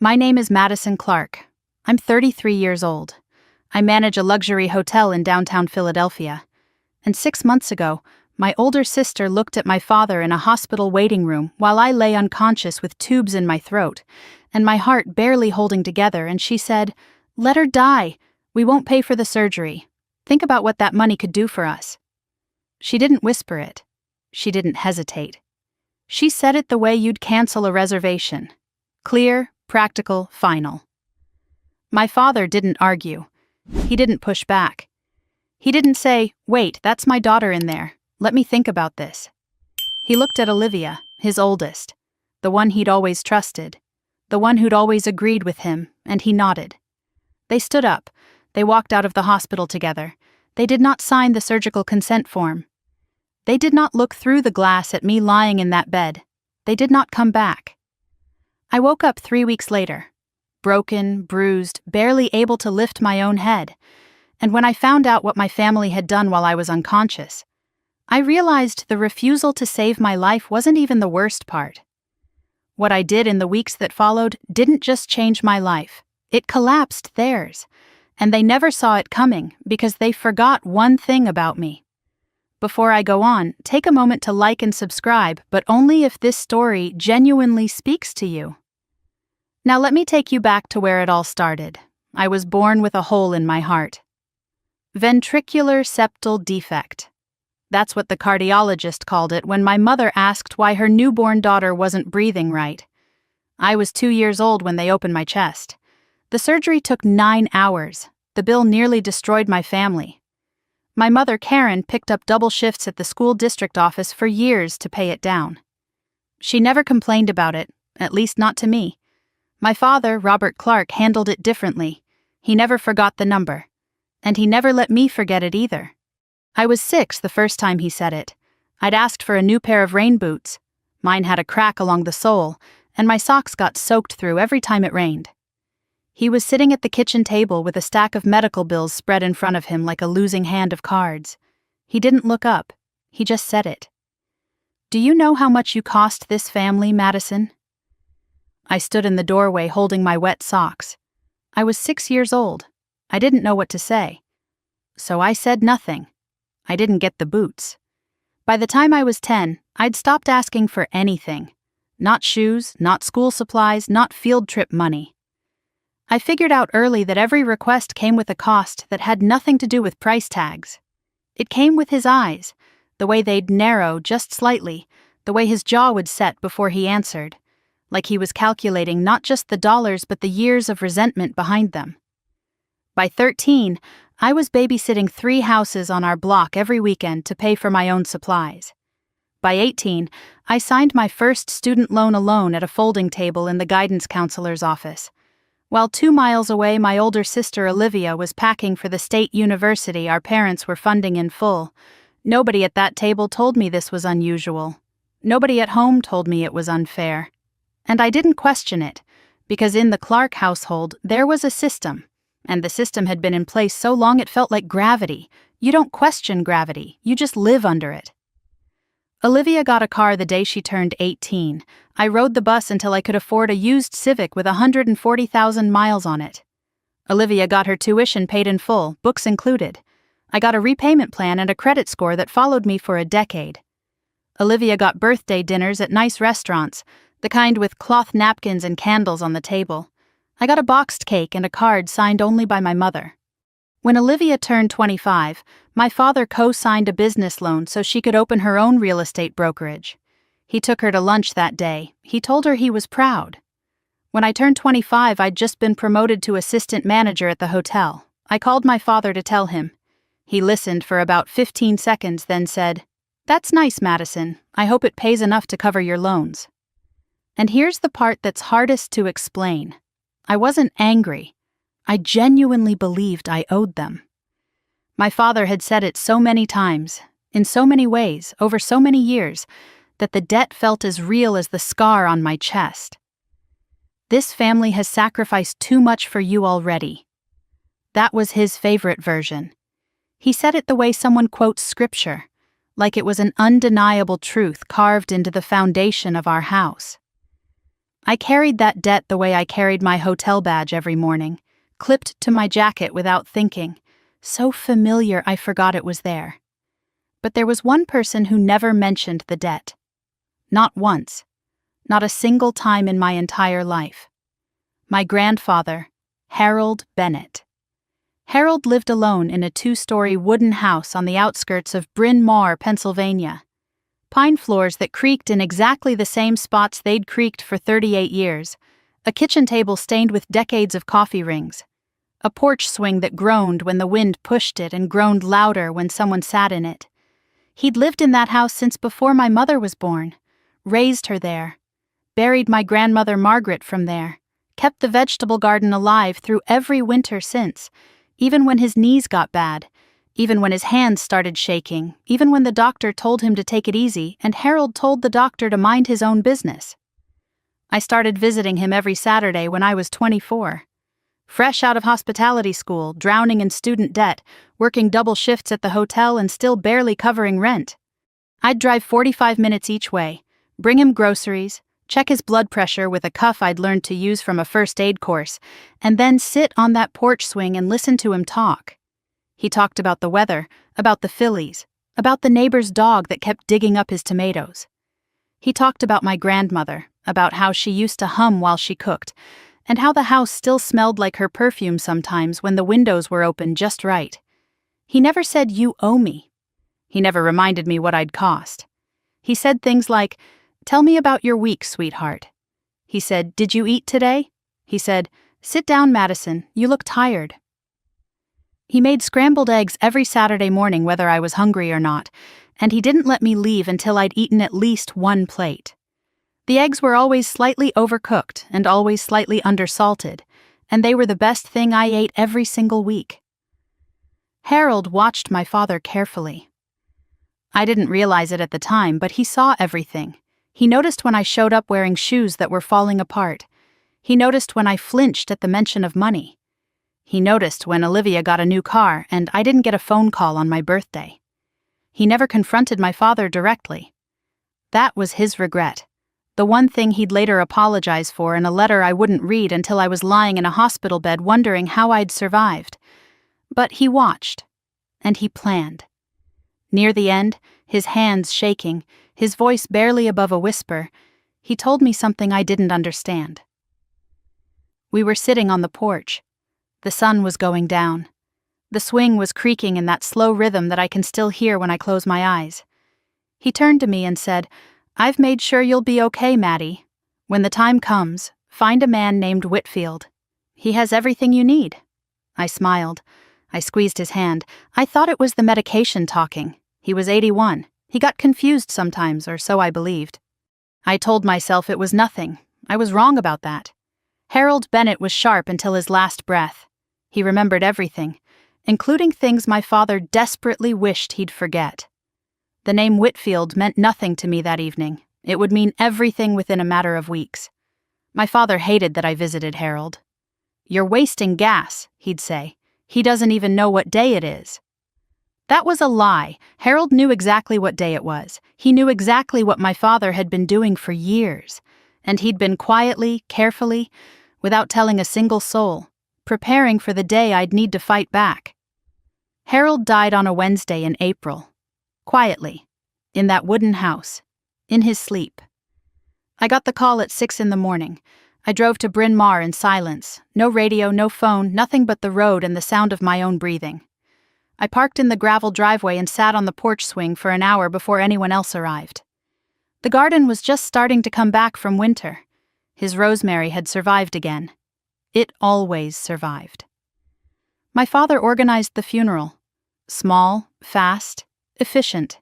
My name is Madison Clark. I'm 33 years old. I manage a luxury hotel in downtown Philadelphia. And 6 months ago, my older sister looked at my father in a hospital waiting room while I lay unconscious with tubes in my throat, and my heart barely holding together, and she said, "Let her die. We won't pay for the surgery. Think about what that money could do for us." She didn't whisper it. She didn't hesitate. She said it the way you'd cancel a reservation. Clear, practical, final. My father didn't argue. He didn't push back. He didn't say, "Wait, that's my daughter in there. Let me think about this." He looked at Olivia, his oldest, the one he'd always trusted, the one who'd always agreed with him, and he nodded. They stood up. They walked out of the hospital together. They did not sign the surgical consent form. They did not look through the glass at me lying in that bed. They did not come back. I woke up 3 weeks later, broken, bruised, barely able to lift my own head. And when I found out what my family had done while I was unconscious, I realized the refusal to save my life wasn't even the worst part. What I did in the weeks that followed didn't just change my life, it collapsed theirs. And they never saw it coming because they forgot one thing about me. Before I go on, take a moment to like and subscribe, but only if this story genuinely speaks to you. Now let me take you back to where it all started. I was born with a hole in my heart. Ventricular septal defect. That's what the cardiologist called it when my mother asked why her newborn daughter wasn't breathing right. I was 2 years old when they opened my chest. The surgery took 9 hours. The bill nearly destroyed my family. My mother, Karen, picked up double shifts at the school district office for years to pay it down. She never complained about it, at least not to me. My father, Robert Clark, handled it differently. He never forgot the number. And he never let me forget it either. I was 6 the first time he said it. I'd asked for a new pair of rain boots. Mine had a crack along the sole, and my socks got soaked through every time it rained. He was sitting at the kitchen table with a stack of medical bills spread in front of him like a losing hand of cards. He didn't look up. He just said it. "Do you know how much you cost this family, Madison?" I stood in the doorway holding my wet socks. I was 6 years old. I didn't know what to say. So I said nothing. I didn't get the boots. By the time I was 10, I'd stopped asking for anything. Not shoes, not school supplies, not field trip money. I figured out early that every request came with a cost that had nothing to do with price tags. It came with his eyes, the way they'd narrow just slightly, the way his jaw would set before he answered, like he was calculating not just the dollars but the years of resentment behind them. By 13, I was babysitting 3 houses on our block every weekend to pay for my own supplies. By 18, I signed my first student loan alone at a folding table in the guidance counselor's office. While 2 miles away, my older sister Olivia was packing for the state university our parents were funding in full. Nobody at that table told me this was unusual. Nobody at home told me it was unfair. And I didn't question it, because in the Clark household there was a system, and the system had been in place so long it felt like gravity. You don't question gravity, you just live under it. Olivia got a car the day she turned 18. I rode the bus until I could afford a used Civic with 140,000 miles on it. Olivia got her tuition paid in full, books included. I got a repayment plan and a credit score that followed me for a decade. Olivia got birthday dinners at nice restaurants, the kind with cloth napkins and candles on the table. I got a boxed cake and a card signed only by my mother. When Olivia turned 25, my father co-signed a business loan so she could open her own real estate brokerage. He took her to lunch that day. He told her he was proud. When I turned 25, I'd just been promoted to assistant manager at the hotel. I called my father to tell him. He listened for about 15 seconds, then said, "That's nice, Madison. I hope it pays enough to cover your loans." And here's the part that's hardest to explain. I wasn't angry. I genuinely believed I owed them. My father had said it so many times, in so many ways, over so many years, that the debt felt as real as the scar on my chest. "This family has sacrificed too much for you already." That was his favorite version. He said it the way someone quotes scripture, like it was an undeniable truth carved into the foundation of our house. I carried that debt the way I carried my hotel badge every morning, clipped to my jacket without thinking, so familiar I forgot it was there. But there was one person who never mentioned the debt. Not once. Not a single time in my entire life. My grandfather, Harold Bennett. Harold lived alone in a 2-story wooden house on the outskirts of Bryn Mawr, Pennsylvania. Pine floors that creaked in exactly the same spots they'd creaked for 38 years, a kitchen table stained with decades of coffee rings, a porch swing that groaned when the wind pushed it and groaned louder when someone sat in it. He'd lived in that house since before my mother was born, raised her there, buried my grandmother Margaret from there, kept the vegetable garden alive through every winter since, even when his knees got bad, even when his hands started shaking, even when the doctor told him to take it easy and Harold told the doctor to mind his own business. I started visiting him every Saturday when I was 24. Fresh out of hospitality school, drowning in student debt, working double shifts at the hotel and still barely covering rent. I'd drive 45 minutes each way, bring him groceries, check his blood pressure with a cuff I'd learned to use from a first aid course, and then sit on that porch swing and listen to him talk. He talked about the weather, about the Phillies, about the neighbor's dog that kept digging up his tomatoes. He talked about my grandmother, about how she used to hum while she cooked, and how the house still smelled like her perfume sometimes when the windows were open just right. He never said, "You owe me." He never reminded me what I'd cost. He said things like, "Tell me about your week, sweetheart." He said, "Did you eat today?" He said, "Sit down, Madison, you look tired." He made scrambled eggs every Saturday morning whether I was hungry or not, and he didn't let me leave until I'd eaten at least one plate. The eggs were always slightly overcooked and always slightly undersalted, and they were the best thing I ate every single week. Harold watched my father carefully. I didn't realize it at the time, but he saw everything. He noticed when I showed up wearing shoes that were falling apart. He noticed when I flinched at the mention of money. He noticed when Olivia got a new car and I didn't get a phone call on my birthday. He never confronted my father directly. That was his regret, the one thing he'd later apologize for in a letter I wouldn't read until I was lying in a hospital bed wondering how I'd survived. But he watched, and he planned. Near the end, his hands shaking, his voice barely above a whisper, he told me something I didn't understand. We were sitting on the porch. The sun was going down. The swing was creaking in that slow rhythm that I can still hear when I close my eyes. He turned to me and said, "I've made sure you'll be okay, Maddie. When the time comes, find a man named Whitfield. He has everything you need." I smiled. I squeezed his hand. I thought it was the medication talking. He was 81. He got confused sometimes, or so I believed. I told myself it was nothing. I was wrong about that. Harold Bennett was sharp until his last breath. He remembered everything, including things my father desperately wished he'd forget. The name Whitfield meant nothing to me that evening. It would mean everything within a matter of weeks. My father hated that I visited Harold. "You're wasting gas," he'd say. "He doesn't even know what day it is." That was a lie. Harold knew exactly what day it was. He knew exactly what my father had been doing for years. And he'd been quietly, carefully, without telling a single soul, preparing for the day I'd need to fight back. Harold died on a Wednesday in April. Quietly. In that wooden house. In his sleep. I got the call at 6 a.m. I drove to Bryn Mawr in silence. No radio, no phone, nothing but the road and the sound of my own breathing. I parked in the gravel driveway and sat on the porch swing for an hour before anyone else arrived. The garden was just starting to come back from winter. His rosemary had survived again. It always survived. My father organized the funeral. Small, fast, efficient.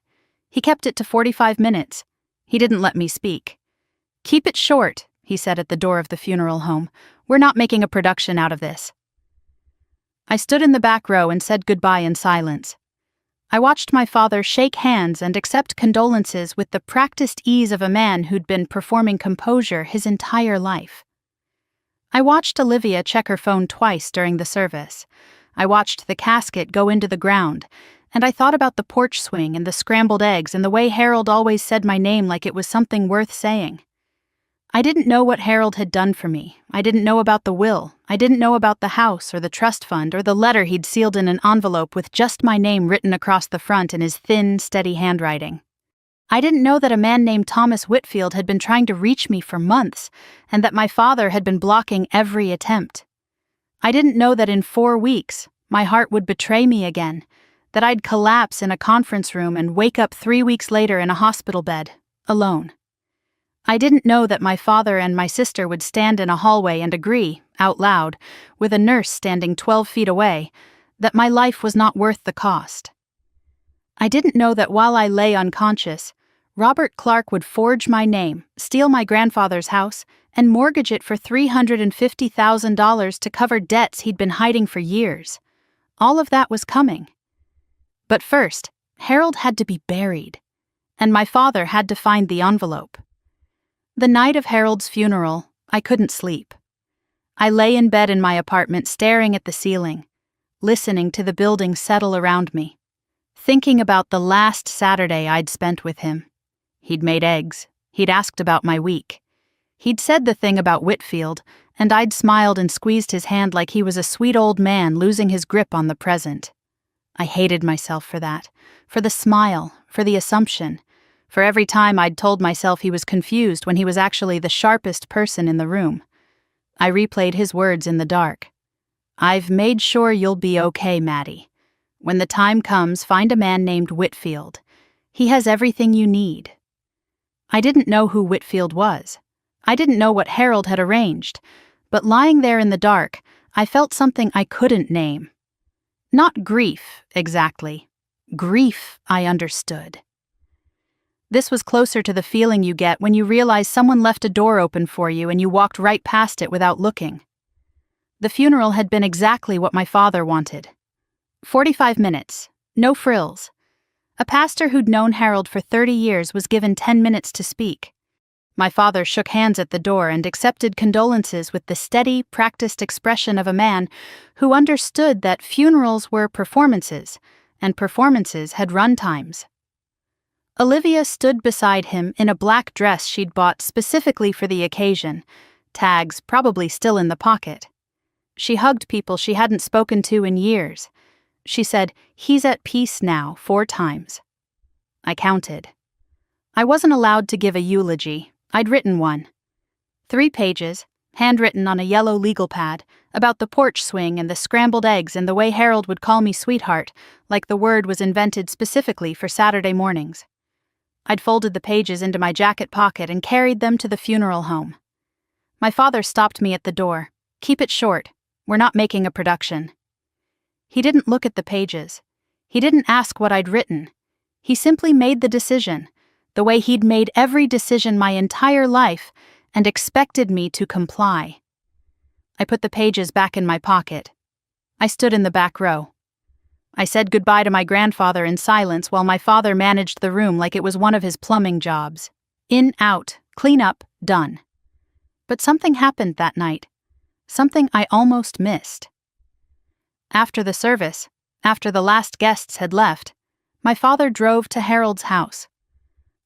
He kept it to 45 minutes. He didn't let me speak. "Keep it short," he said at the door of the funeral home. "We're not making a production out of this." I stood in the back row and said goodbye in silence. I watched my father shake hands and accept condolences with the practiced ease of a man who'd been performing composure his entire life. I watched Olivia check her phone twice during the service. I watched the casket go into the ground, and I thought about the porch swing and the scrambled eggs and the way Harold always said my name like it was something worth saying. I didn't know what Harold had done for me. I didn't know about the will. I didn't know about the house or the trust fund or the letter he'd sealed in an envelope with just my name written across the front in his thin, steady handwriting. I didn't know that a man named Thomas Whitfield had been trying to reach me for months, and that my father had been blocking every attempt. I didn't know that in 4 weeks, my heart would betray me again, that I'd collapse in a conference room and wake up 3 weeks later in a hospital bed, alone. I didn't know that my father and my sister would stand in a hallway and agree, out loud, with a nurse standing 12 feet away, that my life was not worth the cost. I didn't know that while I lay unconscious, Robert Clark would forge my name, steal my grandfather's house, and mortgage it for $350,000 to cover debts he'd been hiding for years. All of that was coming. But first, Harold had to be buried, and my father had to find the envelope. The night of Harold's funeral, I couldn't sleep. I lay in bed in my apartment staring at the ceiling, listening to the building settle around me, thinking about the last Saturday I'd spent with him. He'd made eggs. He'd asked about my week. He'd said the thing about Whitfield, and I'd smiled and squeezed his hand like he was a sweet old man losing his grip on the present. I hated myself for that, for the smile, for the assumption, for every time I'd told myself he was confused when he was actually the sharpest person in the room. I replayed his words in the dark. "I've made sure you'll be okay, Maddie. When the time comes, find a man named Whitfield. He has everything you need." I didn't know who Whitfield was. I didn't know what Harold had arranged, but lying there in the dark, I felt something I couldn't name. Not grief, exactly. Grief, I understood. This was closer to the feeling you get when you realize someone left a door open for you and you walked right past it without looking. The funeral had been exactly what my father wanted. 45 minutes, no frills. A pastor who'd known Harold for 30 years was given 10 minutes to speak. My father shook hands at the door and accepted condolences with the steady, practiced expression of a man who understood that funerals were performances, and performances had run times. Olivia stood beside him in a black dress she'd bought specifically for the occasion, tags probably still in the pocket. She hugged people she hadn't spoken to in years. She said, "He's at peace now," 4 times. I counted. I wasn't allowed to give a eulogy. I'd written one. 3 pages, handwritten on a yellow legal pad, about the porch swing and the scrambled eggs and the way Harold would call me sweetheart, like the word was invented specifically for Saturday mornings. I'd folded the pages into my jacket pocket and carried them to the funeral home. My father stopped me at the door. "Keep it short. We're not making a production." He didn't look at the pages. He didn't ask what I'd written. He simply made the decision, the way he'd made every decision my entire life, and expected me to comply. I put the pages back in my pocket. I stood in the back row. I said goodbye to my grandfather in silence while my father managed the room like it was one of his plumbing jobs. In, out, clean up, done. But something happened that night. Something I almost missed. After the service, after the last guests had left, my father drove to Harold's house.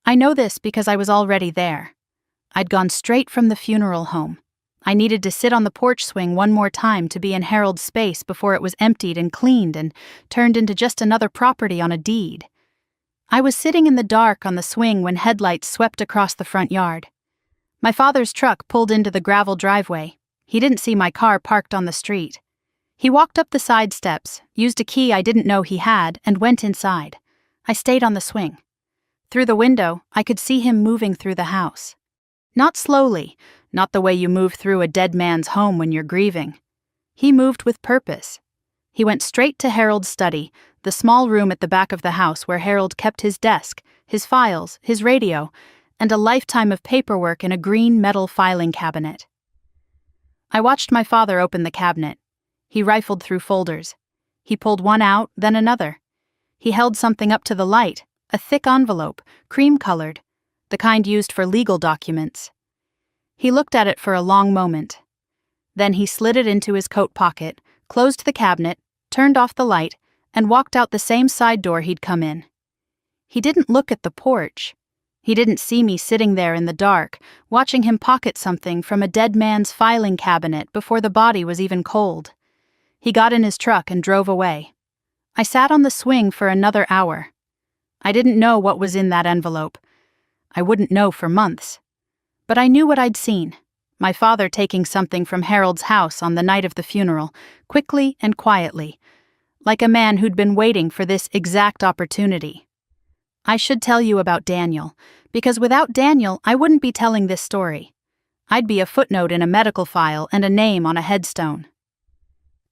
I know this because I was already there. I'd gone straight from the funeral home. I needed to sit on the porch swing one more time to be in Harold's space before it was emptied and cleaned and turned into just another property on a deed. I was sitting in the dark on the swing when headlights swept across the front yard. My father's truck pulled into the gravel driveway. He didn't see my car parked on the street. He walked up the side steps, used a key I didn't know he had, and went inside. I stayed on the swing. Through the window, I could see him moving through the house. Not slowly, not the way you move through a dead man's home when you're grieving. He moved with purpose. He went straight to Harold's study, the small room at the back of the house where Harold kept his desk, his files, his radio, and a lifetime of paperwork in a green metal filing cabinet. I watched my father open the cabinet. He rifled through folders. He pulled one out, then another. He held something up to the light, a thick envelope, cream-colored, the kind used for legal documents. He looked at it for a long moment. Then he slid it into his coat pocket, closed the cabinet, turned off the light, and walked out the same side door he'd come in. He didn't look at the porch. He didn't see me sitting there in the dark, watching him pocket something from a dead man's filing cabinet before the body was even cold. He got in his truck and drove away. I sat on the swing for another hour. I didn't know what was in that envelope. I wouldn't know for months. But I knew what I'd seen. My father taking something from Harold's house on the night of the funeral, quickly and quietly, like a man who'd been waiting for this exact opportunity. I should tell you about Daniel, because without Daniel, I wouldn't be telling this story. I'd be a footnote in a medical file and a name on a headstone.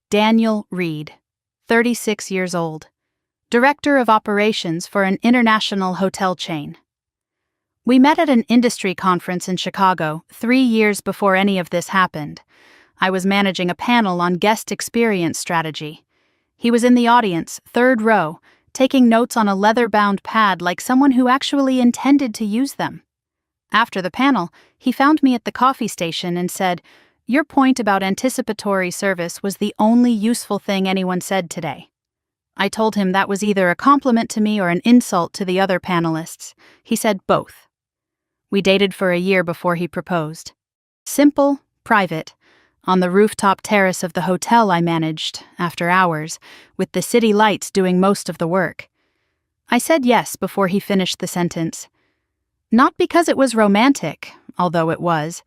Daniel Reed, 36 years old, Director of Operations for an international hotel chain. We met at an industry conference in Chicago 3 years before any of this happened. I was managing a panel on guest experience strategy. He was in the audience, third row, taking notes on a leather-bound pad like someone who actually intended to use them. After the panel, he found me at the coffee station and said, "Your point about anticipatory service was the only useful thing anyone said today." I told him that was either a compliment to me or an insult to the other panelists. He said both. We dated for a year before he proposed. Simple, private, on the rooftop terrace of the hotel I managed, after hours, with the city lights doing most of the work. I said yes before he finished the sentence. Not because it was romantic, although it was,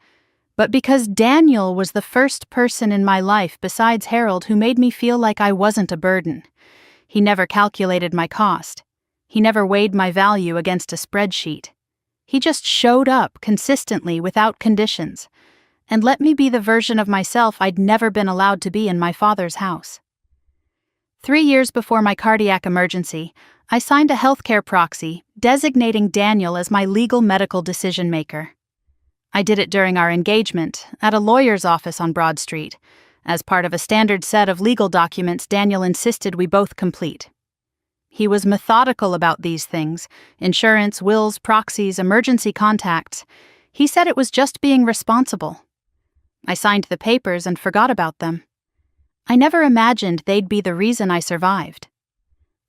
but because Daniel was the first person in my life besides Harold who made me feel like I wasn't a burden. He never calculated my cost. He never weighed my value against a spreadsheet. He just showed up consistently without conditions, and let me be the version of myself I'd never been allowed to be in my father's house. 3 years before my cardiac emergency, I signed a healthcare proxy designating Daniel as my legal medical decision-maker. I did it during our engagement at a lawyer's office on Broad Street, as part of a standard set of legal documents Daniel insisted we both complete. He was methodical about these things: insurance, wills, proxies, emergency contacts. He said it was just being responsible. I signed the papers and forgot about them. I never imagined they'd be the reason I survived.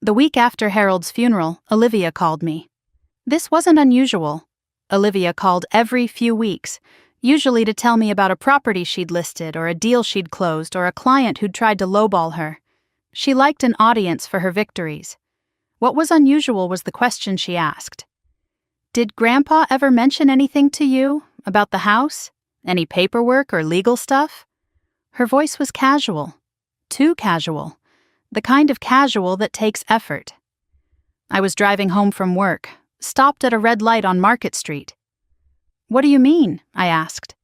The week after Harold's funeral, Olivia called me. This wasn't unusual. Olivia called every few weeks, usually to tell me about a property she'd listed or a deal she'd closed or a client who'd tried to lowball her. She liked an audience for her victories. What was unusual was the question she asked. "Did Grandpa ever mention anything to you about the house? Any paperwork or legal stuff?" Her voice was casual. Too casual. The kind of casual that takes effort. I was driving home from work, stopped at a red light on Market Street. "What do you mean?" I asked.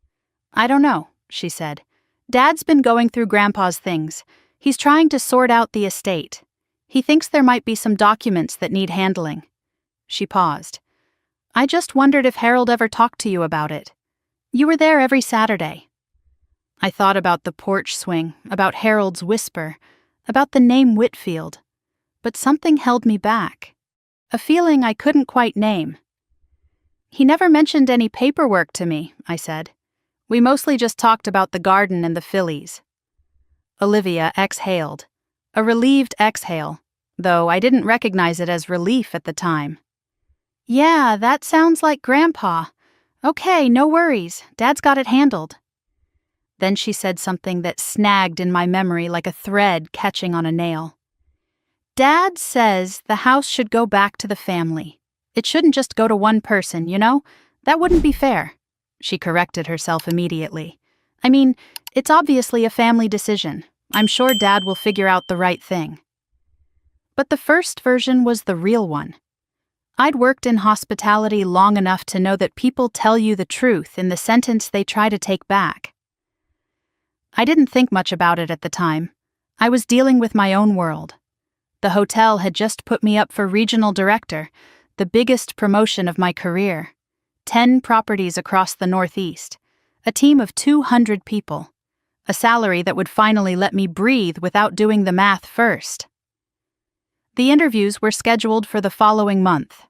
"I don't know," she said. "Dad's been going through Grandpa's things. He's trying to sort out the estate. He thinks there might be some documents that need handling." She paused. "I just wondered if Harold ever talked to you about it. You were there every Saturday." I thought about the porch swing, about Harold's whisper, about the name Whitfield, but something held me back. A feeling I couldn't quite name. "He never mentioned any paperwork to me," I said. "We mostly just talked about the garden and the fillies." Olivia exhaled. A relieved exhale, though I didn't recognize it as relief at the time. "Yeah, that sounds like Grandpa. Okay, no worries. Dad's got it handled." Then she said something that snagged in my memory like a thread catching on a nail. "Dad says the house should go back to the family. It shouldn't just go to one person, you know? That wouldn't be fair." She corrected herself immediately. "I mean, it's obviously a family decision. I'm sure Dad will figure out the right thing." But the first version was the real one. I'd worked in hospitality long enough to know that people tell you the truth in the sentence they try to take back. I didn't think much about it at the time. I was dealing with my own world. The hotel had just put me up for regional director, the biggest promotion of my career. 10 properties across the Northeast, a team of 200 people, a salary that would finally let me breathe without doing the math first. The interviews were scheduled for the following month.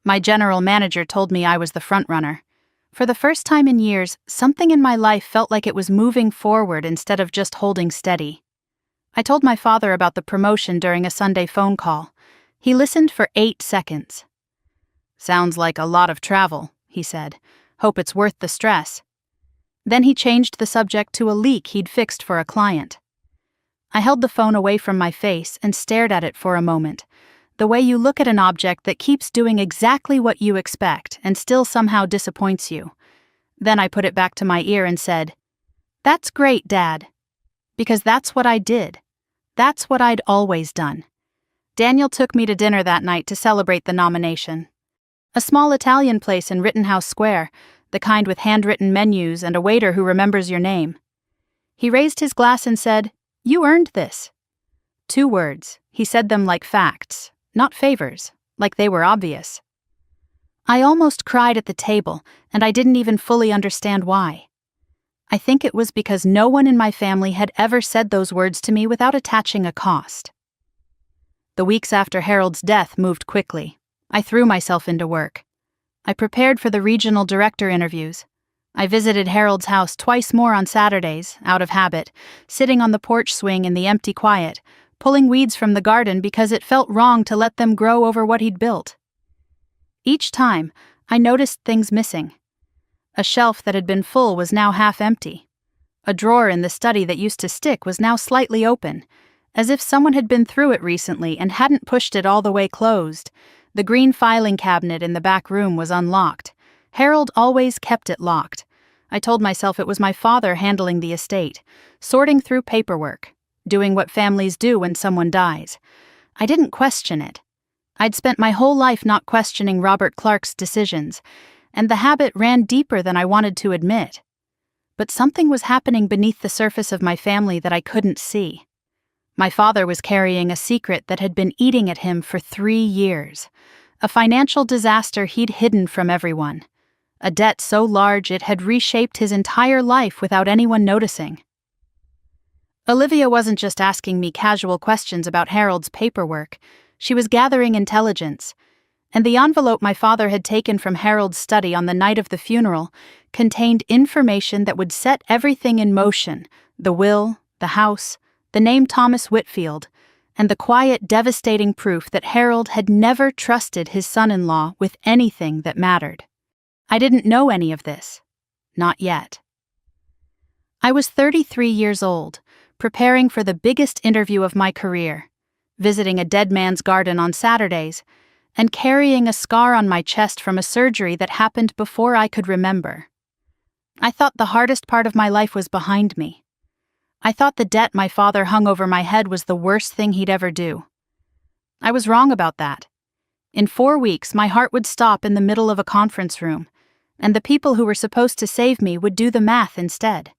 My general manager told me I was the frontrunner. For the first time in years, something in my life felt like it was moving forward instead of just holding steady. I told my father about the promotion during a Sunday phone call. He listened for 8 seconds. "Sounds like a lot of travel," he said. "Hope it's worth the stress." Then he changed the subject to a leak he'd fixed for a client. I held the phone away from my face and stared at it for a moment, the way you look at an object that keeps doing exactly what you expect and still somehow disappoints you. Then I put it back to my ear and said, "That's great, Dad." Because that's what I did. That's what I'd always done. Daniel took me to dinner that night to celebrate the nomination. A small Italian place in Rittenhouse Square, the kind with handwritten menus and a waiter who remembers your name. He raised his glass and said, "You earned this." 2 words. He said them like facts, not favors, like they were obvious. I almost cried at the table, and I didn't even fully understand why. I think it was because no one in my family had ever said those words to me without attaching a cost. The weeks after Harold's death moved quickly. I threw myself into work. I prepared for the regional director interviews. I visited Harold's house twice more on Saturdays, out of habit, sitting on the porch swing in the empty quiet, pulling weeds from the garden because it felt wrong to let them grow over what he'd built. Each time, I noticed things missing. A shelf that had been full was now half empty. A drawer in the study that used to stick was now slightly open, as if someone had been through it recently and hadn't pushed it all the way closed. The green filing cabinet in the back room was unlocked. Harold always kept it locked. I told myself it was my father handling the estate, sorting through paperwork, doing what families do when someone dies. I didn't question it. I'd spent my whole life not questioning Robert Clark's decisions, and the habit ran deeper than I wanted to admit. But something was happening beneath the surface of my family that I couldn't see. My father was carrying a secret that had been eating at him for 3 years. A financial disaster he'd hidden from everyone. A debt so large it had reshaped his entire life without anyone noticing. Olivia wasn't just asking me casual questions about Harold's paperwork. She was gathering intelligence. And the envelope my father had taken from Harold's study on the night of the funeral contained information that would set everything in motion: the will, the house, the name Thomas Whitfield, and the quiet, devastating proof that Harold had never trusted his son-in-law with anything that mattered. I didn't know any of this. Not yet. I was 33 years old, preparing for the biggest interview of my career, visiting a dead man's garden on Saturdays, and carrying a scar on my chest from a surgery that happened before I could remember. I thought the hardest part of my life was behind me. I thought the debt my father hung over my head was the worst thing he'd ever do. I was wrong about that. In 4 weeks, my heart would stop in the middle of a conference room, and the people who were supposed to save me would do the math instead.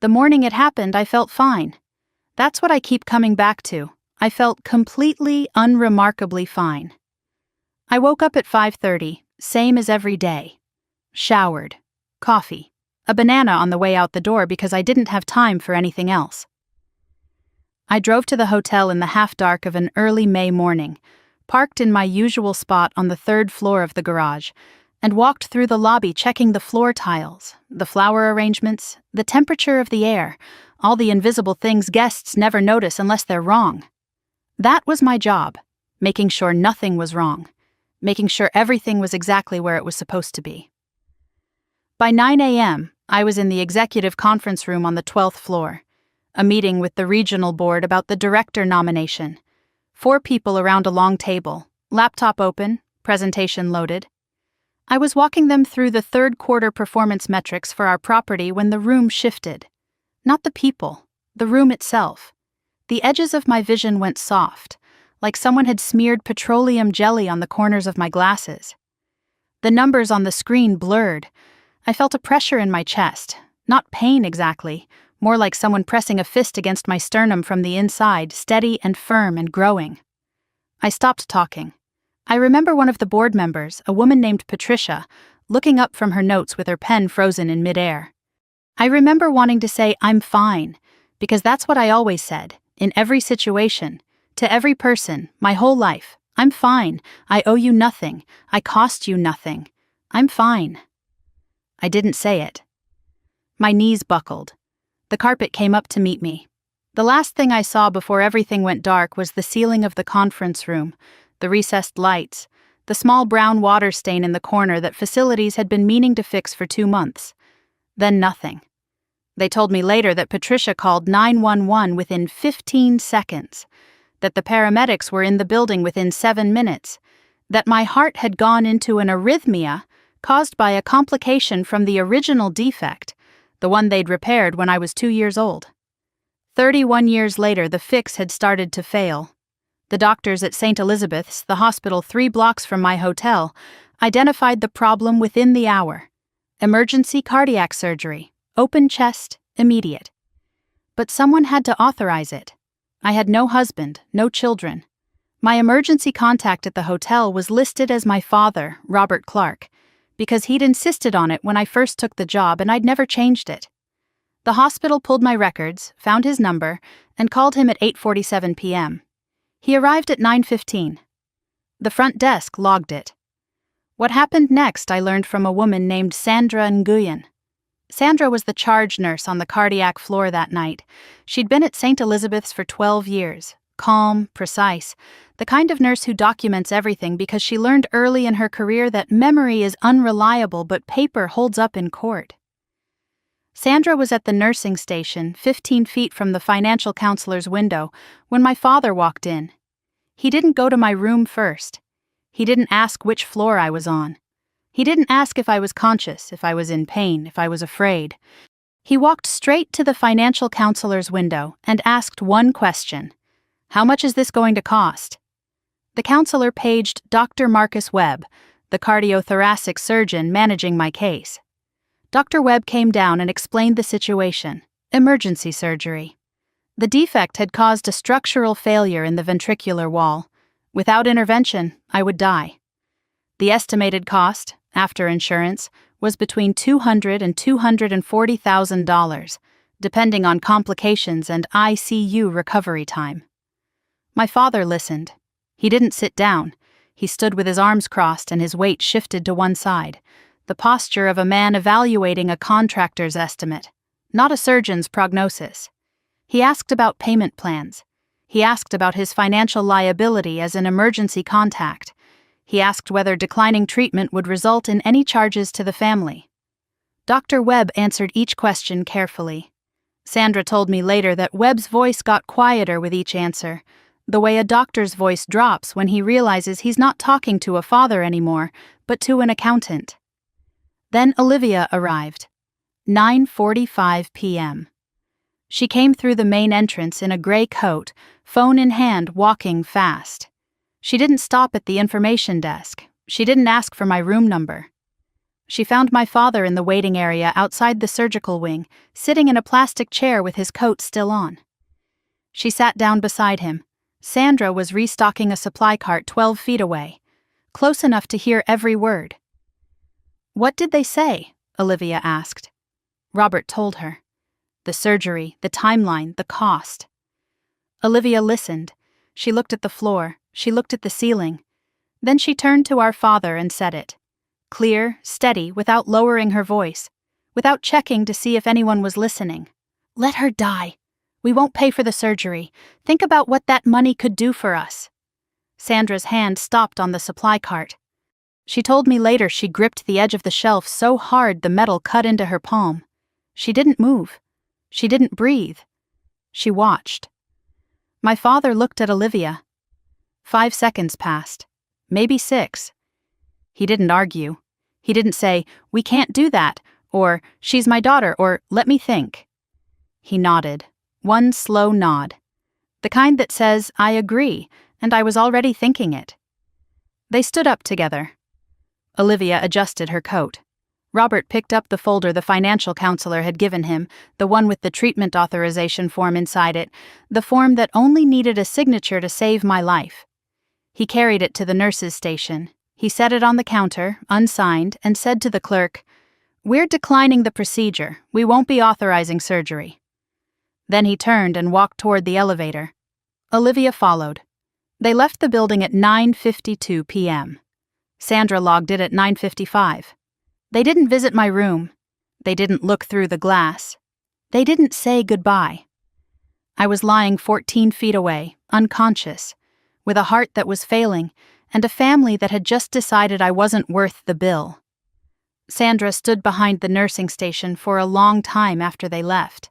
The morning it happened, I felt fine. That's what I keep coming back to. I felt completely, unremarkably fine. I woke up at 5:30, same as every day. Showered. Coffee. A banana on the way out the door because I didn't have time for anything else. I drove to the hotel in the half-dark of an early May morning, parked in my usual spot on the 3rd floor of the garage, and walked through the lobby checking the floor tiles, the flower arrangements, the temperature of the air, all the invisible things guests never notice unless they're wrong. That was my job, making sure nothing was wrong, making sure everything was exactly where it was supposed to be. By 9 a.m., I was in the executive conference room on the 12th floor, a meeting with the regional board about the director nomination. 4 people around a long table, laptop open, presentation loaded. I was walking them through the 3rd quarter performance metrics for our property when the room shifted. Not the people, the room itself. The edges of my vision went soft, like someone had smeared petroleum jelly on the corners of my glasses. The numbers on the screen blurred. I felt a pressure in my chest, not pain exactly, more like someone pressing a fist against my sternum from the inside, steady and firm and growing. I stopped talking. I remember one of the board members, a woman named Patricia, looking up from her notes with her pen frozen in midair. I remember wanting to say, "I'm fine," because that's what I always said, in every situation, to every person, my whole life. "I'm fine. I owe you nothing. I cost you nothing. I'm fine." I didn't say it. My knees buckled. The carpet came up to meet me. The last thing I saw before everything went dark was the ceiling of the conference room, the recessed lights, the small brown water stain in the corner that facilities had been meaning to fix for 2 months. Then nothing. They told me later that Patricia called 911 within 15 seconds, that the paramedics were in the building within 7 minutes, that my heart had gone into an arrhythmia caused by a complication from the original defect, the one they'd repaired when I was 2 years old. 31 years later, the fix had started to fail. The doctors at St. Elizabeth's, the hospital 3 blocks from my hotel, identified the problem within the hour. Emergency cardiac surgery, open chest, immediate. But someone had to authorize it. I had no husband, no children. My emergency contact at the hotel was listed as my father, Robert Clark, because he'd insisted on it when I first took the job and I'd never changed it. The hospital pulled my records, found his number, and called him at 8:47 p.m. He arrived at 9:15. The front desk logged it. What happened next I learned from a woman named Sandra Nguyen. Sandra was the charge nurse on the cardiac floor that night. She'd been at St. Elizabeth's for 12 years, calm, precise, the kind of nurse who documents everything because she learned early in her career that memory is unreliable but paper holds up in court. Sandra was at the nursing station, 15 feet from the financial counselor's window, when my father walked in. He didn't go to my room first. He didn't ask which floor I was on. He didn't ask if I was conscious, if I was in pain, if I was afraid. He walked straight to the financial counselor's window and asked one question. How much is this going to cost? The counselor paged Dr. Marcus Webb, the cardiothoracic surgeon managing my case. Dr. Webb came down and explained the situation. Emergency surgery. The defect had caused a structural failure in the ventricular wall. Without intervention, I would die. The estimated cost, after insurance, was between $200,000 and $240,000, depending on complications and ICU recovery time. My father listened. He didn't sit down. He stood with his arms crossed and his weight shifted to one side, the posture of a man evaluating a contractor's estimate, not a surgeon's prognosis. He asked about payment plans. He asked about his financial liability as an emergency contact. He asked whether declining treatment would result in any charges to the family. Dr. Webb answered each question carefully. Sandra told me later that Webb's voice got quieter with each answer, the way a doctor's voice drops when he realizes he's not talking to a father anymore, but to an accountant. Then Olivia arrived. 9:45 p.m. She came through the main entrance in a gray coat, phone in hand, walking fast. She didn't stop at the information desk. She didn't ask for my room number. She found my father in the waiting area outside the surgical wing, sitting in a plastic chair with his coat still on. She sat down beside him. Sandra was restocking a supply cart 12 feet away, close enough to hear every word. What did they say? Olivia asked. Robert told her. The surgery, the timeline, the cost. Olivia listened. She looked at the floor. She looked at the ceiling. Then she turned to our father and said it. Clear, steady, without lowering her voice, without checking to see if anyone was listening. Let her die. We won't pay for the surgery. Think about what that money could do for us. Sandra's hand stopped on the supply cart. She told me later she gripped the edge of the shelf so hard the metal cut into her palm. She didn't move. She didn't breathe. She watched. My father looked at Olivia. 5 seconds passed. Maybe 6. He didn't argue. He didn't say, "We can't do that," or "She's my daughter," or "Let me think." He nodded. One slow nod. The kind that says, "I agree," and I was already thinking it. They stood up together. Olivia adjusted her coat. Robert picked up the folder the financial counselor had given him, the one with the treatment authorization form inside it, the form that only needed a signature to save my life. He carried it to the nurse's station. He set it on the counter, unsigned, and said to the clerk, "We're declining the procedure. We won't be authorizing surgery." Then he turned and walked toward the elevator. Olivia followed. They left the building at 9:52 p.m. Sandra logged it at 9:55. They didn't visit my room. They didn't look through the glass. They didn't say goodbye. I was lying 14 feet away, unconscious, with a heart that was failing, and a family that had just decided I wasn't worth the bill. Sandra stood behind the nursing station for a long time after they left.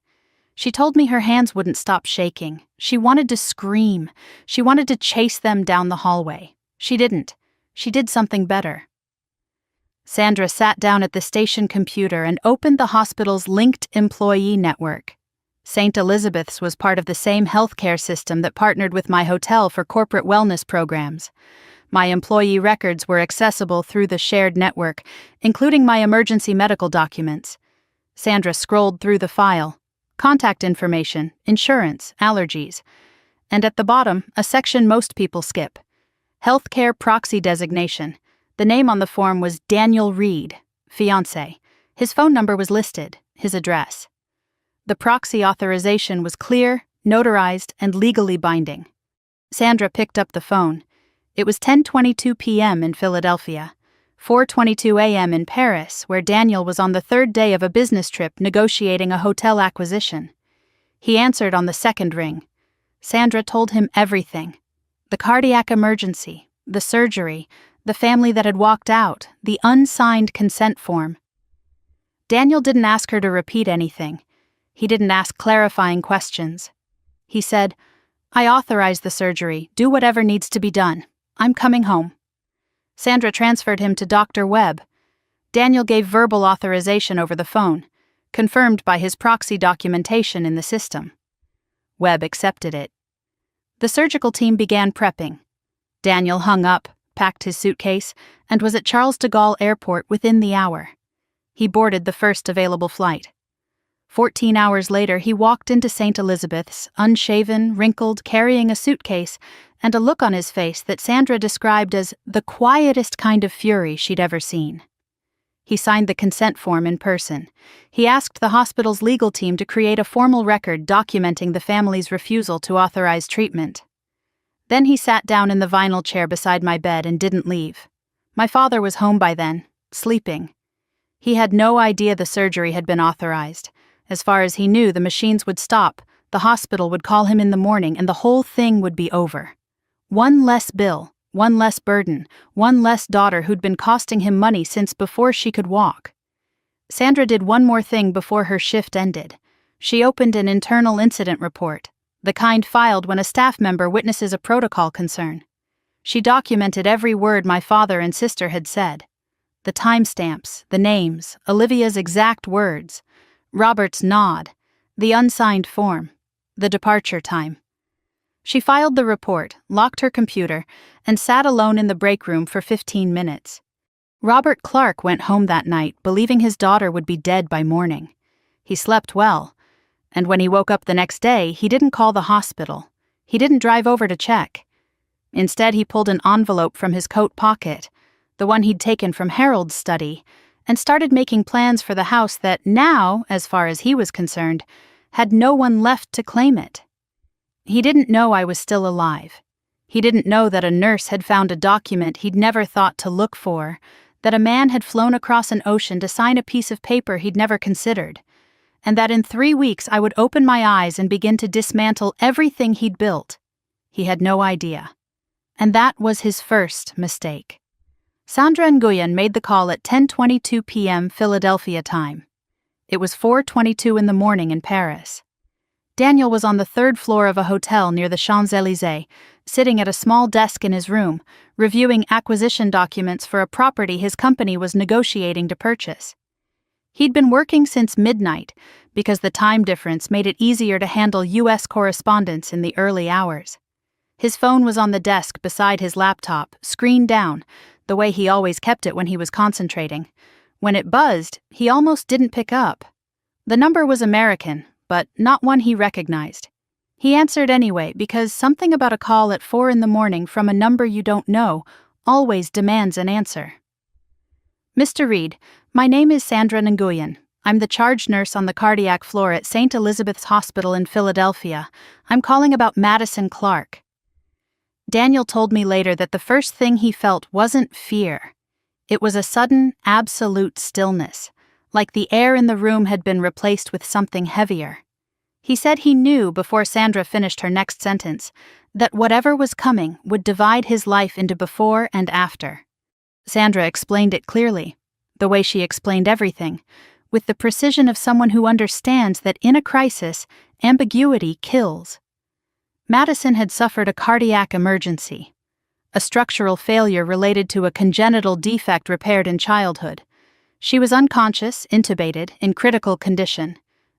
She told me her hands wouldn't stop shaking. She wanted to scream. She wanted to chase them down the hallway. She didn't. She did something better. Sandra sat down at the station computer and opened the hospital's linked employee network. St. Elizabeth's was part of the same healthcare system that partnered with my hotel for corporate wellness programs. My employee records were accessible through the shared network, including my emergency medical documents. Sandra scrolled through the file. Contact information, insurance, allergies. And at the bottom, a section most people skip. Healthcare proxy designation. The name on the form was Daniel Reed, fiancé. His phone number was listed, his address. The proxy authorization was clear, notarized, and legally binding. Sandra picked up the phone. It was 10:22 p.m. in Philadelphia, 4:22 a.m. in Paris, where Daniel was on the third day of a business trip negotiating a hotel acquisition. He answered on the second ring. Sandra told him everything. The cardiac emergency, the surgery, the family that had walked out, the unsigned consent form. Daniel didn't ask her to repeat anything. He didn't ask clarifying questions. He said, "I authorize the surgery. Do whatever needs to be done. I'm coming home." Sandra transferred him to Dr. Webb. Daniel gave verbal authorization over the phone, confirmed by his proxy documentation in the system. Webb accepted it. The surgical team began prepping. Daniel hung up, packed his suitcase, and was at Charles de Gaulle Airport within the hour. He boarded the first available flight. 14 hours later, he walked into St. Elizabeth's, unshaven, wrinkled, carrying a suitcase, and a look on his face that Sandra described as the quietest kind of fury she'd ever seen. He signed the consent form in person. He asked the hospital's legal team to create a formal record documenting the family's refusal to authorize treatment. Then he sat down in the vinyl chair beside my bed and didn't leave. My father was home by then, sleeping. He had no idea the surgery had been authorized. As far as he knew, the machines would stop, the hospital would call him in the morning, and the whole thing would be over. One less bill, one less burden, one less daughter who'd been costing him money since before she could walk. Sandra did one more thing before her shift ended. She opened an internal incident report, the kind filed when a staff member witnesses a protocol concern. She documented every word my father and sister had said. The timestamps, the names, Olivia's exact words, Robert's nod, the unsigned form, the departure time. She filed the report, locked her computer, and sat alone in the break room for 15 minutes. Robert Clark went home that night, believing his daughter would be dead by morning. He slept well, and when he woke up the next day, he didn't call the hospital. He didn't drive over to check. Instead, he pulled an envelope from his coat pocket, the one he'd taken from Harold's study, and started making plans for the house that now, as far as he was concerned, had no one left to claim it. He didn't know I was still alive. He didn't know that a nurse had found a document he'd never thought to look for, that a man had flown across an ocean to sign a piece of paper he'd never considered, and that in 3 weeks I would open my eyes and begin to dismantle everything he'd built. He had no idea. And that was his first mistake. Sandra Nguyen made the call at 10:22 p.m. Philadelphia time. It was 4:22 in the morning in Paris. Daniel was on the third floor of a hotel near the Champs-Élysées, sitting at a small desk in his room, reviewing acquisition documents for a property his company was negotiating to purchase. He'd been working since midnight because the time difference made it easier to handle U.S. correspondence in the early hours. His phone was on the desk beside his laptop, screen down, the way he always kept it when he was concentrating. When it buzzed, he almost didn't pick up. The number was American, but not one he recognized. He answered anyway because something about a call at 4 a.m. from a number you don't know always demands an answer. "Mr. Reed, my name is Sandra Nguyen. I'm the charge nurse on the cardiac floor at St. Elizabeth's Hospital in Philadelphia. I'm calling about Madison Clark." Daniel told me later that the first thing he felt wasn't fear. It was a sudden, absolute stillness, like the air in the room had been replaced with something heavier. He said he knew before Sandra finished her next sentence that whatever was coming would divide his life into before and after. Sandra explained it clearly, the way she explained everything, with the precision of someone who understands that in a crisis, ambiguity kills. Madison had suffered a cardiac emergency, a structural failure related to a congenital defect repaired in childhood. She was unconscious, intubated, in critical condition.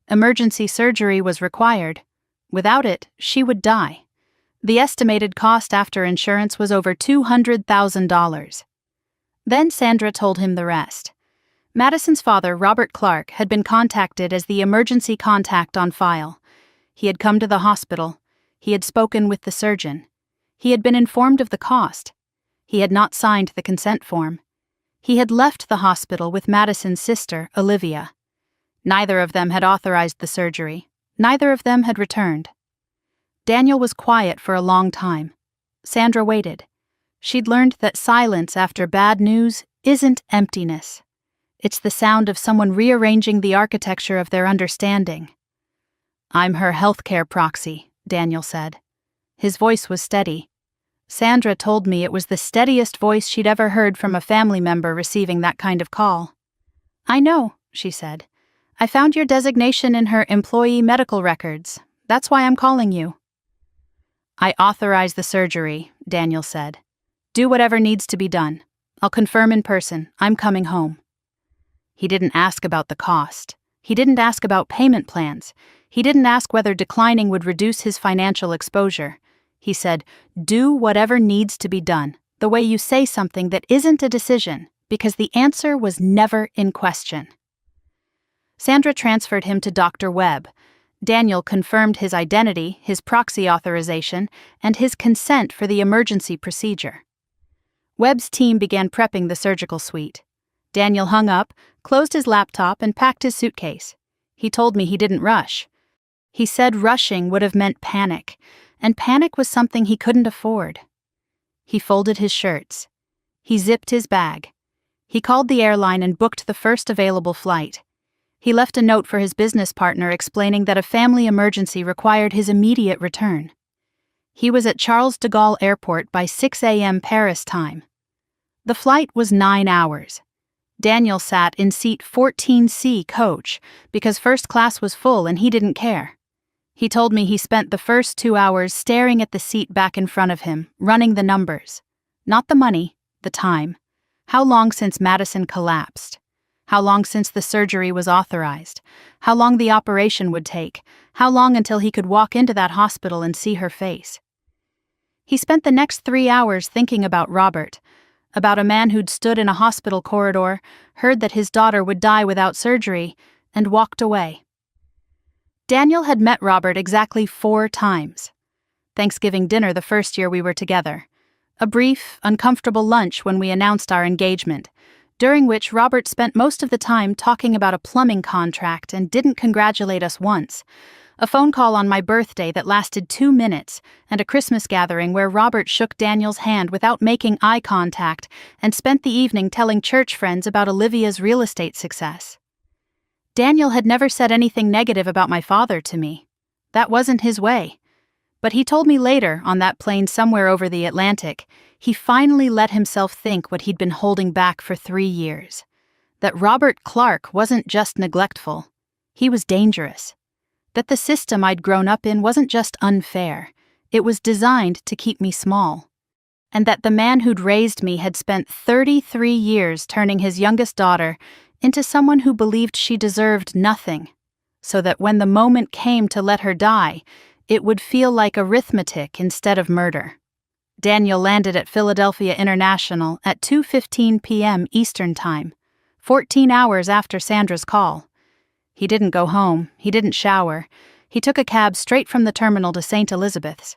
Emergency surgery was required. Without it, she would die. The estimated cost after insurance was over $200,000. Then Sandra told him the rest. Madison's father, Robert Clark, had been contacted as the emergency contact on file. He had come to the hospital. He had spoken with the surgeon. He had been informed of the cost. He had not signed the consent form. He had left the hospital with Madison's sister, Olivia. Neither of them had authorized the surgery. Neither of them had returned. Daniel was quiet for a long time. Sandra waited. She'd learned that silence after bad news isn't emptiness. It's the sound of someone rearranging the architecture of their understanding. "I'm her healthcare proxy," Daniel said. His voice was steady. Sandra told me it was the steadiest voice she'd ever heard from a family member receiving that kind of call. "I know," she said. "I found your designation in her employee medical records. That's why I'm calling you." "I authorize the surgery," Daniel said. "Do whatever needs to be done. I'll confirm in person. I'm coming home." He didn't ask about the cost. He didn't ask about payment plans. He didn't ask whether declining would reduce his financial exposure. He said, "Do whatever needs to be done," the way you say something that isn't a decision, because the answer was never in question. Sandra transferred him to Dr. Webb. Daniel confirmed his identity, his proxy authorization, and his consent for the emergency procedure. Webb's team began prepping the surgical suite. Daniel hung up, closed his laptop, and packed his suitcase. He told me he didn't rush. He said rushing would have meant panic, and panic was something he couldn't afford. He folded his shirts. He zipped his bag. He called the airline and booked the first available flight. He left a note for his business partner explaining that a family emergency required his immediate return. He was at Charles de Gaulle Airport by 6 a.m. Paris time. The flight was 9 hours. Daniel sat in seat 14C coach because first class was full and he didn't care. He told me he spent the first 2 hours staring at the seat back in front of him, running the numbers. Not the money, the time. How long since Madison collapsed? How long since the surgery was authorized? How long the operation would take? How long until he could walk into that hospital and see her face? He spent the next 3 hours thinking about Robert, about a man who'd stood in a hospital corridor, heard that his daughter would die without surgery, and walked away. Daniel had met Robert exactly 4 times. Thanksgiving dinner the first year we were together. A brief, uncomfortable lunch when we announced our engagement, during which Robert spent most of the time talking about a plumbing contract and didn't congratulate us once. A phone call on my birthday that lasted 2 minutes, and a Christmas gathering where Robert shook Daniel's hand without making eye contact and spent the evening telling church friends about Olivia's real estate success. Daniel had never said anything negative about my father to me. That wasn't his way. But he told me later, on that plane somewhere over the Atlantic, he finally let himself think what he'd been holding back for 3 years. That Robert Clark wasn't just neglectful. He was dangerous. That the system I'd grown up in wasn't just unfair. It was designed to keep me small. And that the man who'd raised me had spent 33 years turning his youngest daughter into someone who believed she deserved nothing, so that when the moment came to let her die, it would feel like arithmetic instead of murder. Daniel landed at Philadelphia International at 2:15 p.m. Eastern Time, 14 hours after Sandra's call. He didn't go home, he didn't shower. He took a cab straight from the terminal to St. Elizabeth's.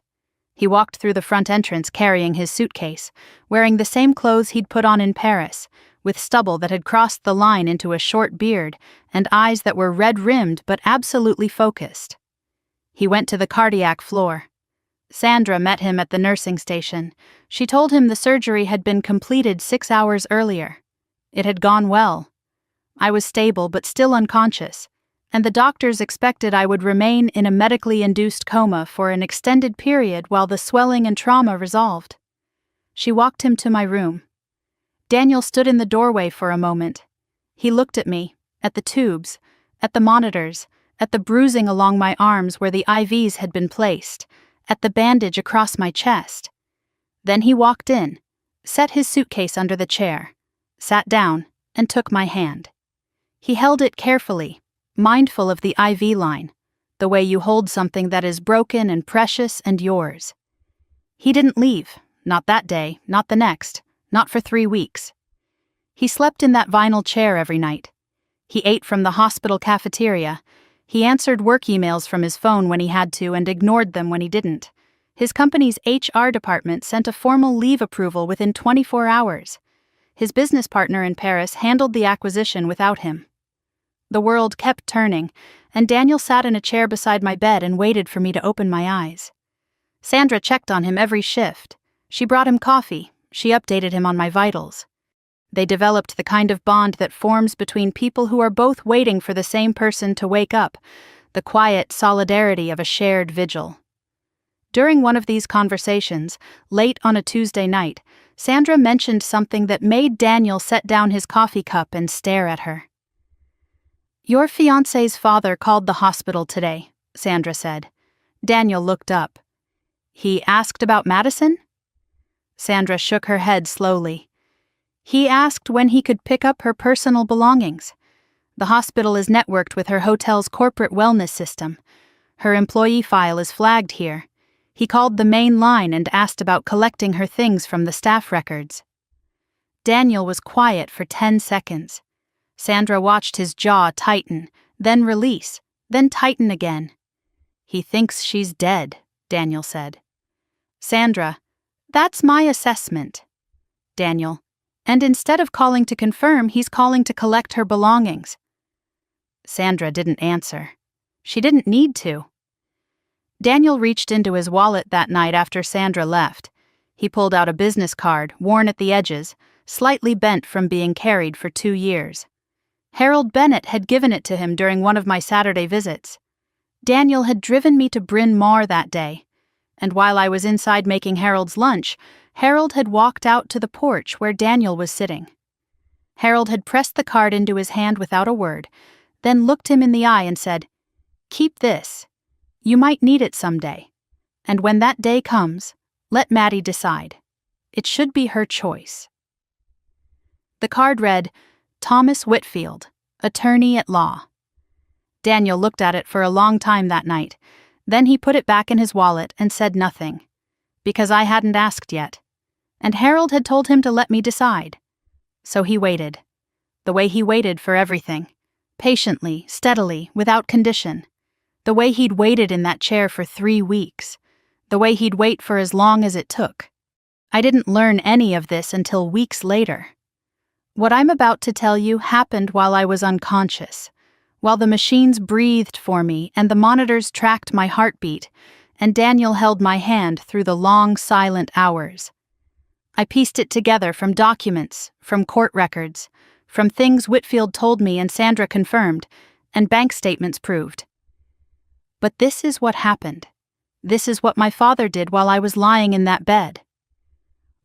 He walked through the front entrance carrying his suitcase, wearing the same clothes he'd put on in Paris, with stubble that had crossed the line into a short beard and eyes that were red-rimmed but absolutely focused. He went to the cardiac floor. Sandra met him at the nursing station. She told him the surgery had been completed 6 hours earlier. It had gone well. I was stable but still unconscious, and the doctors expected I would remain in a medically induced coma for an extended period while the swelling and trauma resolved. She walked him to my room. Daniel stood in the doorway for a moment. He looked at me, at the tubes, at the monitors, at the bruising along my arms where the IVs had been placed, at the bandage across my chest. Then he walked in, set his suitcase under the chair, sat down, and took my hand. He held it carefully, mindful of the IV line, the way you hold something that is broken and precious and yours. He didn't leave, not that day, not the next, not for 3 weeks. He slept in that vinyl chair every night. He ate from the hospital cafeteria. He answered work emails from his phone when he had to and ignored them when he didn't. His company's HR department sent a formal leave approval within 24 hours. His business partner in Paris handled the acquisition without him. The world kept turning, and Daniel sat in a chair beside my bed and waited for me to open my eyes. Sandra checked on him every shift. She brought him coffee. She updated him on my vitals. They developed the kind of bond that forms between people who are both waiting for the same person to wake up, the quiet solidarity of a shared vigil. During one of these conversations, late on a Tuesday night, Sandra mentioned something that made Daniel set down his coffee cup and stare at her. "Your fiancé's father called the hospital today," Sandra said. Daniel looked up. "He asked about Madison?" Sandra shook her head slowly. "He asked when he could pick up her personal belongings. The hospital is networked with her hotel's corporate wellness system. Her employee file is flagged here. He called the main line and asked about collecting her things from the staff records." Daniel was quiet for 10 seconds. Sandra watched his jaw tighten, then release, then tighten again. "He thinks she's dead," Daniel said. Sandra, "That's my assessment." Daniel, "And instead of calling to confirm, he's calling to collect her belongings." Sandra didn't answer. She didn't need to. Daniel reached into his wallet that night after Sandra left. He pulled out a business card, worn at the edges, slightly bent from being carried for 2 years. Harold Bennett had given it to him during one of my Saturday visits. Daniel had driven me to Bryn Mawr that day, and while I was inside making Harold's lunch, Harold had walked out to the porch where Daniel was sitting. Harold had pressed the card into his hand without a word, then looked him in the eye and said, "Keep this. You might need it someday. And when that day comes, let Maddie decide. It should be her choice." The card read, "Thomas Whitfield, attorney at law." Daniel looked at it for a long time that night. Then he put it back in his wallet and said nothing, because I hadn't asked yet. And Harold had told him to let me decide. So he waited. The way he waited for everything. Patiently, steadily, without condition. The way he'd waited in that chair for 3 weeks. The way he'd wait for as long as it took. I didn't learn any of this until weeks later. What I'm about to tell you happened while I was unconscious, while the machines breathed for me and the monitors tracked my heartbeat, and Daniel held my hand through the long, silent hours. I pieced it together from documents, from court records, from things Whitfield told me and Sandra confirmed, and bank statements proved. But this is what happened. This is what my father did while I was lying in that bed.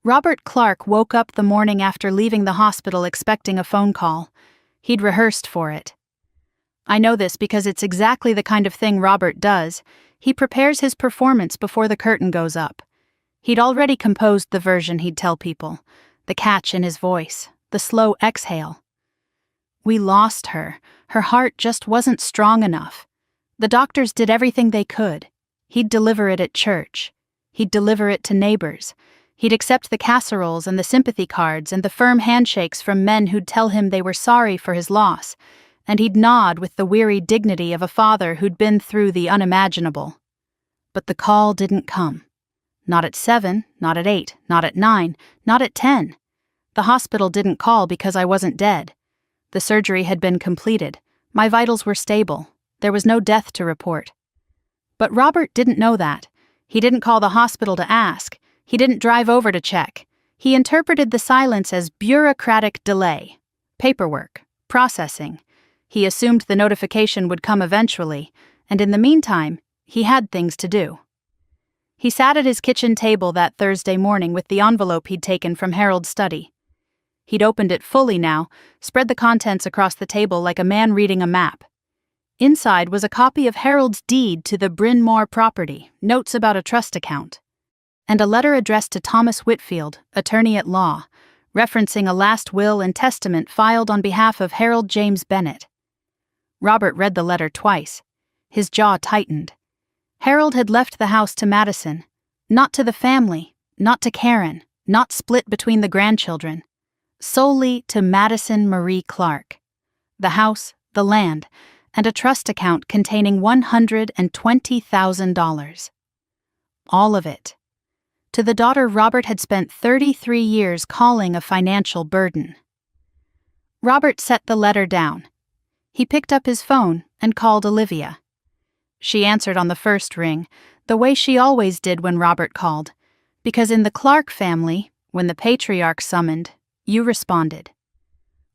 Robert Clark woke up the morning after leaving the hospital expecting a phone call. He'd rehearsed for it. I know this because it's exactly the kind of thing Robert does. He prepares his performance before the curtain goes up. He'd already composed the version he'd tell people, the catch in his voice, the slow exhale. "We lost her. Her heart just wasn't strong enough. The doctors did everything they could. He'd deliver it at church. He'd deliver it to neighbors. He'd accept the casseroles and the sympathy cards and the firm handshakes from men who'd tell him they were sorry for his loss, and he'd nod with the weary dignity of a father who'd been through the unimaginable. But the call didn't come. Not at 7, not at 8, not at 9, not at 10. The hospital didn't call because I wasn't dead. The surgery had been completed. My vitals were stable. There was no death to report. But Robert didn't know that. He didn't call the hospital to ask. He didn't drive over to check. He interpreted the silence as bureaucratic delay, paperwork, processing. He assumed the notification would come eventually, and in the meantime, he had things to do. He sat at his kitchen table that Thursday morning with the envelope he'd taken from Harold's study. He'd opened it fully now, spread the contents across the table like a man reading a map. Inside was a copy of Harold's deed to the Bryn Mawr property, notes about a trust account, and a letter addressed to Thomas Whitfield, attorney at law, referencing a last will and testament filed on behalf of Harold James Bennett. Robert read the letter twice. His jaw tightened. Harold had left the house to Madison, not to the family, not to Karen, not split between the grandchildren, solely to Madison Marie Clark. The house, the land, and a trust account containing $120,000. All of it. To the daughter Robert had spent 33 years calling a financial burden. Robert set the letter down. He picked up his phone and called Olivia. She answered on the first ring, the way she always did when Robert called, because in the Clark family, when the patriarch summoned, you responded.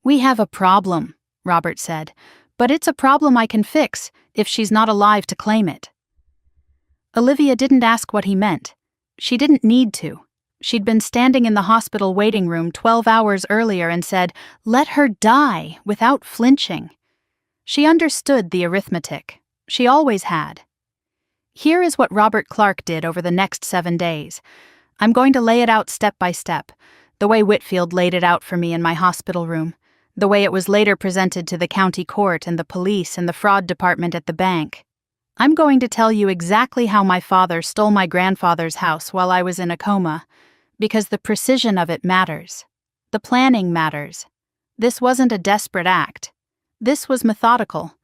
"We have a problem," Robert said, "but it's a problem I can fix if she's not alive to claim it." Olivia didn't ask what he meant. She didn't need to. She'd been standing in the hospital waiting room 12 hours earlier and said, "Let her die," without flinching. She understood the arithmetic. She always had. Here is what Robert Clark did over the next 7 days. I'm going to lay it out step by step, the way Whitfield laid it out for me in my hospital room, the way it was later presented to the county court and the police and the fraud department at the bank. I'm going to tell you exactly how my father stole my grandfather's house while I was in a coma, because the precision of it matters. The planning matters. This wasn't a desperate act. This was methodical.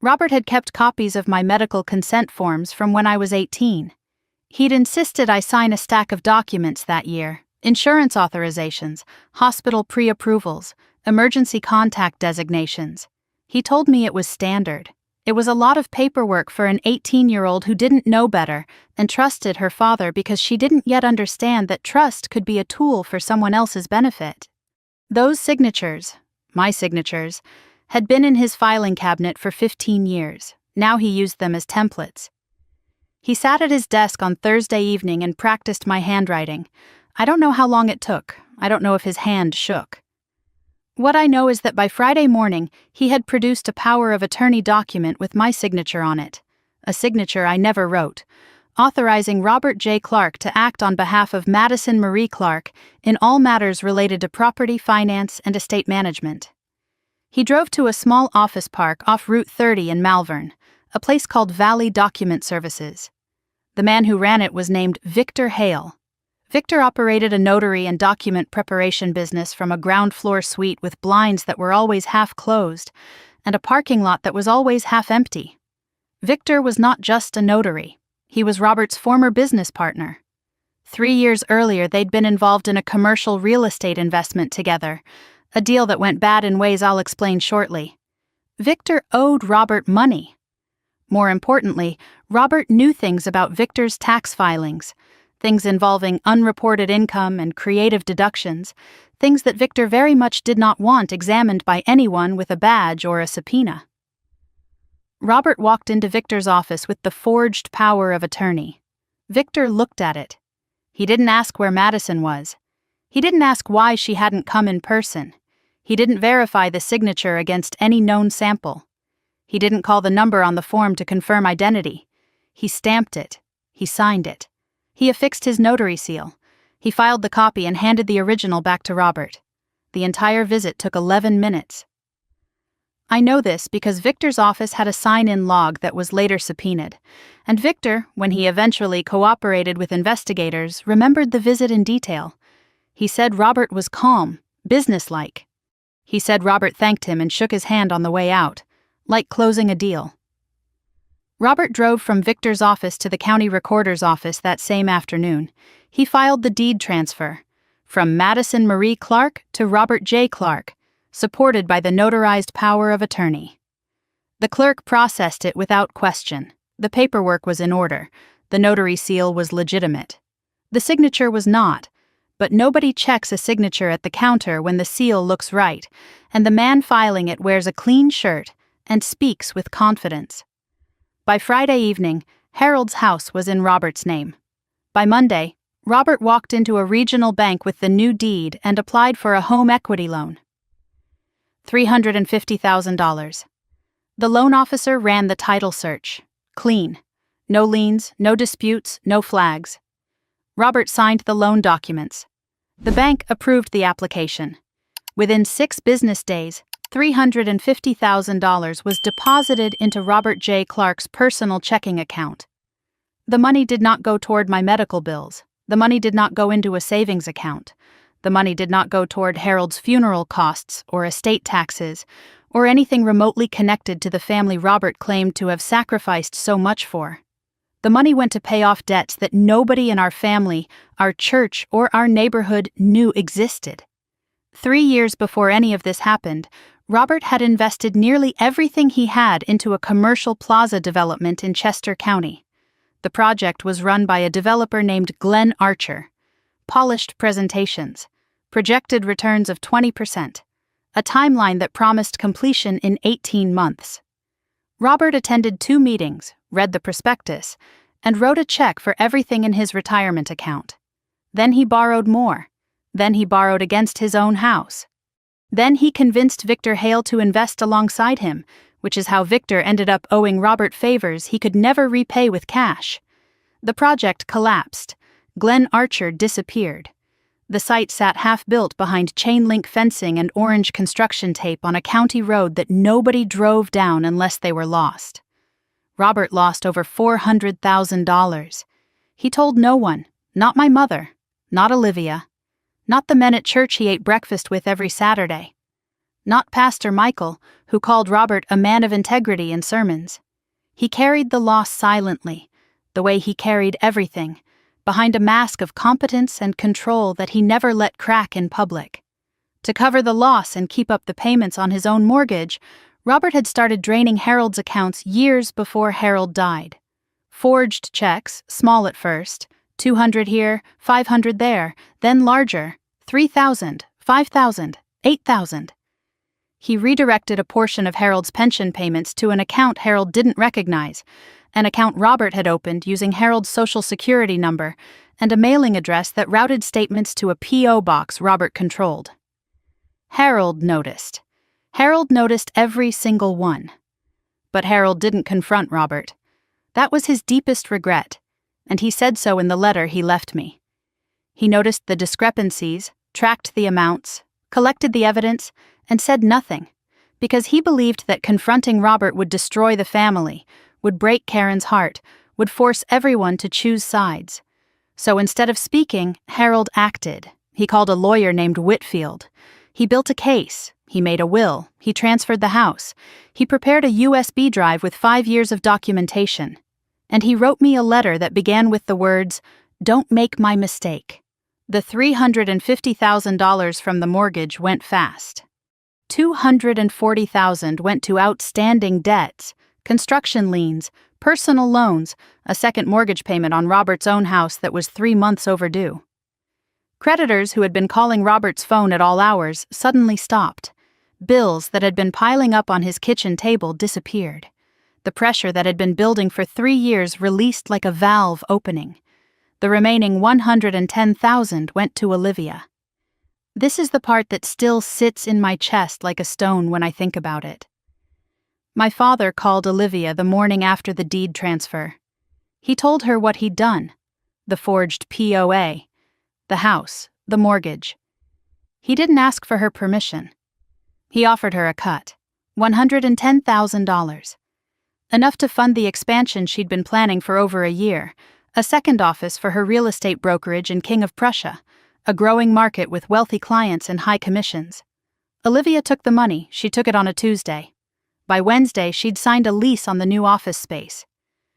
Robert had kept copies of my medical consent forms from when I was 18. He'd insisted I sign a stack of documents that year: insurance authorizations, hospital pre-approvals, emergency contact designations. He told me it was standard. It was a lot of paperwork for an 18-year-old who didn't know better and trusted her father because she didn't yet understand that trust could be a tool for someone else's benefit. Those signatures, my signatures, had been in his filing cabinet for 15 years. Now he used them as templates. He sat at his desk on Thursday evening and practiced my handwriting. I don't know how long it took. I don't know if his hand shook. What I know is that by Friday morning, he had produced a power of attorney document with my signature on it, a signature I never wrote, authorizing Robert J. Clark to act on behalf of Madison Marie Clark in all matters related to property, finance, and estate management. He drove to a small office park off Route 30 in Malvern, a place called Valley Document Services. The man who ran it was named Victor Hale. Victor operated a notary and document preparation business from a ground-floor suite with blinds that were always half closed and a parking lot that was always half empty. Victor was not just a notary. He was Robert's former business partner. 3 years earlier, they'd been involved in a commercial real estate investment together, a deal that went bad in ways I'll explain shortly. Victor owed Robert money. More importantly, Robert knew things about Victor's tax filings, things involving unreported income and creative deductions, things that Victor very much did not want examined by anyone with a badge or a subpoena. Robert walked into Victor's office with the forged power of attorney. Victor looked at it. He didn't ask where Madison was. He didn't ask why she hadn't come in person. He didn't verify the signature against any known sample. He didn't call the number on the form to confirm identity. He stamped it. He signed it. He affixed his notary seal. He filed the copy and handed the original back to Robert. The entire visit took 11 minutes. I know this because Victor's office had a sign-in log that was later subpoenaed, and Victor, when he eventually cooperated with investigators, remembered the visit in detail. He said Robert was calm, businesslike. He said Robert thanked him and shook his hand on the way out, like closing a deal. Robert drove from Victor's office to the county recorder's office that same afternoon. He filed the deed transfer from Madison Marie Clark to Robert J. Clark, supported by the notarized power of attorney. The clerk processed it without question. The paperwork was in order. The notary seal was legitimate. The signature was not, but nobody checks a signature at the counter when the seal looks right, and the man filing it wears a clean shirt, and speaks with confidence. By Friday evening, Harold's house was in Robert's name. By Monday, Robert walked into a regional bank with the new deed and applied for a home equity loan. $350,000. The loan officer ran the title search. Clean. No liens, no disputes, no flags. Robert signed the loan documents. The bank approved the application. Within 6 business days, $350,000 was deposited into Robert J. Clark's personal checking account. The money did not go toward my medical bills. The money did not go into a savings account. The money did not go toward Harold's funeral costs or estate taxes, or anything remotely connected to the family Robert claimed to have sacrificed so much for. The money went to pay off debts that nobody in our family, our church, or our neighborhood knew existed. 3 years before any of this happened, Robert had invested nearly everything he had into a commercial plaza development in Chester County. The project was run by a developer named Glenn Archer. Polished presentations, projected returns of 20%, a timeline that promised completion in 18 months. Robert attended 2 meetings, read the prospectus, and wrote a check for everything in his retirement account. Then he borrowed more. Then he borrowed against his own house. Then he convinced Victor Hale to invest alongside him, which is how Victor ended up owing Robert favors he could never repay with cash. The project collapsed. Glenn Archer disappeared. The site sat half-built behind chain-link fencing and orange construction tape on a county road that nobody drove down unless they were lost. Robert lost over $400,000. He told no one, not my mother, not Olivia, not the men at church he ate breakfast with every Saturday, not Pastor Michael, who called Robert a man of integrity in sermons. He carried the loss silently, the way he carried everything, behind a mask of competence and control that he never let crack in public. To cover the loss and keep up the payments on his own mortgage, Robert had started draining Harold's accounts years before Harold died. Forged checks, small at first, 200 here, 500 there, then larger, 3,000, 5,000, 8,000. He redirected a portion of Harold's pension payments to an account Harold didn't recognize, an account Robert had opened using Harold's social security number and a mailing address that routed statements to a P.O. box Robert controlled. Harold noticed. Harold noticed every single one. But Harold didn't confront Robert. That was his deepest regret, and he said so in the letter he left me. He noticed the discrepancies, tracked the amounts, collected the evidence, and said nothing, because he believed that confronting Robert would destroy the family, would break Karen's heart, would force everyone to choose sides. So instead of speaking, Harold acted. He called a lawyer named Whitfield. He built a case. He made a will. He transferred the house. He prepared a USB drive with 5 years of documentation. And he wrote me a letter that began with the words, "Don't make my mistake." The $350,000 from the mortgage went fast. $240,000 went to outstanding debts, construction liens, personal loans, a second mortgage payment on Robert's own house that was 3 months overdue. Creditors who had been calling Robert's phone at all hours suddenly stopped. Bills that had been piling up on his kitchen table disappeared. The pressure that had been building for 3 years released like a valve opening. The remaining $110,000 went to Olivia. This is the part that still sits in my chest like a stone when I think about it. My father called Olivia the morning after the deed transfer. He told her what he'd done: the forged POA, the house, the mortgage. He didn't ask for her permission. He offered her a cut, $110,000. Enough to fund the expansion she'd been planning for over a year, a second office for her real estate brokerage in King of Prussia, a growing market with wealthy clients and high commissions. Olivia took the money. She took it on a Tuesday. By Wednesday, she'd signed a lease on the new office space.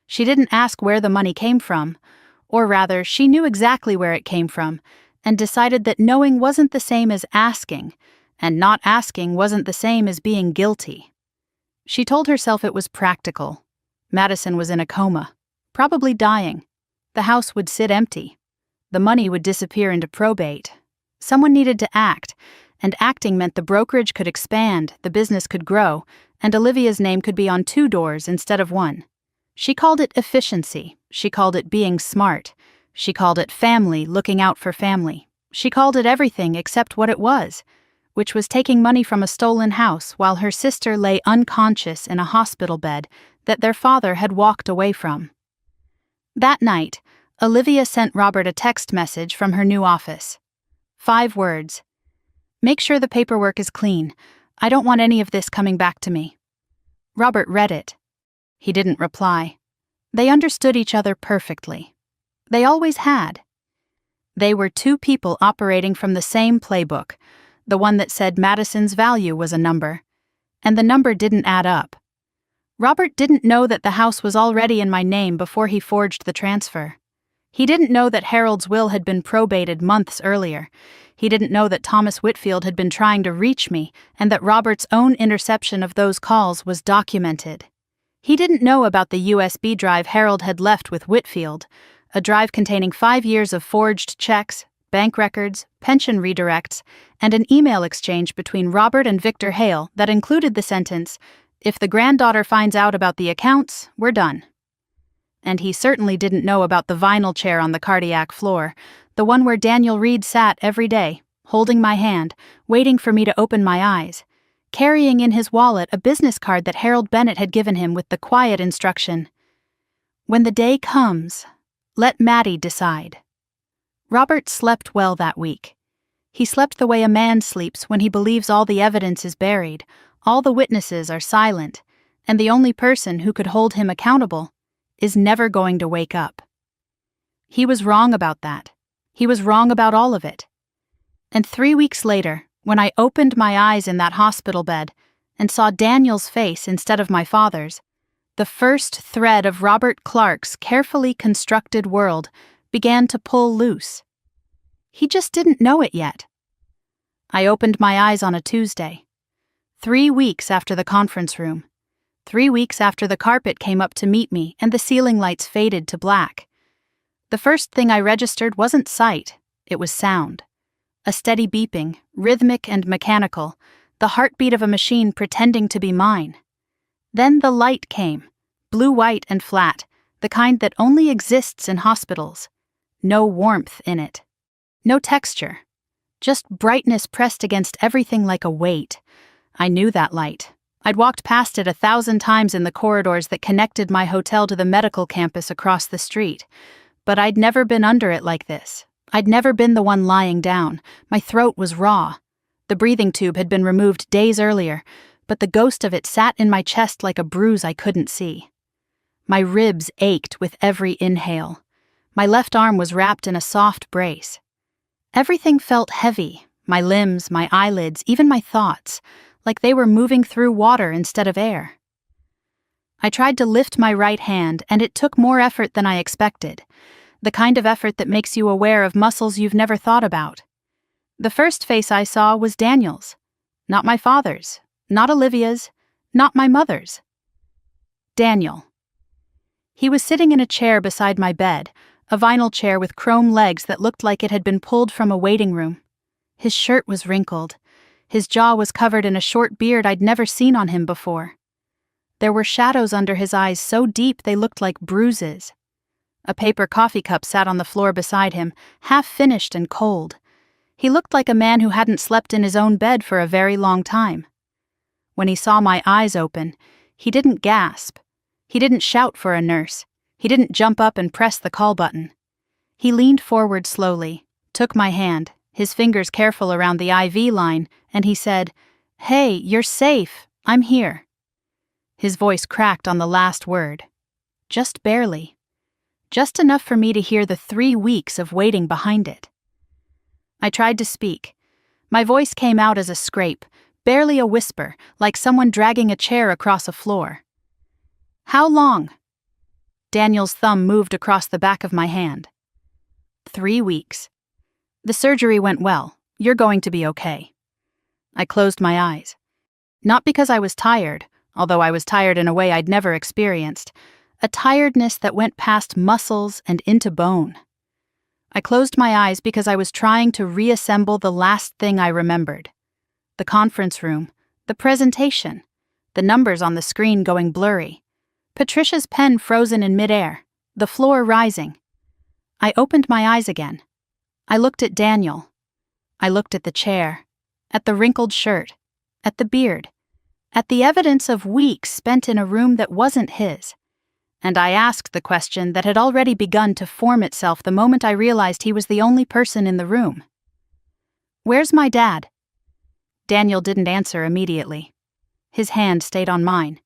She didn't ask where the money came from, or rather, she knew exactly where it came from, and decided that knowing wasn't the same as asking, and not asking wasn't the same as being guilty. She told herself it was practical. Madison was in a coma, probably dying. The house would sit empty. The money would disappear into probate. Someone needed to act, and acting meant the brokerage could expand, the business could grow, and Olivia's name could be on 2 doors instead of 1. She called it efficiency. She called it being smart. She called it family, looking out for family. She called it everything except what it was, which was taking money from a stolen house while her sister lay unconscious in a hospital bed that their father had walked away from. That night, Olivia sent Robert a text message from her new office. 5 words. "Make sure the paperwork is clean. I don't want any of this coming back to me." Robert read it. He didn't reply. They understood each other perfectly. They always had. They were 2 people operating from the same playbook, the one that said Madison's value was a number, and the number didn't add up. Robert didn't know that the house was already in my name before he forged the transfer. He didn't know that Harold's will had been probated months earlier. He didn't know that Thomas Whitfield had been trying to reach me and that Robert's own interception of those calls was documented. He didn't know about the USB drive Harold had left with Whitfield, a drive containing 5 years of forged checks, bank records, pension redirects, and an email exchange between Robert and Victor Hale that included the sentence, "If the granddaughter finds out about the accounts, we're done." And he certainly didn't know about the vinyl chair on the cardiac floor, the one where Daniel Reed sat every day, holding my hand, waiting for me to open my eyes, carrying in his wallet a business card that Harold Bennett had given him with the quiet instruction, "When the day comes, let Maddie decide." Robert slept well that week. He slept the way a man sleeps when he believes all the evidence is buried, all the witnesses are silent, and the only person who could hold him accountable is never going to wake up. He was wrong about that. He was wrong about all of it. And 3 weeks later, when I opened my eyes in that hospital bed and saw Daniel's face instead of my father's, the first thread of Robert Clark's carefully constructed world began to pull loose. He just didn't know it yet. I opened my eyes on a Tuesday, 3 weeks after the conference room. 3 weeks after the carpet came up to meet me and the ceiling lights faded to black. The first thing I registered wasn't sight, it was sound. A steady beeping, rhythmic and mechanical, the heartbeat of a machine pretending to be mine. Then the light came, blue-white and flat, the kind that only exists in hospitals. No warmth in it. No texture. Just brightness pressed against everything like a weight. I knew that light. I'd walked past it 1,000 times in the corridors that connected my hotel to the medical campus across the street. But I'd never been under it like this. I'd never been the one lying down. My throat was raw. The breathing tube had been removed days earlier, but the ghost of it sat in my chest like a bruise I couldn't see. My ribs ached with every inhale. My left arm was wrapped in a soft brace. Everything felt heavy, my limbs, my eyelids, even my thoughts, like they were moving through water instead of air. I tried to lift my right hand, and it took more effort than I expected, the kind of effort that makes you aware of muscles you've never thought about. The first face I saw was Daniel's, not my father's, not Olivia's, not my mother's. Daniel. He was sitting in a chair beside my bed, a vinyl chair with chrome legs that looked like it had been pulled from a waiting room. His shirt was wrinkled. His jaw was covered in a short beard I'd never seen on him before. There were shadows under his eyes so deep they looked like bruises. A paper coffee cup sat on the floor beside him, half-finished and cold. He looked like a man who hadn't slept in his own bed for a very long time. When he saw my eyes open, he didn't gasp. He didn't shout for a nurse. He didn't jump up and press the call button. He leaned forward slowly, took my hand, his fingers careful around the IV line, and he said, "Hey, you're safe. I'm here." His voice cracked on the last word. Just barely. Just enough for me to hear the 3 weeks of waiting behind it. I tried to speak. My voice came out as a scrape, barely a whisper, like someone dragging a chair across a floor. "How long?" Daniel's thumb moved across the back of my hand. 3 weeks. "The surgery went well. You're going to be okay." I closed my eyes. Not because I was tired, although I was tired in a way I'd never experienced, a tiredness that went past muscles and into bone. I closed my eyes because I was trying to reassemble the last thing I remembered. The conference room, the presentation, the numbers on the screen going blurry. Patricia's pen frozen in midair, the floor rising. I opened my eyes again. I looked at Daniel. I looked at the chair, at the wrinkled shirt, at the beard, at the evidence of weeks spent in a room that wasn't his. And I asked the question that had already begun to form itself the moment I realized he was the only person in the room. "Where's my dad?" Daniel didn't answer immediately. His hand stayed on mine.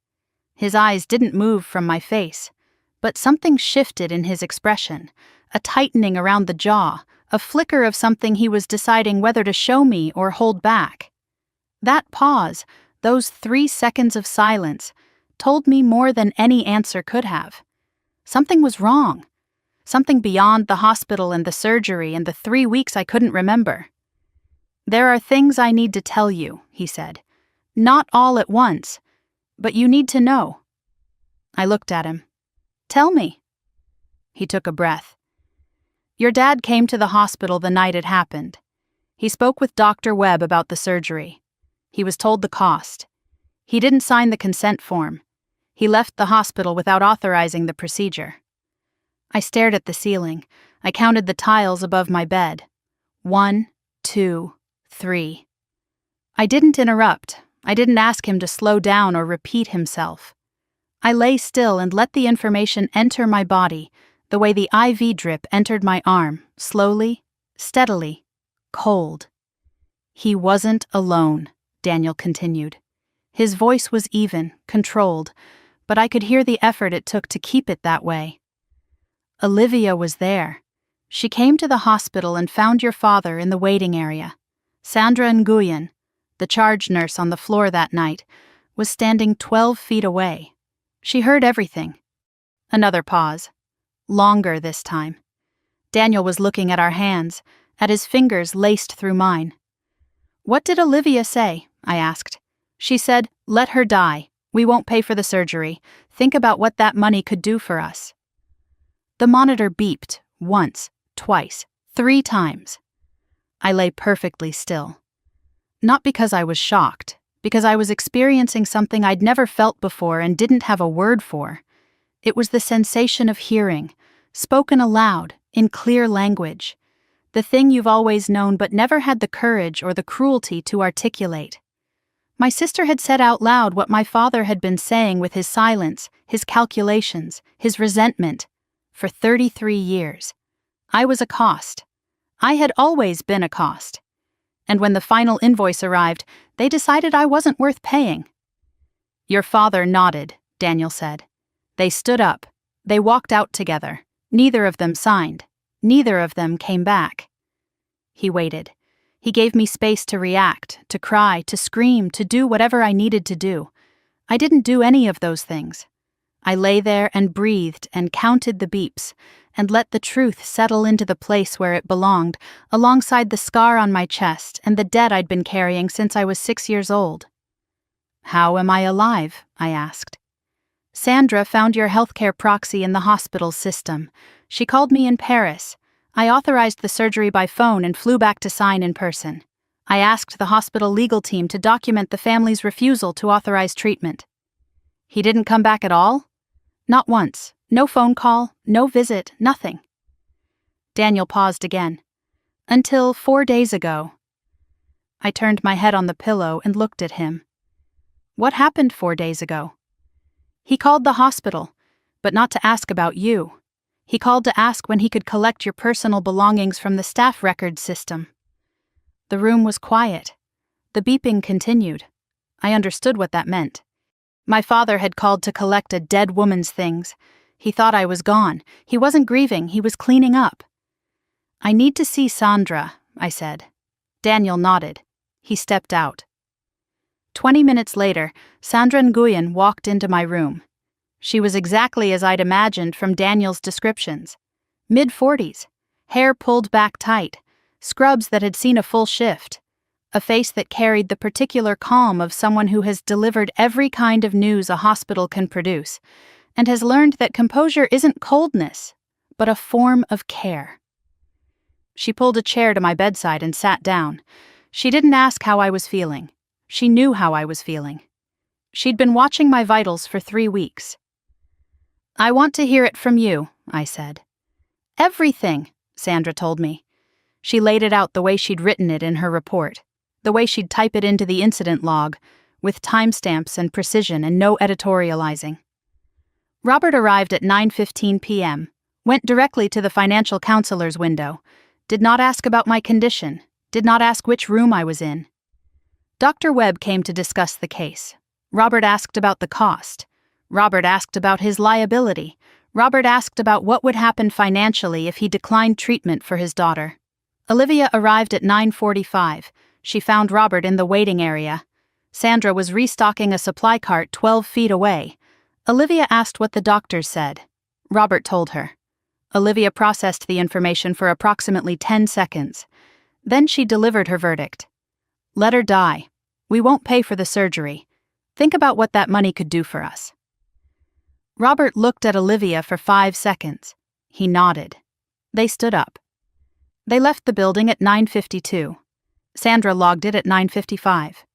His eyes didn't move from my face, but something shifted in his expression, a tightening around the jaw, a flicker of something he was deciding whether to show me or hold back. That pause, those 3 seconds of silence, told me more than any answer could have. Something was wrong. Something beyond the hospital and the surgery and the 3 weeks I couldn't remember. "There are things I need to tell you," he said. "Not all at once, but you need to know." I looked at him. "Tell me." He took a breath. "Your dad came to the hospital the night it happened. He spoke with Dr. Webb about the surgery. He was told the cost. He didn't sign the consent form. He left the hospital without authorizing the procedure." I stared at the ceiling. I counted the tiles above my bed. 1, 2, 3. I didn't interrupt. I didn't ask him to slow down or repeat himself. I lay still and let the information enter my body, the way the IV drip entered my arm, slowly, steadily, cold. "He wasn't alone," Daniel continued. His voice was even, controlled, but I could hear the effort it took to keep it that way. "Olivia was there. She came to the hospital and found your father in the waiting area. Sandra Nguyen, the charge nurse on the floor that night, was standing 12 feet away. She heard everything." Another pause. Longer this time. Daniel was looking at our hands, at his fingers laced through mine. "What did Olivia say?" I asked. "She said, 'Let her die. We won't pay for the surgery. Think about what that money could do for us.'" The monitor beeped, once, twice, 3 times. I lay perfectly still. Not because I was shocked, because I was experiencing something I'd never felt before and didn't have a word for. It was the sensation of hearing, spoken aloud, in clear language. The thing you've always known but never had the courage or the cruelty to articulate. My sister had said out loud what my father had been saying with his silence, his calculations, his resentment. For 33 years. I was a cost. I had always been a cost. And when the final invoice arrived, they decided I wasn't worth paying. "Your father nodded," Daniel said. "They stood up. They walked out together. Neither of them signed. Neither of them came back." He waited. He gave me space to react, to cry, to scream, to do whatever I needed to do. I didn't do any of those things. I lay there and breathed and counted the beeps and let the truth settle into the place where it belonged, alongside the scar on my chest and the debt I'd been carrying since I was 6 years old. "How am I alive?" I asked. "Sandra found your healthcare proxy in the hospital system. She called me in Paris. I authorized the surgery by phone and flew back to sign in person. I asked the hospital legal team to document the family's refusal to authorize treatment." "He didn't come back at all?" "Not once. No phone call, no visit, nothing." Daniel paused again. "Until 4 days ago." I turned my head on the pillow and looked at him. "What happened 4 days ago?" "He called the hospital, but not to ask about you. He called to ask when he could collect your personal belongings from the staff records system." The room was quiet. The beeping continued. I understood what that meant. My father had called to collect a dead woman's things. He thought I was gone. He wasn't grieving, he was cleaning up. "I need to see Sandra," I said. Daniel nodded. He stepped out. 20 minutes later, Sandra Nguyen walked into my room. She was exactly as I'd imagined from Daniel's descriptions. Mid-40s, hair pulled back tight, scrubs that had seen a full shift, a face that carried the particular calm of someone who has delivered every kind of news a hospital can produce, and has learned that composure isn't coldness, but a form of care. She pulled a chair to my bedside and sat down. She didn't ask how I was feeling. She knew how I was feeling. She'd been watching my vitals for 3 weeks. "I want to hear it from you," I said. "Everything," Sandra told me. She laid it out the way she'd written it in her report, the way she'd type it into the incident log, with timestamps and precision and no editorializing. Robert arrived at 9:15 p.m., went directly to the financial counselor's window, did not ask about my condition, did not ask which room I was in. Dr. Webb came to discuss the case. Robert asked about the cost. Robert asked about his liability. Robert asked about what would happen financially if he declined treatment for his daughter. Olivia arrived at 9:45. She found Robert in the waiting area. Sandra was restocking a supply cart 12 feet away. Olivia asked what the doctors said. Robert told her. Olivia processed the information for approximately 10 seconds. Then she delivered her verdict. "Let her die. We won't pay for the surgery. Think about what that money could do for us." Robert looked at Olivia for 5 seconds. He nodded. They stood up. They left the building at 9:52. Sandra logged it at 9:55.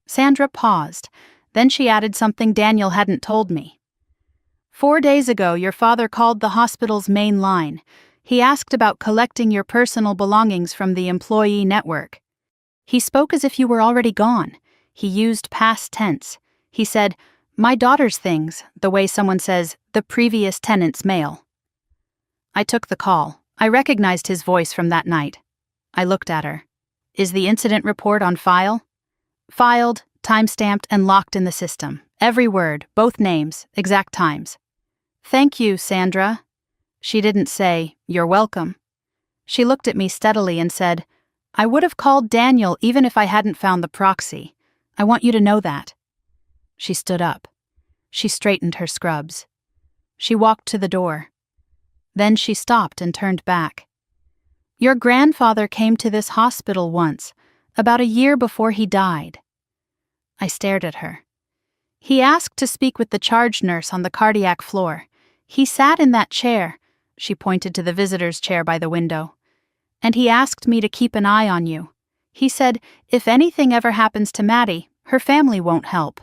Sandra paused. Then she added something Daniel hadn't told me. "4 days ago, your father called the hospital's main line. He asked about collecting your personal belongings from the employee network. He spoke as if you were already gone. He used past tense. He said, 'my daughter's things,' the way someone says, 'the previous tenant's mail.'" I took the call. I recognized his voice from that night. I looked at her. "Is the incident report on file?" "Filed, time-stamped, and locked in the system. Every word, both names, exact times." "Thank you, Sandra." She didn't say, "You're welcome." She looked at me steadily and said, "I would have called Daniel even if I hadn't found the proxy. I want you to know that." She stood up. She straightened her scrubs. She walked to the door. Then she stopped and turned back. "Your grandfather came to this hospital once, about a year before he died." I stared at her. "He asked to speak with the charge nurse on the cardiac floor. He sat in that chair," she pointed to the visitor's chair by the window, "and he asked me to keep an eye on you. He said, if anything ever happens to Maddie, her family won't help.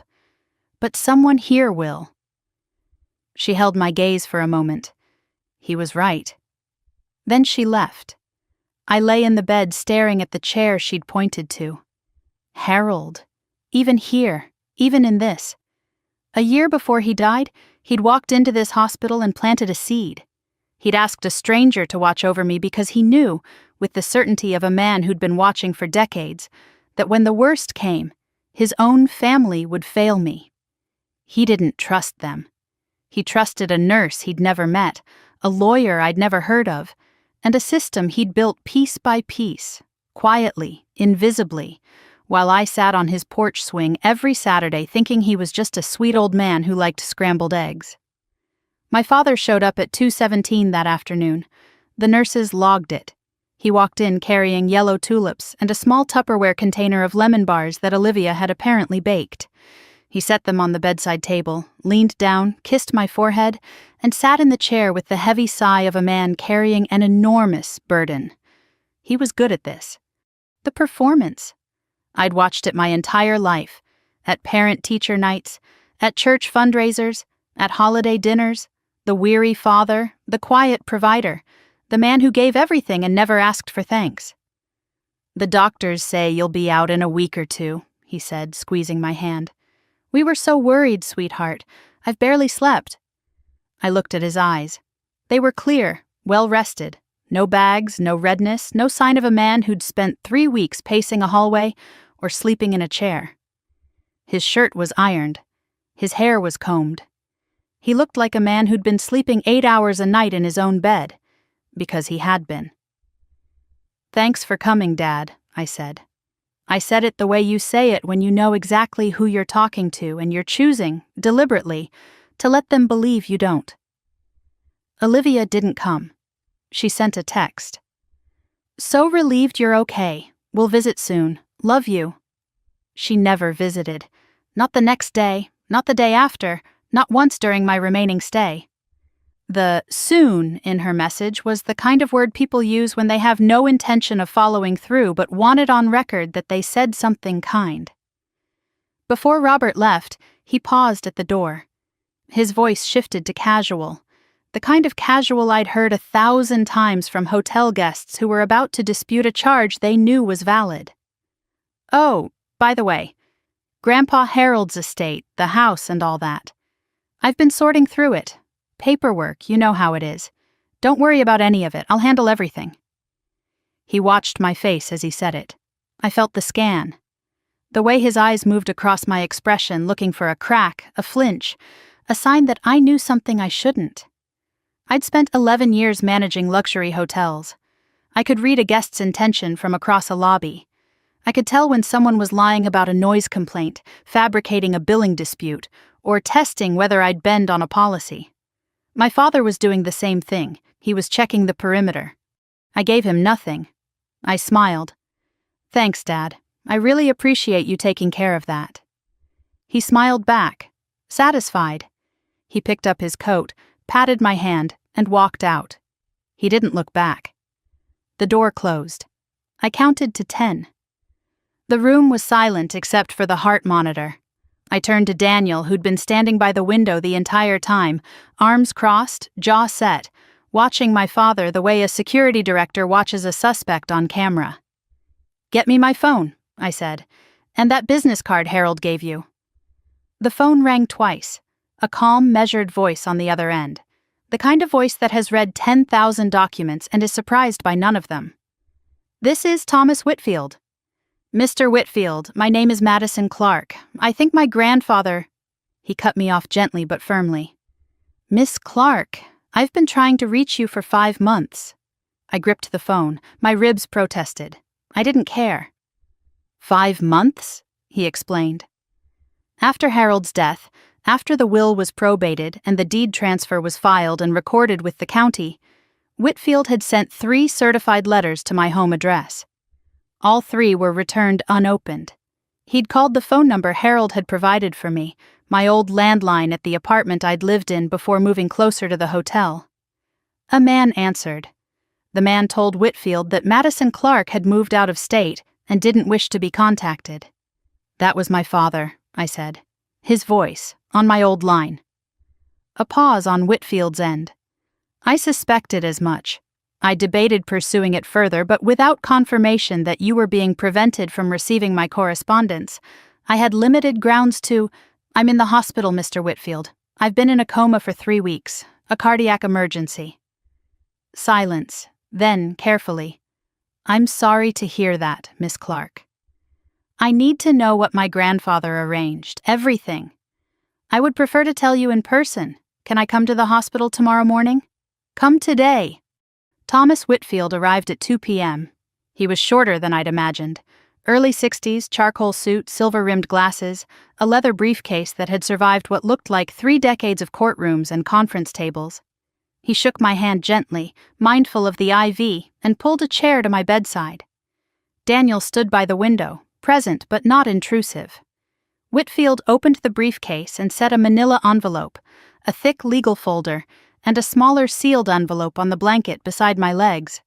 But someone here will." She held my gaze for a moment. He was right. Then she left. I lay in the bed staring at the chair she'd pointed to. Harold. Even here, even in this. A year before he died, he'd walked into this hospital and planted a seed. He'd asked a stranger to watch over me because he knew, with the certainty of a man who'd been watching for decades, that when the worst came, his own family would fail me. He didn't trust them. He trusted a nurse he'd never met, a lawyer I'd never heard of, and a system he'd built piece by piece, quietly, invisibly, while I sat on his porch swing every Saturday thinking he was just a sweet old man who liked scrambled eggs. My father showed up at 2:17 that afternoon. The nurses logged it. He walked in carrying yellow tulips and a small Tupperware container of lemon bars that Olivia had apparently baked. He set them on the bedside table, leaned down, kissed my forehead, and sat in the chair with the heavy sigh of a man carrying an enormous burden. He was good at this. The performance. I'd watched it my entire life, at parent-teacher nights, at church fundraisers, at holiday dinners, the weary father, the quiet provider, the man who gave everything and never asked for thanks. "The doctors say you'll be out in a week or two," he said, squeezing my hand. "We were so worried, sweetheart. I've barely slept." I looked at his eyes. They were clear, well-rested. No bags, no redness, no sign of a man who'd spent 3 weeks pacing a hallway or sleeping in a chair. His shirt was ironed. His hair was combed. He looked like a man who'd been sleeping 8 hours a night in his own bed, because he had been. "Thanks for coming, Dad," I said. I said it the way you say it when you know exactly who you're talking to and you're choosing, deliberately, to let them believe you don't. Olivia didn't come. She sent a text. "So relieved you're okay. We'll visit soon. Love you." She never visited. Not the next day, not the day after, not once during my remaining stay. The "soon" in her message was the kind of word people use when they have no intention of following through but want it on record that they said something kind. Before Robert left, he paused at the door. His voice shifted to casual, the kind of casual I'd heard 1,000 times from hotel guests who were about to dispute a charge they knew was valid. "Oh, by the way, Grandpa Harold's estate, the house and all that. I've been sorting through it. Paperwork, you know how it is. Don't worry about any of it, I'll handle everything." He watched my face as he said it. I felt the scan. The way his eyes moved across my expression, looking for a crack, a flinch, a sign that I knew something I shouldn't. I'd spent 11 years managing luxury hotels. I could read a guest's intention from across a lobby. I could tell when someone was lying about a noise complaint, fabricating a billing dispute, or testing whether I'd bend on a policy. My father was doing the same thing. He was checking the perimeter. I gave him nothing. I smiled. "Thanks, Dad. I really appreciate you taking care of that." He smiled back, satisfied. He picked up his coat, patted my hand, and walked out. He didn't look back. The door closed. I counted to 10. The room was silent except for the heart monitor. I turned to Daniel, who'd been standing by the window the entire time, arms crossed, jaw set, watching my father the way a security director watches a suspect on camera. "Get me my phone," I said, "and that business card Harold gave you." The phone rang twice, a calm, measured voice on the other end, the kind of voice that has read 10,000 documents and is surprised by none of them. "This is Thomas Whitfield." "Mr. Whitfield, my name is Madison Clark. I think my grandfather—" He cut me off gently but firmly. "Miss Clark, I've been trying to reach you for 5 months." I gripped the phone. My ribs protested. I didn't care. "5 months?" he explained. After Harold's death, after the will was probated and the deed transfer was filed and recorded with the county, Whitfield had sent 3 certified letters to my home address. All 3 were returned unopened. He'd called the phone number Harold had provided for me, my old landline at the apartment I'd lived in before moving closer to the hotel. A man answered. The man told Whitfield that Madison Clark had moved out of state and didn't wish to be contacted. "That was my father," I said. His voice, on my old line. A pause on Whitfield's end. "I suspected as much. I debated pursuing it further, but without confirmation that you were being prevented from receiving my correspondence, I had limited grounds to— I'm in the hospital, Mr. Whitfield. I've been in a coma for 3 weeks, a cardiac emergency." Silence, then, carefully, "I'm sorry to hear that, Miss Clark. I need to know what my grandfather arranged, everything. I would prefer to tell you in person. Can I come to the hospital tomorrow morning?" "Come today." Thomas Whitfield arrived at 2 p.m. He was shorter than I'd imagined. Early 60s, charcoal suit, silver-rimmed glasses, a leather briefcase that had survived what looked like 3 decades of courtrooms and conference tables. He shook my hand gently, mindful of the IV, and pulled a chair to my bedside. Daniel stood by the window, present but not intrusive. Whitfield opened the briefcase and set a manila envelope, a thick legal folder, and a smaller sealed envelope on the blanket beside my legs.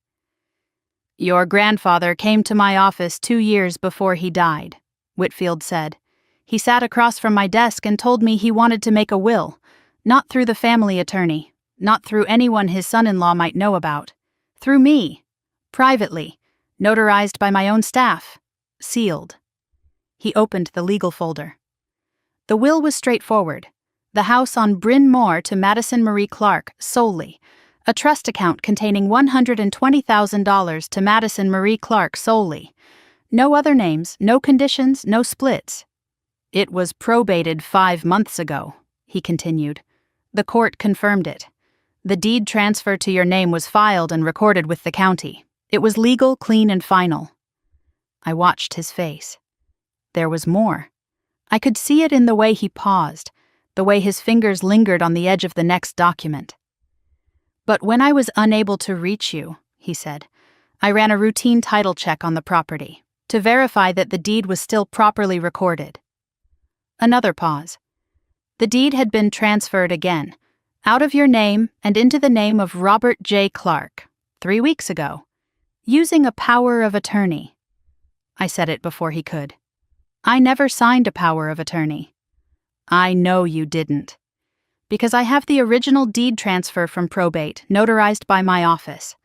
"Your grandfather came to my office 2 years before he died," Whitfield said. "He sat across from my desk and told me he wanted to make a will, not through the family attorney, not through anyone his son-in-law might know about. Through me, privately, notarized by my own staff, sealed." He opened the legal folder. The will was straightforward. The house on Bryn Mawr to Madison Marie Clark solely, a trust account containing $120,000 to Madison Marie Clark solely. No other names, no conditions, no splits. "It was probated 5 months ago," he continued. "The court confirmed it. The deed transfer to your name was filed and recorded with the county. It was legal, clean, and final." I watched his face. There was more. I could see it in the way he paused, the way his fingers lingered on the edge of the next document. "But when I was unable to reach you," he said, "I ran a routine title check on the property to verify that the deed was still properly recorded." Another pause. "The deed had been transferred again, out of your name and into the name of Robert J. Clark, 3 weeks ago, using a power of attorney." I said it before he could. I never signed a power of attorney. I know you didn't. Because I have the original deed transfer from probate, notarized by my office.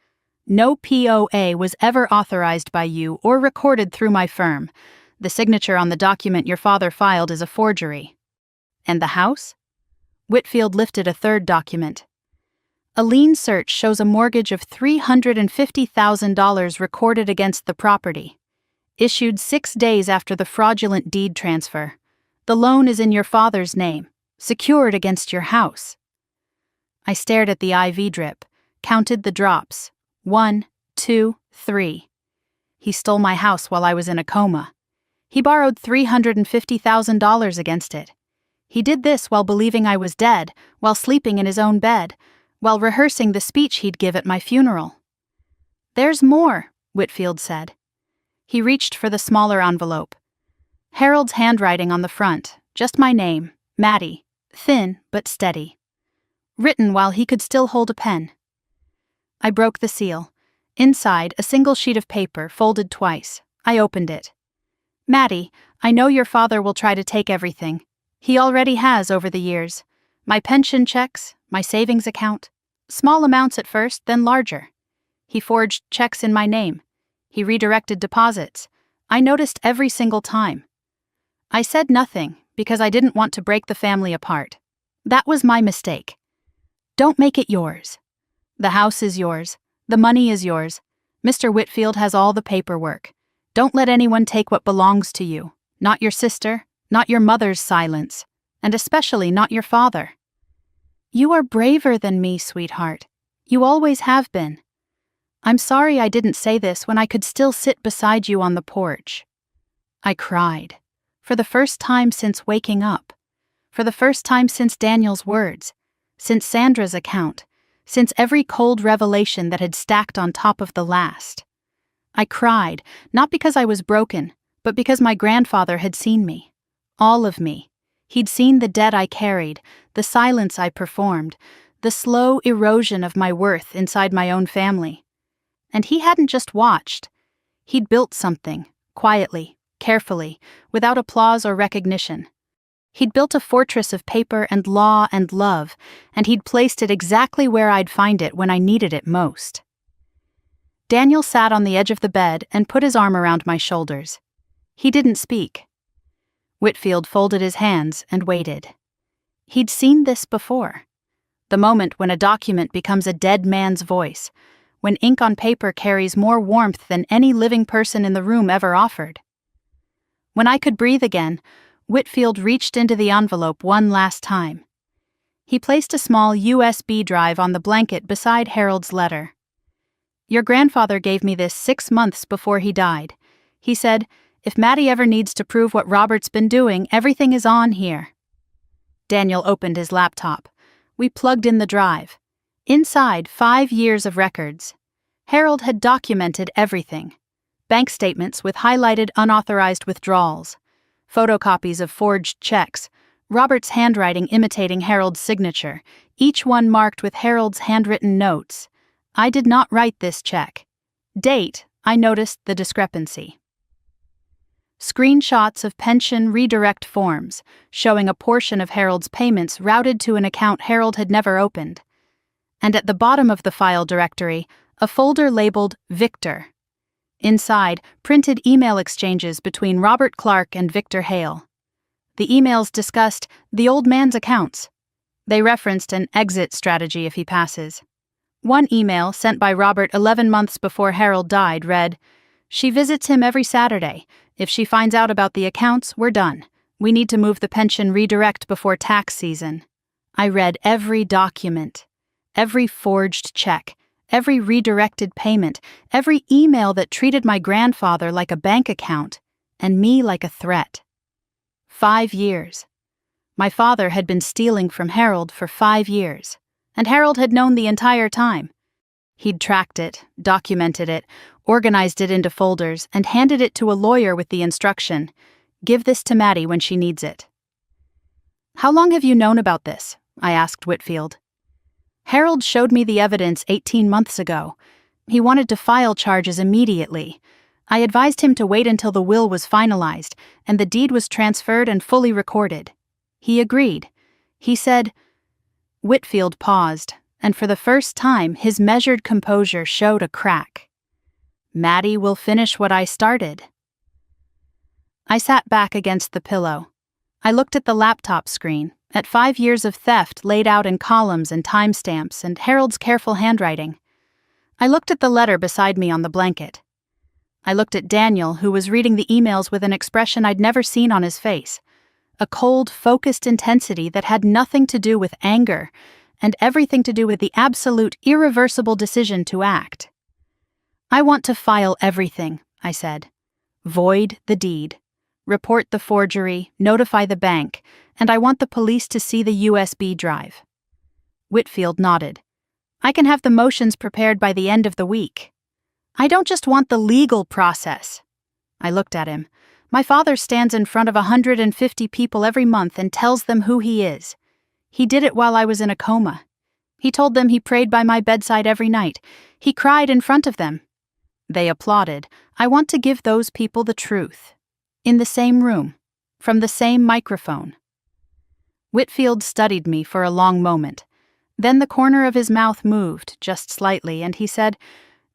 No POA was ever authorized by you or recorded through my firm. The signature on the document your father filed is a forgery. And the house? Whitfield lifted a third document. A lien search shows a mortgage of $350,000 recorded against the property. Issued 6 days after the fraudulent deed transfer. The loan is in your father's name, secured against your house. I stared at the IV drip, counted the drops. 1, 2, 3. He stole my house while I was in a coma. He borrowed $350,000 against it. He did this while believing I was dead, while sleeping in his own bed, while rehearsing the speech he'd give at my funeral. There's more, Whitfield said. He reached for the smaller envelope. Harold's handwriting on the front, just my name, Maddie, thin but steady. Written while he could still hold a pen. I broke the seal. Inside, a single sheet of paper, folded twice. I opened it. Maddie, I know your father will try to take everything. He already has over the years. My pension checks, my savings account. Small amounts at first, then larger. He forged checks in my name. He redirected deposits. I noticed every single time. I said nothing because I didn't want to break the family apart. That was my mistake. Don't make it yours. The house is yours. The money is yours. Mr. Whitfield has all the paperwork. Don't let anyone take what belongs to you. Not your sister, not your mother's silence, and especially not your father. You are braver than me, sweetheart. You always have been. I'm sorry I didn't say this when I could still sit beside you on the porch. I cried. For the first time since waking up. For the first time since Daniel's words. Since Sandra's account. Since every cold revelation that had stacked on top of the last. I cried, not because I was broken, but because my grandfather had seen me. All of me. He'd seen the debt I carried, the silence I performed, the slow erosion of my worth inside my own family. And he hadn't just watched. He'd built something, quietly, carefully, without applause or recognition. He'd built a fortress of paper and law and love, and he'd placed it exactly where I'd find it when I needed it most. Daniel sat on the edge of the bed and put his arm around my shoulders. He didn't speak. Whitfield folded his hands and waited. He'd seen this before. The moment when a document becomes a dead man's voice, when ink on paper carries more warmth than any living person in the room ever offered. When I could breathe again, Whitfield reached into the envelope one last time. He placed a small USB drive on the blanket beside Harold's letter. Your grandfather gave me this 6 months before he died. He said, if Maddie ever needs to prove what Robert's been doing, everything is on here. Daniel opened his laptop. We plugged in the drive. Inside, 5 years of records. Harold had documented everything. Bank statements with highlighted unauthorized withdrawals. Photocopies of forged checks. Robert's handwriting imitating Harold's signature, each one marked with Harold's handwritten notes. I did not write this check. Date, I noticed the discrepancy. Screenshots of pension redirect forms, showing a portion of Harold's payments routed to an account Harold had never opened. And at the bottom of the file directory, a folder labeled Victor. Inside, printed email exchanges between Robert Clark and Victor Hale. The emails discussed the old man's accounts. They referenced an exit strategy if he passes. One email, sent by Robert 11 months before Harold died, read, "She visits him every Saturday. If she finds out about the accounts, we're done. We need to move the pension redirect before tax season." I read every document, every forged check, every redirected payment, every email that treated my grandfather like a bank account and me like a threat. 5 years. My father had been stealing from Harold for 5 years, and Harold had known the entire time. He'd tracked it, documented it, organized it into folders, and handed it to a lawyer with the instruction, "Give this to Maddie when she needs it." "How long have you known about this?" I asked Whitfield. "Harold showed me the evidence 18 months ago. He wanted to file charges immediately. I advised him to wait until the will was finalized and the deed was transferred and fully recorded. He agreed. He said, Whitfield paused, and for the first time his measured composure showed a crack. Maddie will finish what I started. I sat back against the pillow. I looked at the laptop screen, at 5 years of theft laid out in columns and timestamps and Harold's careful handwriting. I looked at the letter beside me on the blanket. I looked at Daniel, who was reading the emails with an expression I'd never seen on his face. A cold, focused intensity that had nothing to do with anger and everything to do with the absolute, irreversible decision to act. I want to file everything, I said. Void the deed. Report the forgery, notify the bank, and I want the police to see the USB drive. Whitfield nodded. I can have the motions prepared by the end of the week. I don't just want the legal process. I looked at him. My father stands in front of 150 people every month and tells them who he is. He did it while I was in a coma. He told them he prayed by my bedside every night. He cried in front of them. They applauded. I want to give those people the truth. In the same room, from the same microphone. Whitfield studied me for a long moment. Then the corner of his mouth moved, just slightly, and he said,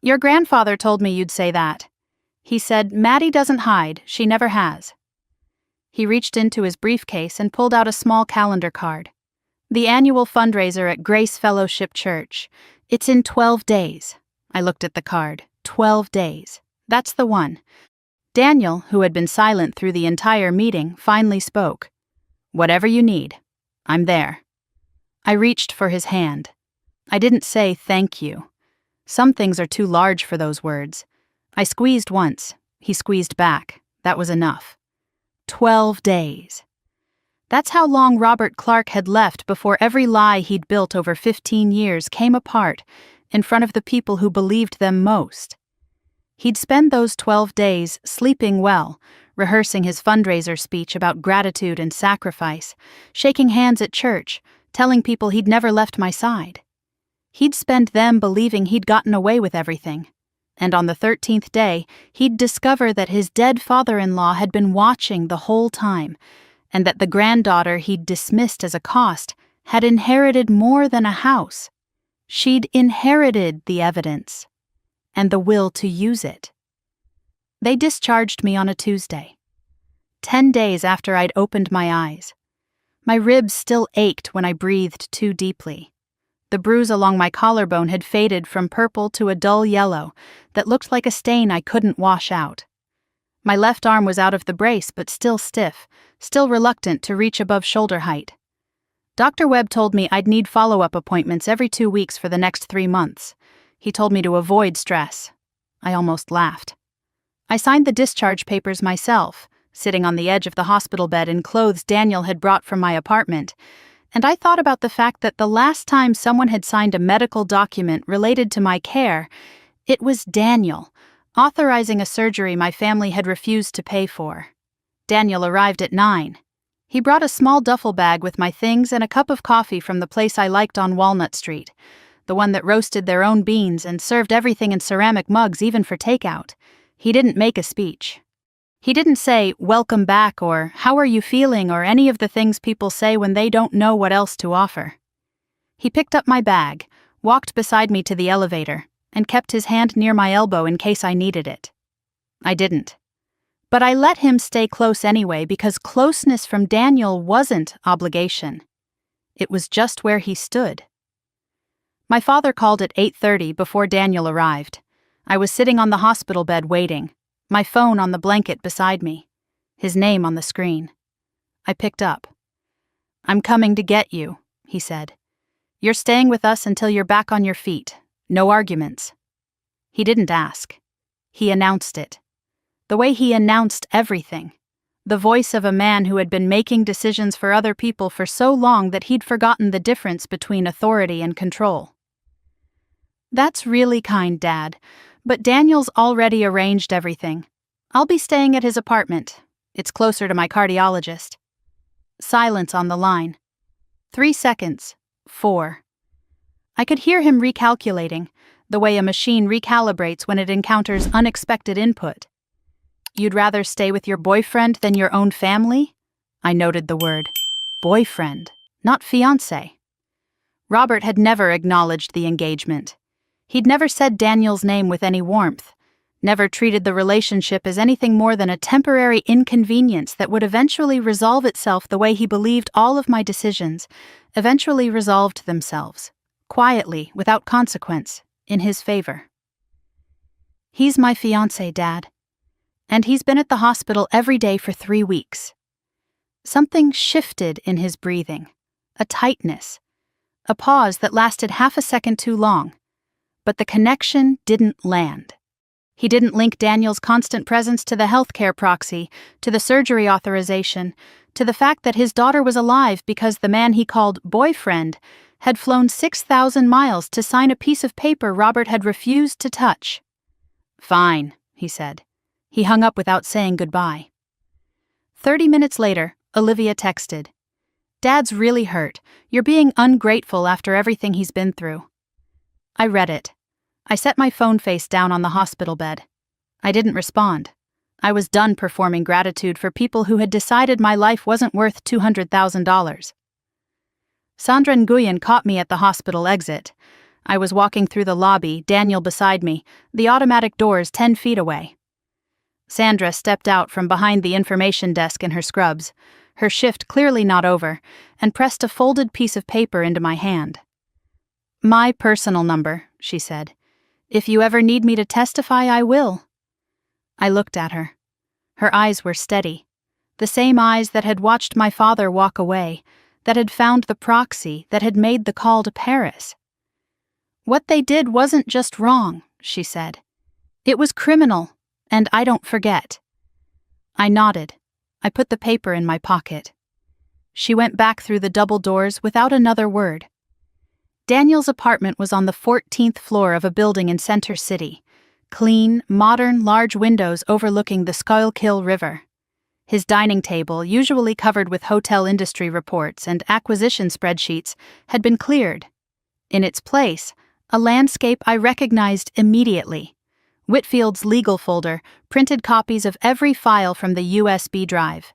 Your grandfather told me you'd say that. He said, Maddie doesn't hide, she never has. He reached into his briefcase and pulled out a small calendar card. The annual fundraiser at Grace Fellowship Church. It's in 12 days. I looked at the card. 12 days. That's the one. Daniel, who had been silent through the entire meeting, finally spoke. Whatever you need. I'm there. I reached for his hand. I didn't say thank you. Some things are too large for those words. I squeezed once. He squeezed back. That was enough. 12 days. That's how long Robert Clark had left before every lie he'd built over 15 years came apart in front of the people who believed them most. He'd spend those 12 days sleeping well, rehearsing his fundraiser speech about gratitude and sacrifice, shaking hands at church, telling people he'd never left my side. He'd spend them believing he'd gotten away with everything. And on the 13th day, he'd discover that his dead father-in-law had been watching the whole time, and that the granddaughter he'd dismissed as a cost had inherited more than a house. She'd inherited the evidence and the will to use it. They discharged me on a Tuesday, 10 days after I'd opened my eyes. My ribs still ached when I breathed too deeply. The bruise along my collarbone had faded from purple to a dull yellow that looked like a stain I couldn't wash out. My left arm was out of the brace but still stiff, still reluctant to reach above shoulder height. Dr. Webb told me I'd need follow-up appointments every 2 weeks for the next 3 months. He told me to avoid stress. I almost laughed. I signed the discharge papers myself, sitting on the edge of the hospital bed in clothes Daniel had brought from my apartment, and I thought about the fact that the last time someone had signed a medical document related to my care, it was Daniel, authorizing a surgery my family had refused to pay for. Daniel arrived at 9. He brought a small duffel bag with my things and a cup of coffee from the place I liked on Walnut Street, the one that roasted their own beans and served everything in ceramic mugs even for takeout. He didn't make a speech. He didn't say, "Welcome back," or "How are you feeling," or any of the things people say when they don't know what else to offer. He picked up my bag, walked beside me to the elevator, and kept his hand near my elbow in case I needed it. I didn't. But I let him stay close anyway because closeness from Daniel wasn't obligation. It was just where he stood. My father called at 8:30 before Daniel arrived. I was sitting on the hospital bed waiting, my phone on the blanket beside me, his name on the screen. I picked up. "I'm coming to get you," he said. "You're staying with us until you're back on your feet. No arguments." He didn't ask. He announced it. The way he announced everything. The voice of a man who had been making decisions for other people for so long that he'd forgotten the difference between authority and control. "That's really kind, Dad, but Daniel's already arranged everything. I'll be staying at his apartment. It's closer to my cardiologist." Silence on the line. 3 seconds. 4. I could hear him recalculating, the way a machine recalibrates when it encounters unexpected input. You'd rather stay with your boyfriend than your own family? I noted the word. Boyfriend, not fiancé. Robert had never acknowledged the engagement. He'd never said Daniel's name with any warmth, never treated the relationship as anything more than a temporary inconvenience that would eventually resolve itself the way he believed all of my decisions eventually resolved themselves, quietly, without consequence, in his favor. He's my fiancé, Dad. And he's been at the hospital every day for 3 weeks. Something shifted in his breathing, a tightness, a pause that lasted half a second too long. But the connection didn't land. He didn't link Daniel's constant presence to the healthcare proxy, to the surgery authorization, to the fact that his daughter was alive because the man he called boyfriend had flown 6,000 miles to sign a piece of paper Robert had refused to touch. Fine, he said. He hung up without saying goodbye. 30 minutes later, Olivia texted, Dad's really hurt. You're being ungrateful after everything he's been through. I read it. I set my phone face down on the hospital bed. I didn't respond. I was done performing gratitude for people who had decided my life wasn't worth $200,000. Sandra Nguyen caught me at the hospital exit. I was walking through the lobby, Daniel beside me, the automatic doors 10 feet away. Sandra stepped out from behind the information desk in her scrubs, her shift clearly not over, and pressed a folded piece of paper into my hand. My personal number, she said. If you ever need me to testify, I will. I looked at her. Her eyes were steady, the same eyes that had watched my father walk away, that had found the proxy, that had made the call to Paris. What they did wasn't just wrong, she said. It was criminal, and I don't forget. I nodded. I put the paper in my pocket. She went back through the double doors without another word. Daniel's apartment was on the 14th floor of a building in Center City. Clean, modern, large windows overlooking the Schuylkill River. His dining table, usually covered with hotel industry reports and acquisition spreadsheets, had been cleared. In its place, a landscape I recognized immediately. Whitfield's legal folder, printed copies of every file from the USB drive.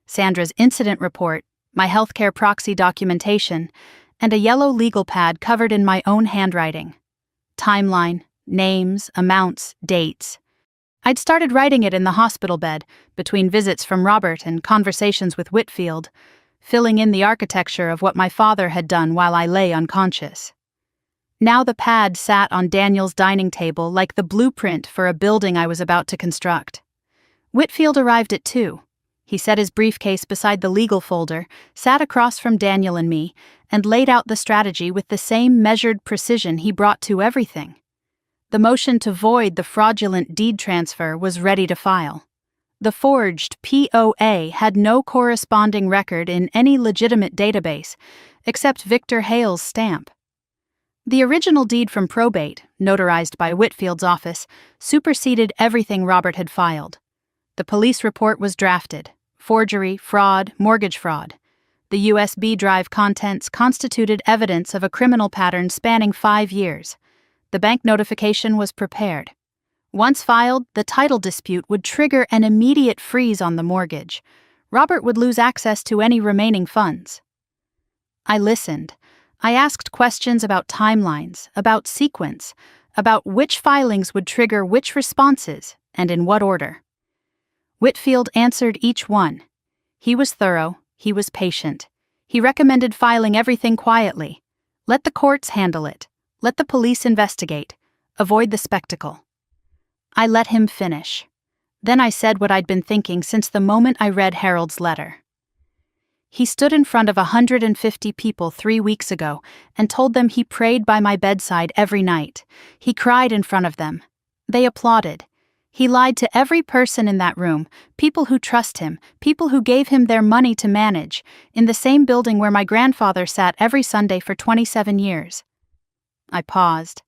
Sandra's incident report, my healthcare proxy documentation, and a yellow legal pad covered in my own handwriting. Timeline, names, amounts, dates. I'd started writing it in the hospital bed, between visits from Robert and conversations with Whitfield, filling in the architecture of what my father had done while I lay unconscious. Now the pad sat on Daniel's dining table like the blueprint for a building I was about to construct. Whitfield arrived at 2. He set his briefcase beside the legal folder, sat across from Daniel and me, and laid out the strategy with the same measured precision he brought to everything. The motion to void the fraudulent deed transfer was ready to file. The forged POA had no corresponding record in any legitimate database, except Victor Hale's stamp. The original deed from probate, notarized by Whitfield's office, superseded everything Robert had filed. The police report was drafted. Forgery, fraud, mortgage fraud. The USB drive contents constituted evidence of a criminal pattern spanning 5 years. The bank notification was prepared. Once filed, the title dispute would trigger an immediate freeze on the mortgage. Robert would lose access to any remaining funds. I listened. I asked questions about timelines, about sequence, about which filings would trigger which responses, and in what order. Whitfield answered each one. He was thorough, he was patient. He recommended filing everything quietly. Let the courts handle it. Let the police investigate. Avoid the spectacle. I let him finish. Then I said what I'd been thinking since the moment I read Harold's letter. He stood in front of 150 people 3 weeks ago and told them he prayed by my bedside every night. He cried in front of them. They applauded. He lied to every person in that room, people who trust him, people who gave him their money to manage, in the same building where my grandfather sat every Sunday for 27 years. I paused.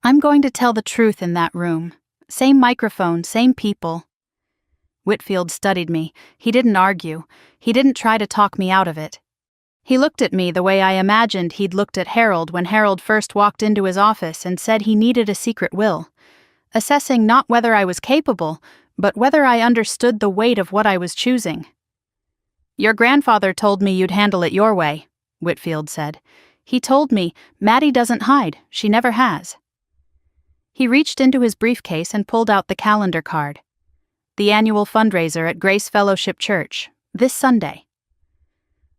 I'm going to tell the truth in that room. Same microphone, same people. Whitfield studied me. He didn't argue. He didn't try to talk me out of it. He looked at me the way I imagined he'd looked at Harold when Harold first walked into his office and said he needed a secret will, assessing not whether I was capable, but whether I understood the weight of what I was choosing. "Your grandfather told me you'd handle it your way," Whitfield said. "He told me, Maddie doesn't hide, she never has." He reached into his briefcase and pulled out the calendar card. The annual fundraiser at Grace Fellowship Church, this Sunday.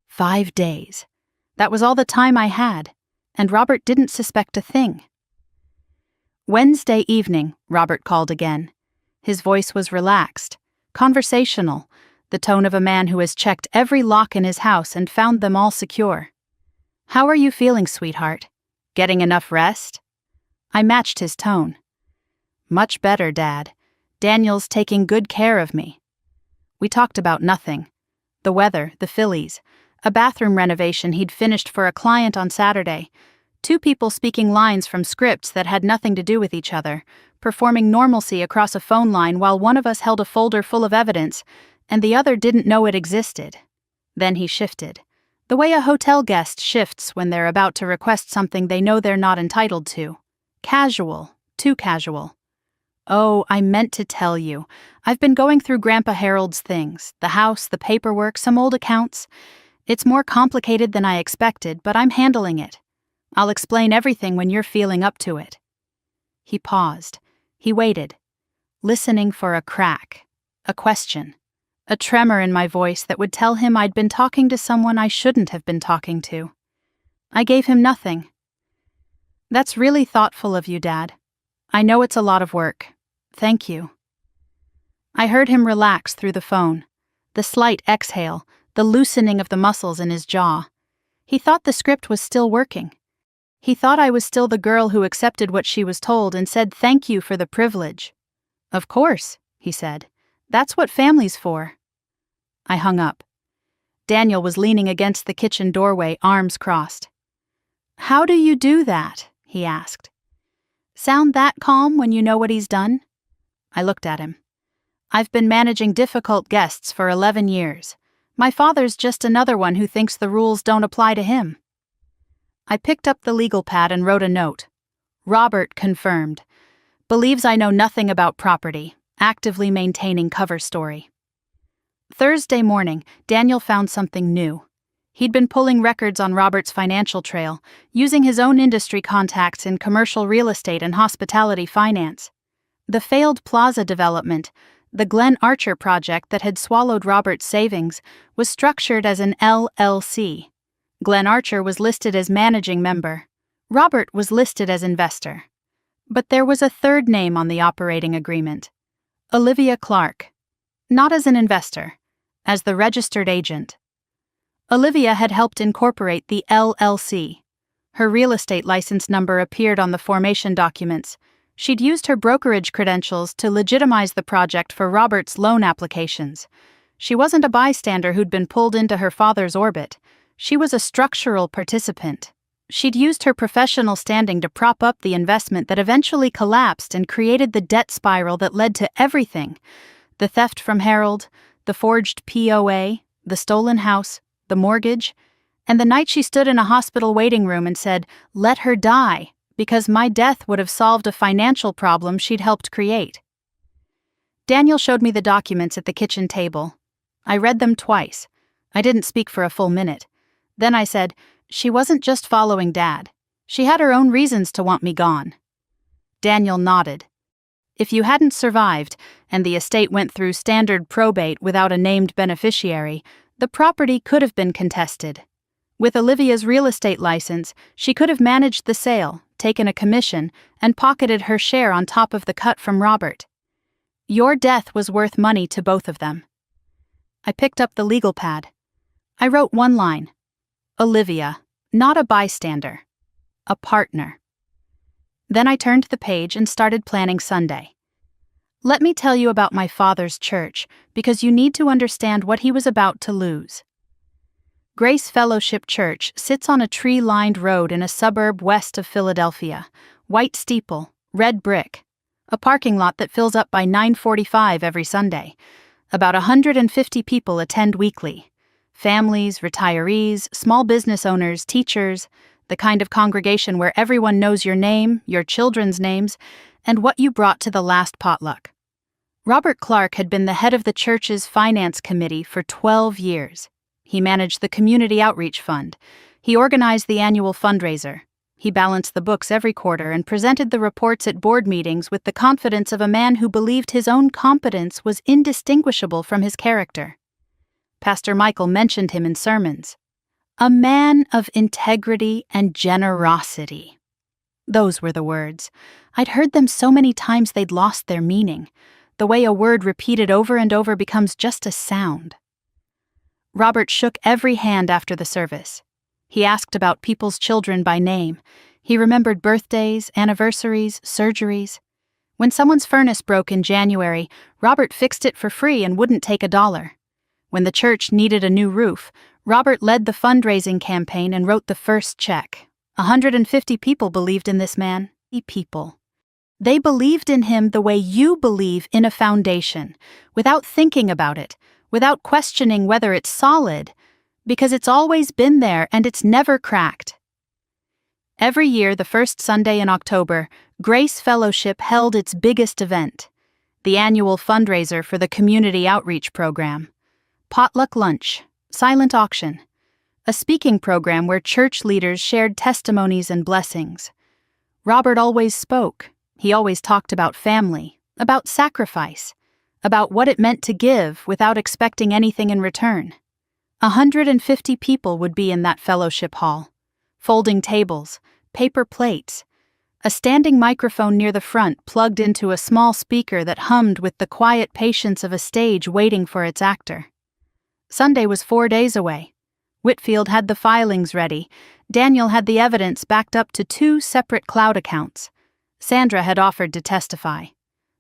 5 days. That was all the time I had, and Robert didn't suspect a thing. Wednesday evening, Robert called again. His voice was relaxed, conversational, the tone of a man who has checked every lock in his house and found them all secure. "How are you feeling, sweetheart? Getting enough rest?" I matched his tone. "Much better, Dad. Daniel's taking good care of me." We talked about nothing. The weather, the Phillies, a bathroom renovation he'd finished for a client on Saturday, 2 people speaking lines from scripts that had nothing to do with each other, performing normalcy across a phone line while one of us held a folder full of evidence and the other didn't know it existed. Then he shifted. The way a hotel guest shifts when they're about to request something they know they're not entitled to. Casual, too casual. "Oh, I meant to tell you. I've been going through Grandpa Harold's things, the house, the paperwork, some old accounts. It's more complicated than I expected, but I'm handling it. I'll explain everything when you're feeling up to it." He paused. He waited, listening for a crack, a question, a tremor in my voice that would tell him I'd been talking to someone I shouldn't have been talking to. I gave him nothing. "That's really thoughtful of you, Dad. I know it's a lot of work. Thank you." I heard him relax through the phone, the slight exhale, the loosening of the muscles in his jaw. He thought the script was still working. He thought I was still the girl who accepted what she was told and said thank you for the privilege. "Of course," he said. "That's what family's for." I hung up. Daniel was leaning against the kitchen doorway, arms crossed. "How do you do that?" he asked. "Sound that calm when you know what he's done?" I looked at him. "I've been managing difficult guests for 11 years. My father's just another one who thinks the rules don't apply to him." I picked up the legal pad and wrote a note. "Robert confirmed. Believes I know nothing about property. Actively maintaining cover story." Thursday morning, Daniel found something new. He'd been pulling records on Robert's financial trail, using his own industry contacts in commercial real estate and hospitality finance. The failed plaza development, the Glen Archer project that had swallowed Robert's savings, was structured as an LLC. Glen Archer was listed as managing member. Robert was listed as investor. But there was a third name on the operating agreement. Olivia Clark. Not as an investor, as the registered agent. Olivia had helped incorporate the LLC. Her real estate license number appeared on the formation documents. She'd used her brokerage credentials to legitimize the project for Robert's loan applications. She wasn't a bystander who'd been pulled into her father's orbit. She was a structural participant. She'd used her professional standing to prop up the investment that eventually collapsed and created the debt spiral that led to everything: the theft from Harold, the forged POA, the stolen house, the mortgage, and the night she stood in a hospital waiting room and said, "Let her die," because my death would have solved a financial problem she'd helped create. Daniel showed me the documents at the kitchen table. I read them twice. I didn't speak for a full minute. Then I said, "She wasn't just following Dad. She had her own reasons to want me gone." Daniel nodded. "If you hadn't survived, and the estate went through standard probate without a named beneficiary, the property could have been contested. With Olivia's real estate license, she could have managed the sale, taken a commission, and pocketed her share on top of the cut from Robert. Your death was worth money to both of them." I picked up the legal pad. I wrote one line. Olivia, not a bystander. A partner. Then I turned the page and started planning Sunday. Let me tell you about my father's church, because you need to understand what he was about to lose. Grace Fellowship Church sits on a tree-lined road in a suburb west of Philadelphia. White steeple, red brick. A parking lot that fills up by 9:45 every Sunday. About 150 people attend weekly. Families, retirees, small business owners, teachers, the kind of congregation where everyone knows your name, your children's names, and what you brought to the last potluck. Robert Clark had been the head of the church's finance committee for 12 years. He managed the community outreach fund. He organized the annual fundraiser. He balanced the books every quarter and presented the reports at board meetings with the confidence of a man who believed his own competence was indistinguishable from his character. Pastor Michael mentioned him in sermons. A man of integrity and generosity. Those were the words. I'd heard them so many times they'd lost their meaning. The way a word repeated over and over becomes just a sound. Robert shook every hand after the service. He asked about people's children by name. He remembered birthdays, anniversaries, surgeries. When someone's furnace broke in January, Robert fixed it for free and wouldn't take $1. When the church needed a new roof, Robert led the fundraising campaign and wrote the first check. 150 people believed in this man. People. They believed in him the way you believe in a foundation, without thinking about it, without questioning whether it's solid, because it's always been there and it's never cracked. Every year, the first Sunday in October, Grace Fellowship held its biggest event, the annual fundraiser for the community outreach program. Potluck lunch, silent auction, a speaking program where church leaders shared testimonies and blessings. Robert always spoke. He always talked about family, about sacrifice, about what it meant to give without expecting anything in return. 150 people would be in that fellowship hall. Folding tables, paper plates, a standing microphone near the front plugged into a small speaker that hummed with the quiet patience of a stage waiting for its actor. Sunday was 4 days away. Whitfield had the filings ready. Daniel had the evidence backed up to 2 separate cloud accounts. Sandra had offered to testify.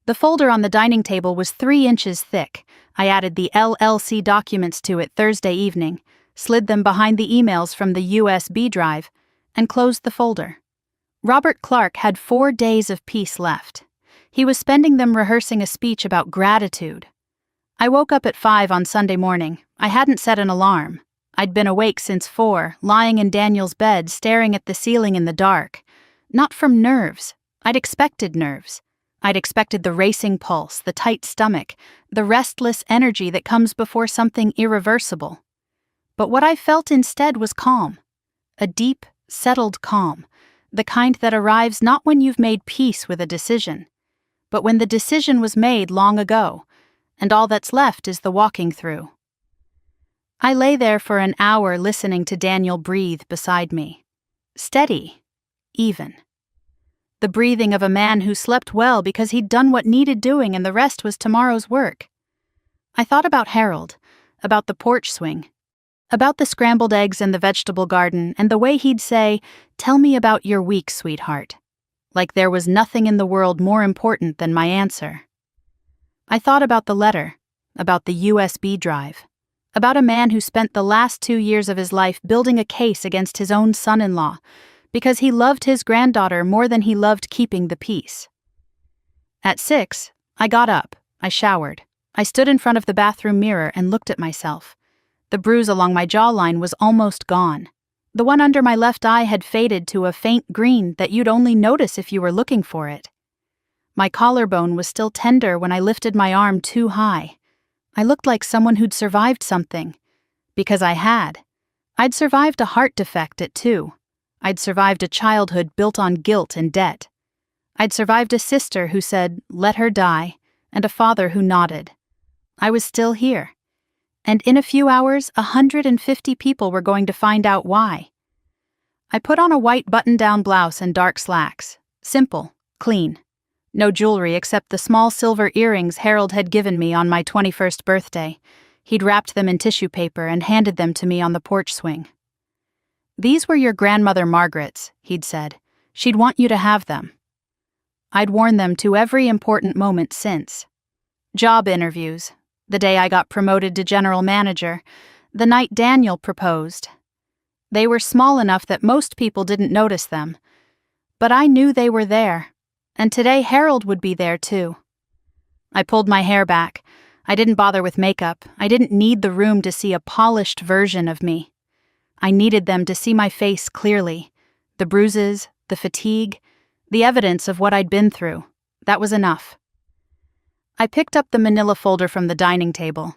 The folder on the dining table was 3 inches thick. I added the LLC documents to it Thursday evening, slid them behind the emails from the USB drive, and closed the folder. Robert Clark had 4 days of peace left. He was spending them rehearsing a speech about gratitude. I woke up at 5 on Sunday morning. I hadn't set an alarm. I'd been awake since 4, lying in Daniel's bed, staring at the ceiling in the dark. Not from nerves. I'd expected nerves. I'd expected the racing pulse, the tight stomach, the restless energy that comes before something irreversible. But what I felt instead was calm. A deep, settled calm, the kind that arrives not when you've made peace with a decision, but when the decision was made long ago, and all that's left is the walking through. I lay there for an hour listening to Daniel breathe beside me. Steady, even. The breathing of a man who slept well because he'd done what needed doing and the rest was tomorrow's work. I thought about Harold, about the porch swing, about the scrambled eggs and the vegetable garden, and the way he'd say, "Tell me about your week, sweetheart," like there was nothing in the world more important than my answer. I thought about the letter, about the USB drive, about a man who spent the last 2 years of his life building a case against his own son-in-law, because he loved his granddaughter more than he loved keeping the peace. At 6, I got up, I showered. I stood in front of the bathroom mirror and looked at myself. The bruise along my jawline was almost gone. The one under my left eye had faded to a faint green that you'd only notice if you were looking for it. My collarbone was still tender when I lifted my arm too high. I looked like someone who'd survived something. Because I had. I'd survived a heart defect at 2. I'd survived a childhood built on guilt and debt. I'd survived a sister who said, "Let her die," and a father who nodded. I was still here. And in a few hours, 150 people were going to find out why. I put on a white button-down blouse and dark slacks. Simple, clean. No jewelry except the small silver earrings Harold had given me on my 21st birthday. He'd wrapped them in tissue paper and handed them to me on the porch swing. "These were your grandmother Margaret's," he'd said. "She'd want you to have them." I'd worn them to every important moment since. Job interviews, the day I got promoted to general manager, the night Daniel proposed. They were small enough that most people didn't notice them. But I knew they were there, and today Harold would be there too. I pulled my hair back. I didn't bother with makeup. I didn't need the room to see a polished version of me. I needed them to see my face clearly. The bruises, the fatigue, the evidence of what I'd been through. That was enough. I picked up the manila folder from the dining table.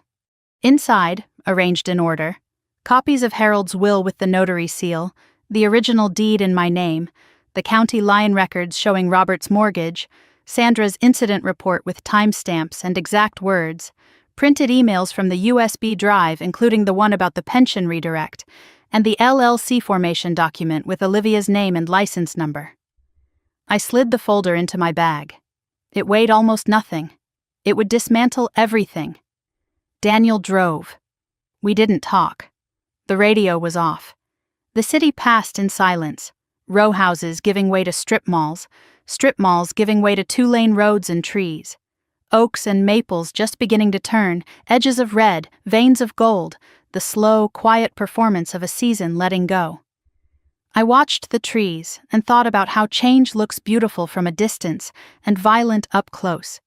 Inside, arranged in order, copies of Harold's will with the notary seal, the original deed in my name, the county line records showing Robert's mortgage, Sandra's incident report with timestamps and exact words, printed emails from the USB drive including the one about the pension redirect, and the LLC formation document with Olivia's name and license number. I slid the folder into my bag. It weighed almost nothing. It would dismantle everything. Daniel drove. We didn't talk. The radio was off. The city passed in silence, row houses giving way to strip malls giving way to two-lane roads and trees, oaks and maples just beginning to turn, edges of red, veins of gold, the slow, quiet performance of a season letting go. I watched the trees and thought about how change looks beautiful from a distance and violent up close.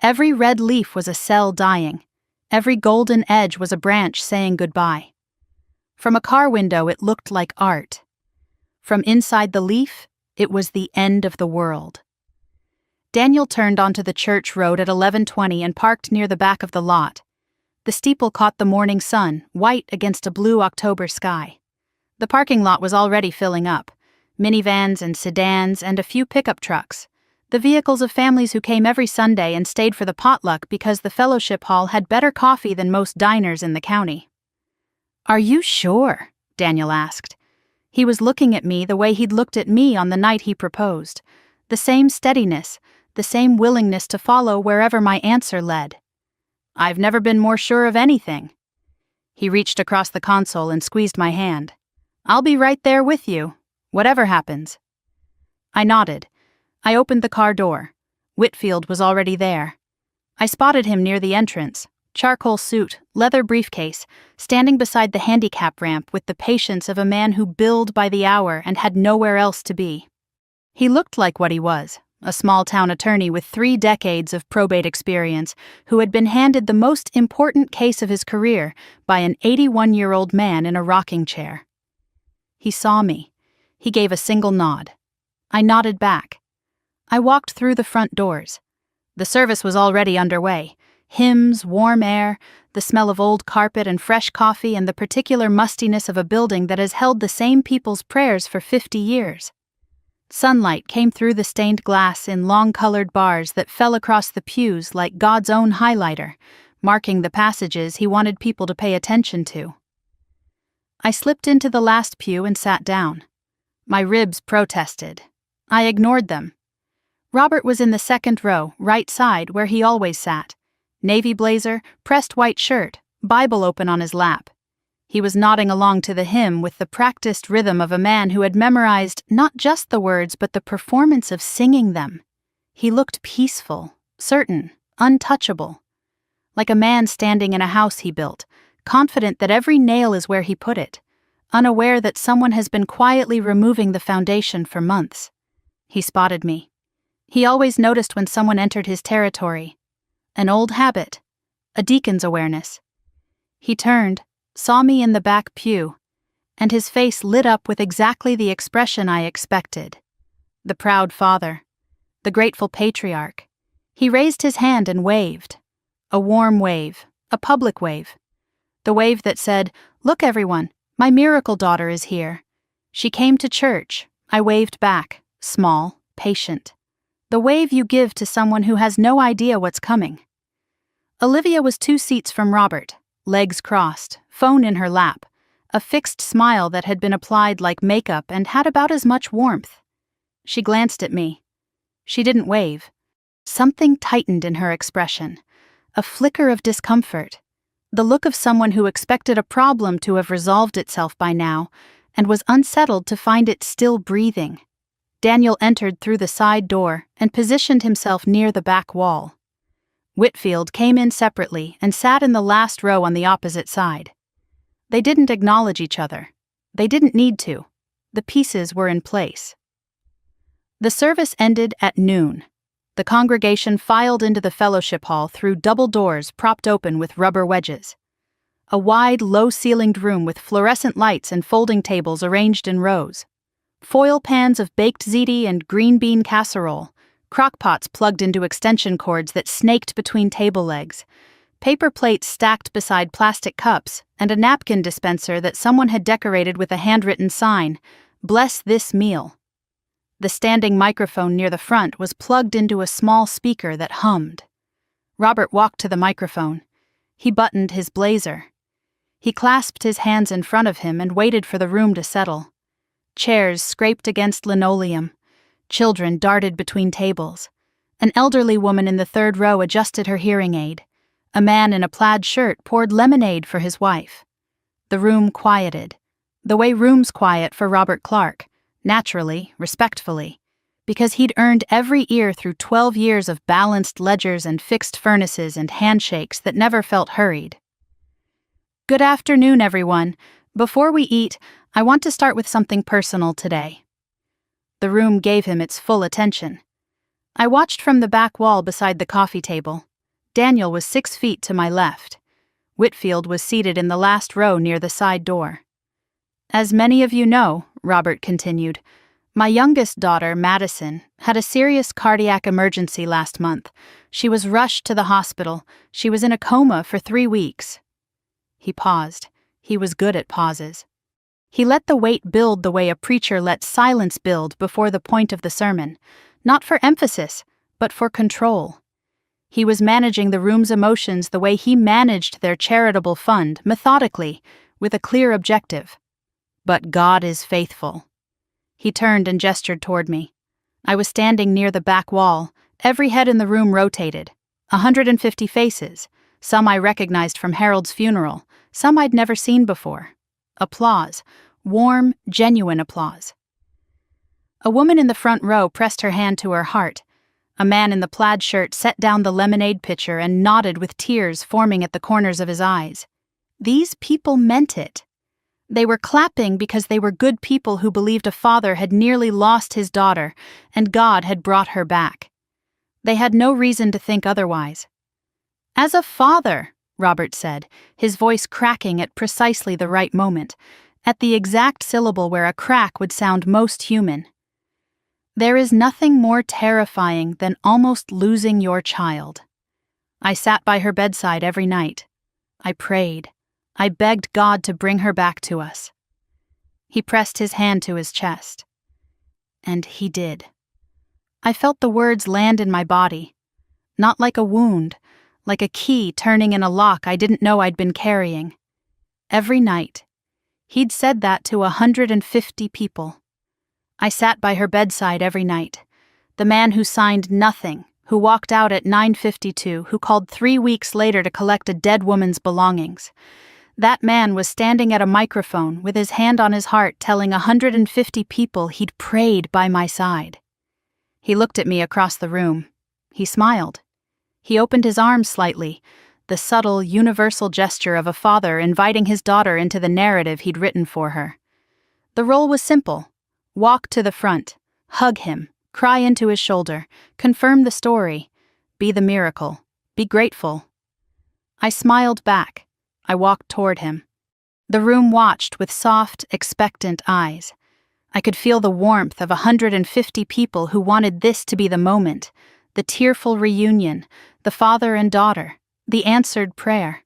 Every red leaf was a cell dying. Every golden edge was a branch saying goodbye. From a car window, it looked like art. From inside the leaf, it was the end of the world. Daniel turned onto the church road at 11:20 and parked near the back of the lot. The steeple caught the morning sun, white against a blue October sky. The parking lot was already filling up. Minivans and sedans and a few pickup trucks. The vehicles of families who came every Sunday and stayed for the potluck because the fellowship hall had better coffee than most diners in the county. "Are you sure?" Daniel asked. He was looking at me the way he'd looked at me on the night he proposed. The same steadiness, the same willingness to follow wherever my answer led. "I've never been more sure of anything." He reached across the console and squeezed my hand. "I'll be right there with you, whatever happens." I nodded. I opened the car door. Whitfield was already there. I spotted him near the entrance, charcoal suit, leather briefcase, standing beside the handicap ramp with the patience of a man who billed by the hour and had nowhere else to be. He looked like what he was, a small-town attorney with 3 decades of probate experience who had been handed the most important case of his career by an 81-year-old man in a rocking chair. He saw me. He gave a single nod. I nodded back. I walked through the front doors. The service was already underway. Hymns, warm air, the smell of old carpet and fresh coffee, and the particular mustiness of a building that has held the same people's prayers for 50 years. Sunlight came through the stained glass in long-colored bars that fell across the pews like God's own highlighter, marking the passages he wanted people to pay attention to. I slipped into the last pew and sat down. My ribs protested. I ignored them. Robert was in the second row, right side, where he always sat. Navy blazer, pressed white shirt, Bible open on his lap. He was nodding along to the hymn with the practiced rhythm of a man who had memorized not just the words but the performance of singing them. He looked peaceful, certain, untouchable. Like a man standing in a house he built, confident that every nail is where he put it, unaware that someone has been quietly removing the foundation for months. He spotted me. He always noticed when someone entered his territory. An old habit, a deacon's awareness. He turned, saw me in the back pew, and his face lit up with exactly the expression I expected. The proud father, the grateful patriarch. He raised his hand and waved. A warm wave, a public wave. The wave that said, "Look everyone, my miracle daughter is here." She came to church. I waved back, small, patient. The wave you give to someone who has no idea what's coming. Olivia was 2 seats from Robert, legs crossed, phone in her lap, a fixed smile that had been applied like makeup and had about as much warmth. She glanced at me. She didn't wave. Something tightened in her expression, a flicker of discomfort, the look of someone who expected a problem to have resolved itself by now and was unsettled to find it still breathing. Daniel entered through the side door and positioned himself near the back wall. Whitfield came in separately and sat in the last row on the opposite side. They didn't acknowledge each other. They didn't need to. The pieces were in place. The service ended at noon. The congregation filed into the fellowship hall through double doors propped open with rubber wedges. A wide, low-ceilinged room with fluorescent lights and folding tables arranged in rows. Foil pans of baked ziti and green bean casserole, crockpots plugged into extension cords that snaked between table legs, paper plates stacked beside plastic cups, and a napkin dispenser that someone had decorated with a handwritten sign, "Bless this meal." The standing microphone near the front was plugged into a small speaker that hummed. Robert walked to the microphone. He buttoned his blazer. He clasped his hands in front of him and waited for the room to settle. Chairs scraped against linoleum. Children darted between tables. An elderly woman in the third row adjusted her hearing aid. A man in a plaid shirt poured lemonade for his wife. The room quieted. The way rooms quiet for Robert Clark, naturally, respectfully, because he'd earned every ear through 12 years of balanced ledgers and fixed furnaces and handshakes that never felt hurried. "Good afternoon, everyone. Before we eat, I want to start with something personal today." The room gave him its full attention. I watched from the back wall beside the coffee table. Daniel was 6 feet to my left. Whitfield was seated in the last row near the side door. "As many of you know," Robert continued, "my youngest daughter, Madison, had a serious cardiac emergency last month. She was rushed to the hospital. She was in a coma for 3 weeks. He paused. He was good at pauses. He let the weight build the way a preacher lets silence build before the point of the sermon, not for emphasis, but for control. He was managing the room's emotions the way he managed their charitable fund, methodically, with a clear objective. But God is faithful. He turned and gestured toward me. I was standing near the back wall. Every head in the room rotated. 150 faces. Some I recognized from Harold's funeral, some I'd never seen before. Applause. Warm, genuine applause. A woman in the front row pressed her hand to her heart. A man in the plaid shirt set down the lemonade pitcher and nodded with tears forming at the corners of his eyes. These people meant it. They were clapping because they were good people who believed a father had nearly lost his daughter and God had brought her back. They had no reason to think otherwise. "As a father," Robert said, his voice cracking at precisely the right moment, at the exact syllable where a crack would sound most human. "There is nothing more terrifying than almost losing your child. I sat by her bedside every night. I prayed. I begged God to bring her back to us." He pressed his hand to his chest. And he did. I felt the words land in my body, not like a wound, like a key turning in a lock I didn't know I'd been carrying. Every night. He'd said that to 150 people. I sat by her bedside every night. The man who signed nothing, who walked out at 9:52, who called 3 weeks later to collect a dead woman's belongings. That man was standing at a microphone with his hand on his heart telling 150 people he'd prayed by my side. He looked at me across the room. He smiled. He opened his arms slightly, the subtle, universal gesture of a father inviting his daughter into the narrative he'd written for her. The role was simple. Walk to the front, hug him, cry into his shoulder, confirm the story, be the miracle, be grateful. I smiled back. I walked toward him. The room watched with soft, expectant eyes. I could feel the warmth of 150 people who wanted this to be the moment, the tearful reunion, the father and daughter, the answered prayer.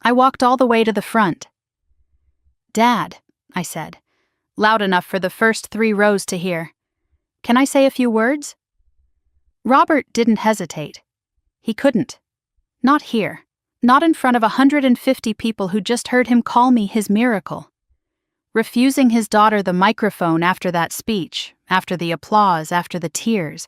I walked all the way to the front. "Dad," I said, loud enough for the first 3 rows to hear, "can I say a few words?" Robert didn't hesitate. He couldn't. Not here. Not in front of 150 people who just heard him call me his miracle. Refusing his daughter the microphone after that speech, after the applause, after the tears,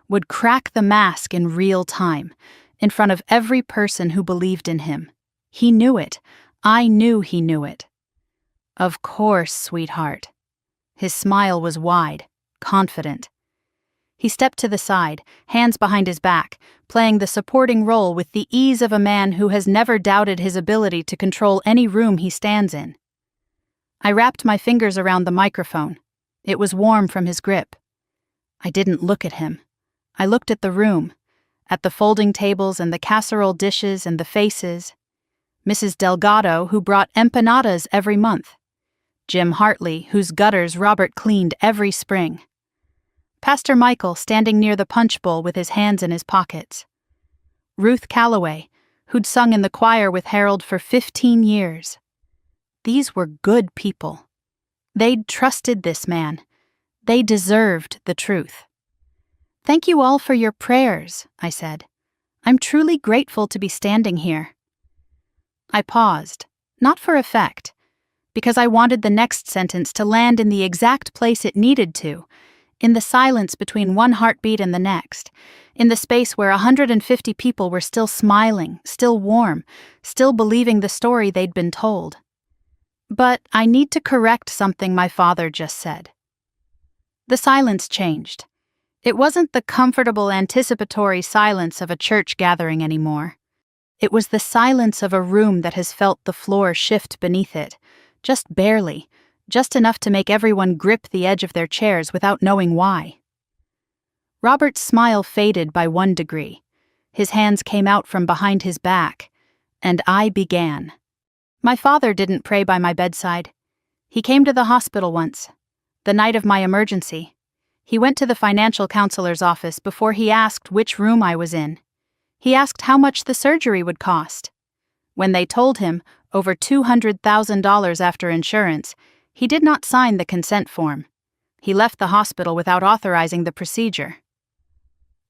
would crack the mask in real time, in front of every person who believed in him. He knew it. I knew he knew it. "Of course, sweetheart." His smile was wide, confident. He stepped to the side, hands behind his back, playing the supporting role with the ease of a man who has never doubted his ability to control any room he stands in. I wrapped my fingers around the microphone. It was warm from his grip. I didn't look at him. I looked at the room, at the folding tables and the casserole dishes and the faces. Mrs. Delgado, who brought empanadas every month. Jim Hartley, whose gutters Robert cleaned every spring. Pastor Michael standing near the punch bowl with his hands in his pockets. Ruth Calloway, who'd sung in the choir with Harold for 15 years. These were good people. They'd trusted this man. They deserved the truth. "Thank you all for your prayers," I said. "I'm truly grateful to be standing here." I paused, not for effect, because I wanted the next sentence to land in the exact place it needed to, in the silence between one heartbeat and the next, in the space where 150 people were still smiling, still warm, still believing the story they'd been told. But I need to correct something my father just said. The silence changed. It wasn't the comfortable, anticipatory silence of a church gathering anymore. It was the silence of a room that has felt the floor shift beneath it, just barely, just enough to make everyone grip the edge of their chairs without knowing why. Robert's smile faded by 1 degree. His hands came out from behind his back, and I began. My father didn't pray by my bedside. He came to the hospital once, the night of my emergency. He went to the financial counselor's office before he asked which room I was in. He asked how much the surgery would cost. When they told him over $200,000 after insurance, he did not sign the consent form. He left the hospital without authorizing the procedure.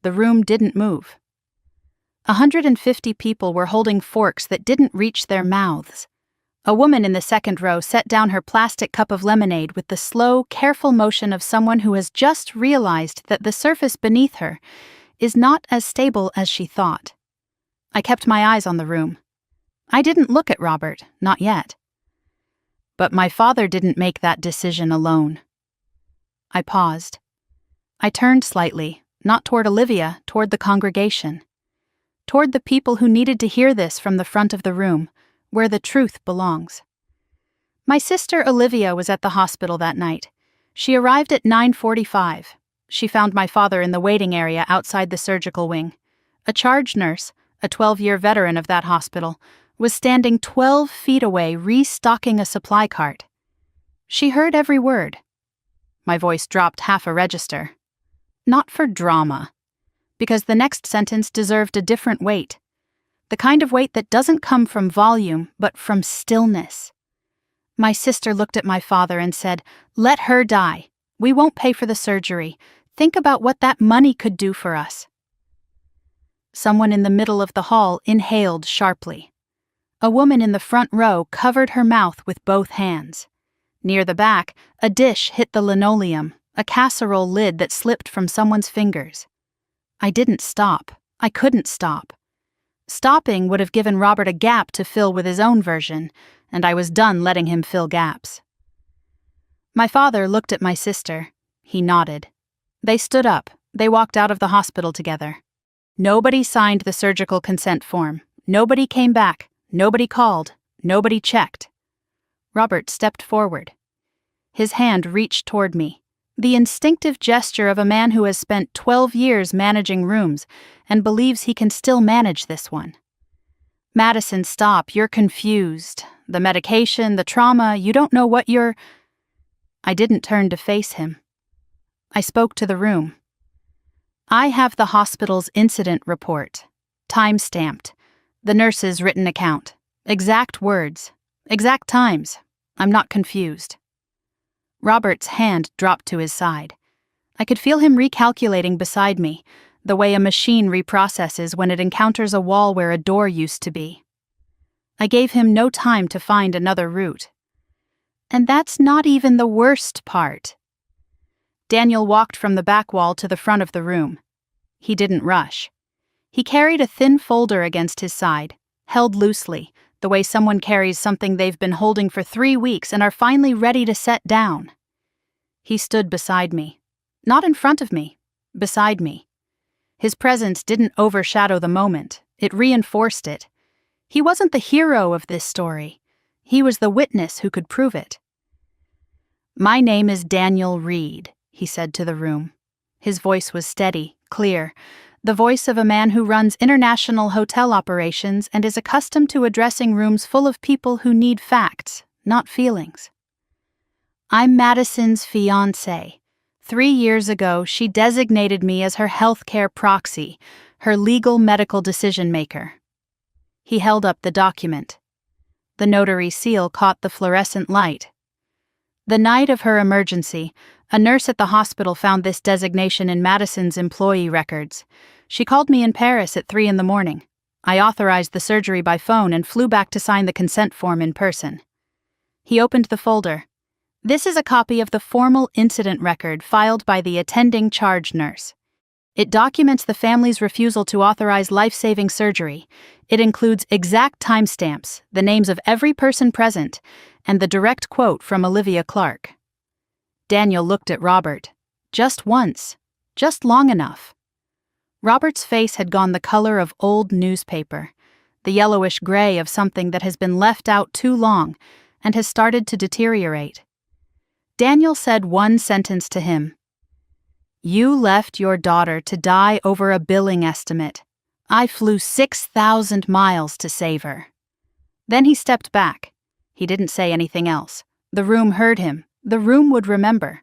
The room didn't move. 150 people were holding forks that didn't reach their mouths. A woman in the second row set down her plastic cup of lemonade with the slow, careful motion of someone who has just realized that the surface beneath her is not as stable as she thought. I kept my eyes on the room. I didn't look at Robert, not yet. But my father didn't make that decision alone. I paused. I turned slightly, not toward Olivia, toward the congregation. Toward the people who needed to hear this from the front of the room, where the truth belongs. My sister Olivia was at the hospital that night. She arrived at 9:45. She found my father in the waiting area outside the surgical wing. A charge nurse, a 12-year veteran of that hospital, was standing 12 feet away restocking a supply cart. She heard every word. My voice dropped half a register. Not for drama, because the next sentence deserved a different weight. The kind of weight that doesn't come from volume, but from stillness. My sister looked at my father and said, "Let her die. We won't pay for the surgery. Think about what that money could do for us." Someone in the middle of the hall inhaled sharply. A woman in the front row covered her mouth with both hands. Near the back, a dish hit the linoleum, a casserole lid that slipped from someone's fingers. I didn't stop. I couldn't stop. Stopping would have given Robert a gap to fill with his own version, and I was done letting him fill gaps. My father looked at my sister. He nodded. They stood up. They walked out of the hospital together. Nobody signed the surgical consent form. Nobody came back. Nobody called. Nobody checked. Robert stepped forward. His hand reached toward me, the instinctive gesture of a man who has spent 12 years managing rooms and believes he can still manage this one. "Madison, stop. You're confused. The medication, the trauma, you don't know what you're—" I didn't turn to face him. I spoke to the room. "I have the hospital's incident report, time-stamped, the nurse's written account, exact words, exact times. I'm not confused." Robert's hand dropped to his side. I could feel him recalculating beside me, the way a machine reprocesses when it encounters a wall where a door used to be. I gave him no time to find another route. And that's not even the worst part. Daniel walked from the back wall to the front of the room. He didn't rush. He carried a thin folder against his side, held loosely, the way someone carries something they've been holding for 3 weeks and are finally ready to set down. He stood beside me. Not in front of me, beside me. His presence didn't overshadow the moment, it reinforced it. He wasn't the hero of this story. He was the witness who could prove it. "My name is Daniel Reed," he said to the room. His voice was steady, clear, the voice of a man who runs international hotel operations and is accustomed to addressing rooms full of people who need facts, not feelings. "I'm Madison's fiancé, 3 years ago, she designated me as her healthcare proxy, her legal medical decision maker. He held up the document. The notary seal caught the fluorescent light. The night of her emergency, a nurse at the hospital found this designation in Madison's employee records. She called me in Paris at 3 a.m. I authorized the surgery by phone and flew back to sign the consent form in person. He opened the folder. This is a copy of the formal incident record filed by the attending charge nurse. It documents the family's refusal to authorize life-saving surgery. It includes exact timestamps, the names of every person present, and the direct quote from Olivia Clark. Daniel looked at Robert. Just once. Just long enough. Robert's face had gone the color of old newspaper, the yellowish gray of something that has been left out too long and has started to deteriorate. Daniel said one sentence to him. You left your daughter to die over a billing estimate. I flew 6,000 miles to save her. Then he stepped back. He didn't say anything else. The room heard him. The room would remember.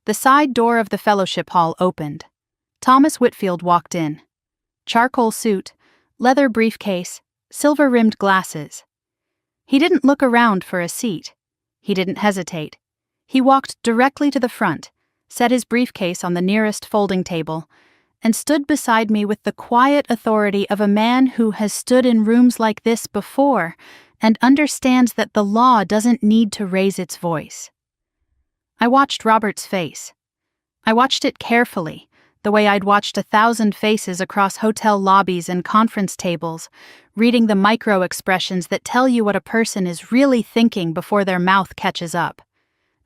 The side door of the fellowship hall opened. Thomas Whitfield walked in. Charcoal suit, leather briefcase, silver-rimmed glasses. He didn't look around for a seat. He didn't hesitate. He walked directly to the front, set his briefcase on the nearest folding table, and stood beside me with the quiet authority of a man who has stood in rooms like this before and understands that the law doesn't need to raise its voice. I watched Robert's face. I watched it carefully, the way I'd watched 1,000 faces across hotel lobbies and conference tables, reading the micro-expressions that tell you what a person is really thinking before their mouth catches up.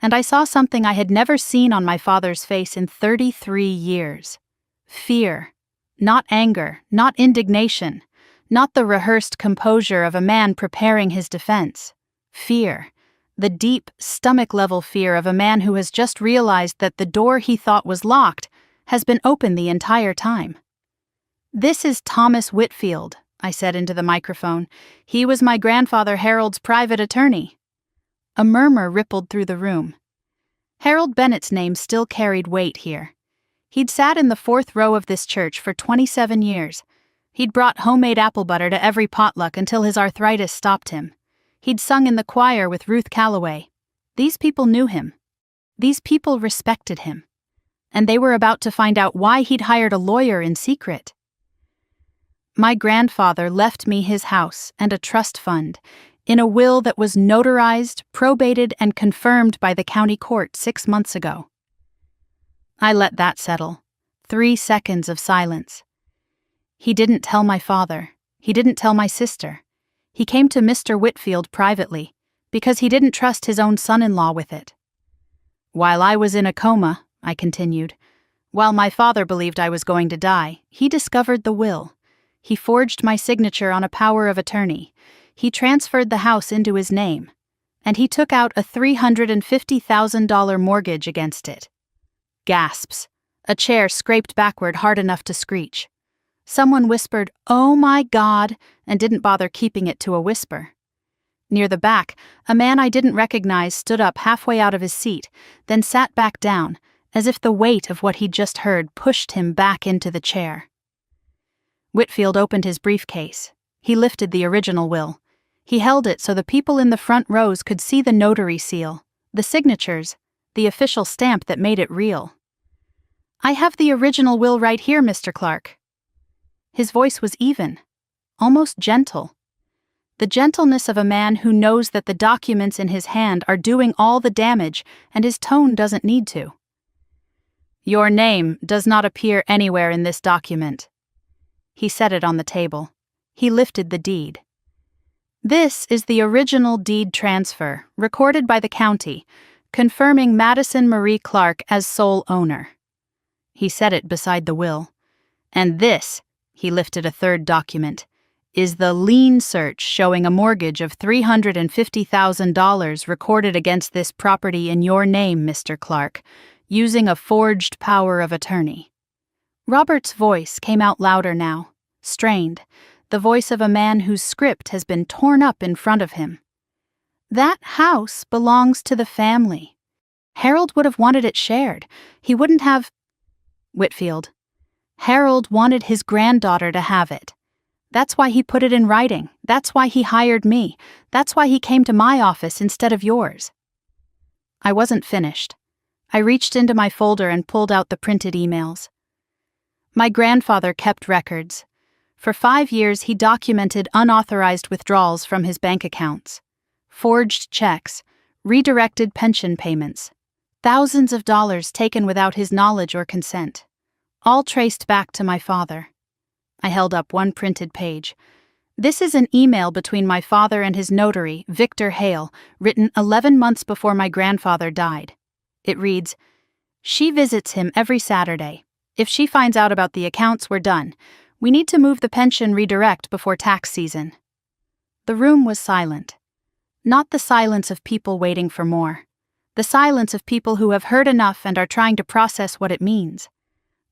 And I saw something I had never seen on my father's face in 33 years. Fear. Not anger, not indignation, not the rehearsed composure of a man preparing his defense. Fear. The deep, stomach-level fear of a man who has just realized that the door he thought was locked has been open the entire time. This is Thomas Whitfield, I said into the microphone. He was my grandfather Harold's private attorney. A murmur rippled through the room. Harold Bennett's name still carried weight here. He'd sat in the 4th row of this church for 27 years. He'd brought homemade apple butter to every potluck until his arthritis stopped him. He'd sung in the choir with Ruth Calloway. These people knew him. These people respected him. And they were about to find out why he'd hired a lawyer in secret. My grandfather left me his house and a trust fund in a will that was notarized, probated, and confirmed by the county court 6 months ago. I let that settle. 3 seconds of silence. He didn't tell my father. He didn't tell my sister. He came to Mr. Whitfield privately, because he didn't trust his own son-in-law with it. While I was in a coma, I continued, while my father believed I was going to die, he discovered the will. He forged my signature on a power of attorney. He transferred the house into his name, and he took out a $350,000 mortgage against it. Gasps. A chair scraped backward hard enough to screech. Someone whispered, "Oh my God," and didn't bother keeping it to a whisper. Near the back, a man I didn't recognize stood up halfway out of his seat, then sat back down, as if the weight of what he'd just heard pushed him back into the chair. Whitfield opened his briefcase. He lifted the original will. He held it so the people in the front rows could see the notary seal, the signatures, the official stamp that made it real. "I have the original will right here, Mr. Clark." His voice was even, almost gentle. The gentleness of a man who knows that the documents in his hand are doing all the damage and his tone doesn't need to. "Your name does not appear anywhere in this document." He set it on the table. He lifted the deed. "This is the original deed transfer, recorded by the county, confirming Madison Marie Clark as sole owner." He set it beside the will. "And this," he lifted a third document, "is the lien search showing a mortgage of $350,000 recorded against this property in your name, Mr. Clark, using a forged power of attorney." Robert's voice came out louder now, strained, the voice of a man whose script has been torn up in front of him. "That house belongs to the family. Harold would have wanted it shared. He wouldn't have. Whitfield. Harold wanted his granddaughter to have it. That's why he put it in writing. That's why he hired me. That's why he came to my office instead of yours. I wasn't finished. I reached into my folder and pulled out the printed emails. My grandfather kept records. For 5 years, he documented unauthorized withdrawals from his bank accounts, forged checks, redirected pension payments, thousands of dollars taken without his knowledge or consent, all traced back to my father. I held up one printed page. This is an email between my father and his notary, Victor Hale, written 11 months before my grandfather died. It reads, "She visits him every Saturday. If she finds out about the accounts, we're done. We need to move the pension redirect before tax season." The room was silent. Not the silence of people waiting for more. The silence of people who have heard enough and are trying to process what it means.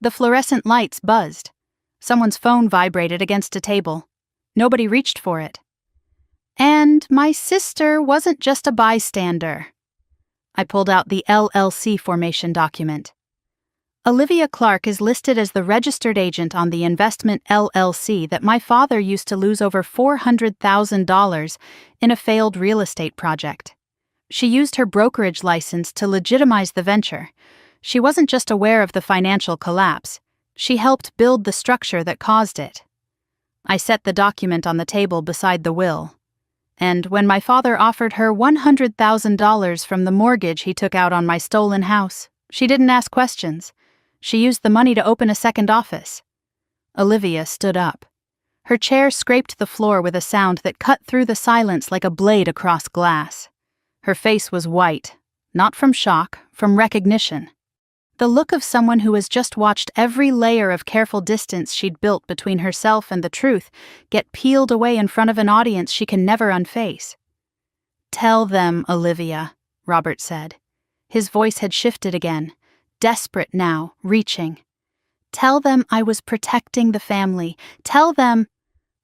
The fluorescent lights buzzed. Someone's phone vibrated against a table. Nobody reached for it. And my sister wasn't just a bystander. I pulled out the LLC formation document. Olivia Clark is listed as the registered agent on the investment LLC that my father used to lose over $400,000 in a failed real estate project. She used her brokerage license to legitimize the venture. She wasn't just aware of the financial collapse. She helped build the structure that caused it. I set the document on the table beside the will. And when my father offered her $100,000 from the mortgage he took out on my stolen house, she didn't ask questions. She used the money to open a second office. Olivia stood up. Her chair scraped the floor with a sound that cut through the silence like a blade across glass. Her face was white, not from shock, from recognition. The look of someone who has just watched every layer of careful distance she'd built between herself and the truth get peeled away in front of an audience she can never unface. "Tell them, Olivia," Robert said. His voice had shifted again, desperate now, reaching. "Tell them I was protecting the family. Tell them—"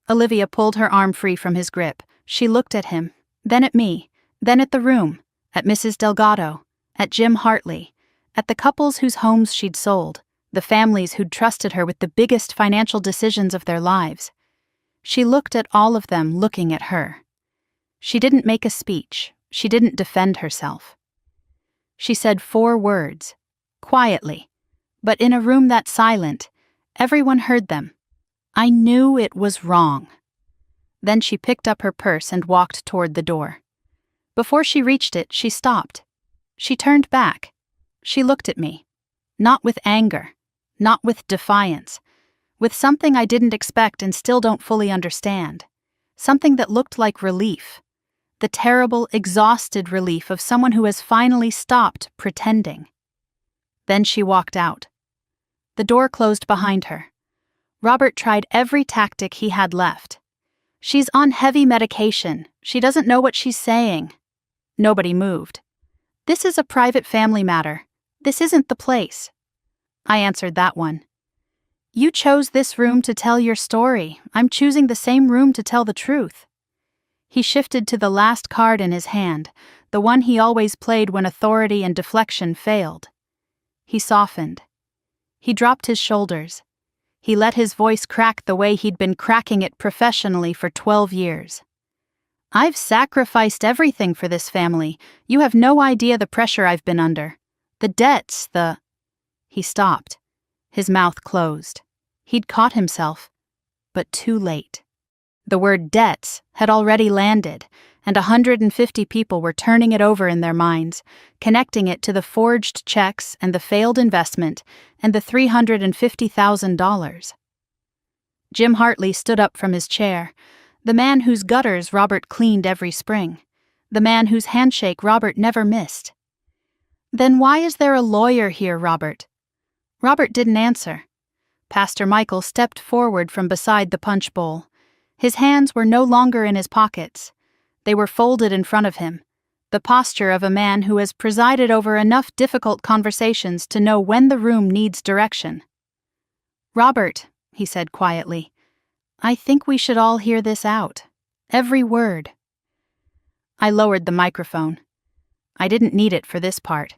Olivia pulled her arm free from his grip. She looked at him, then at me, then at the room, at Mrs. Delgado, at Jim Hartley, at the couples whose homes she'd sold, the families who'd trusted her with the biggest financial decisions of their lives. She looked at all of them looking at her. She didn't make a speech. She didn't defend herself. She said 4 words, quietly, but in a room that silent, everyone heard them. "I knew it was wrong." Then she picked up her purse and walked toward the door. Before she reached it, she stopped. She turned back. She looked at me. Not with anger, not with defiance, with something I didn't expect and still don't fully understand. Something that looked like relief. The terrible, exhausted relief of someone who has finally stopped pretending. Then she walked out. The door closed behind her. Robert tried every tactic he had left. "She's on heavy medication. She doesn't know what she's saying." Nobody moved. "This is a private family matter. This isn't the place." I answered that one. "You chose this room to tell your story. I'm choosing the same room to tell the truth." He shifted to the last card in his hand, the one he always played when authority and deflection failed. He softened. He dropped his shoulders. He let his voice crack the way he'd been cracking it professionally for 12 years. "I've sacrificed everything for this family. You have no idea the pressure I've been under. The debts, the—" He stopped. His mouth closed. He'd caught himself, but too late. The word debts had already landed, and 150 people were turning it over in their minds, connecting it to the forged checks and the failed investment and the $350,000. Jim Hartley stood up from his chair, the man whose gutters Robert cleaned every spring, the man whose handshake Robert never missed. "Then why is there a lawyer here, Robert?" Robert didn't answer. Pastor Michael stepped forward from beside the punch bowl. His hands were no longer in his pockets. They were folded in front of him, the posture of a man who has presided over enough difficult conversations to know when the room needs direction. "Robert," he said quietly, "I think we should all hear this out. Every word." I lowered the microphone. I didn't need it for this part.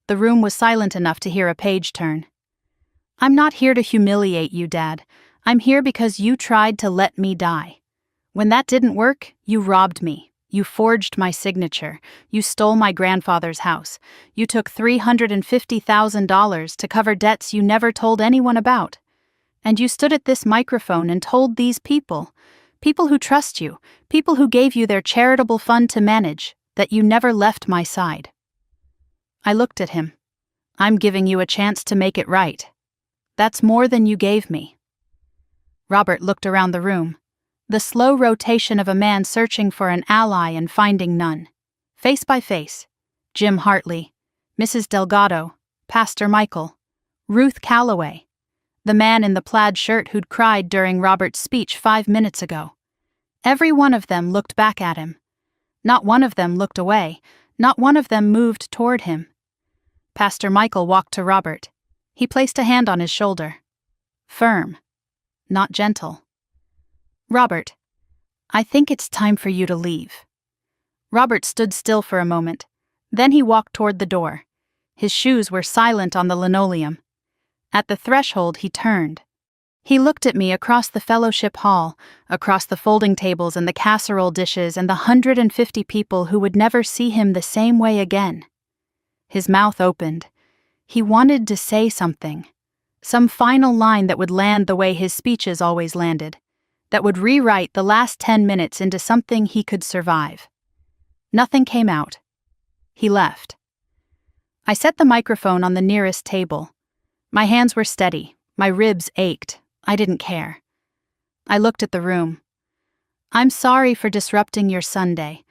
The room was silent enough to hear a page turn. "I'm not here to humiliate you, Dad. I'm here because you tried to let me die. When that didn't work, you robbed me. You forged my signature. You stole my grandfather's house. You took $350,000 to cover debts you never told anyone about. And you stood at this microphone and told these people who trust you, people who gave you their charitable fund to manage, that you never left my side." I looked at him. "I'm giving you a chance to make it right. That's more than you gave me." Robert looked around the room. The slow rotation of a man searching for an ally and finding none. Face by face, Jim Hartley, Mrs. Delgado, Pastor Michael, Ruth Calloway, the man in the plaid shirt who'd cried during Robert's speech 5 minutes ago. Every one of them looked back at him. Not one of them looked away. Not one of them moved toward him. Pastor Michael walked to Robert. He placed a hand on his shoulder. Firm, not gentle. "Robert, I think it's time for you to leave." Robert stood still for a moment. Then he walked toward the door. His shoes were silent on the linoleum. At the threshold, he turned. He looked at me across the fellowship hall, across the folding tables and the casserole dishes and the 150 people who would never see him the same way again. His mouth opened. He wanted to say something. Some final line that would land the way his speeches always landed, that would rewrite the last 10 minutes into something he could survive. Nothing came out. He left. I set the microphone on the nearest table. My hands were steady. My ribs ached. I didn't care. I looked at the room. "I'm sorry for disrupting your Sunday.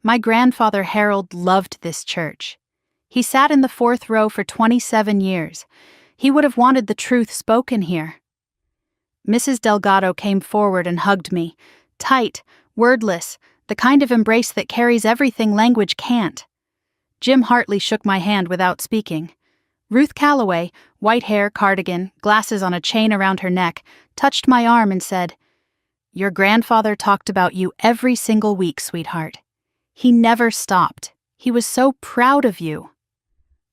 My grandfather Harold loved this church. He sat in the 4th row for 27 years. He would have wanted the truth spoken here." Mrs. Delgado came forward and hugged me. Tight, wordless, the kind of embrace that carries everything language can't. Jim Hartley shook my hand without speaking. Ruth Calloway, white hair, cardigan, glasses on a chain around her neck, touched my arm and said, "Your grandfather talked about you every single week, sweetheart. He never stopped. He was so proud of you."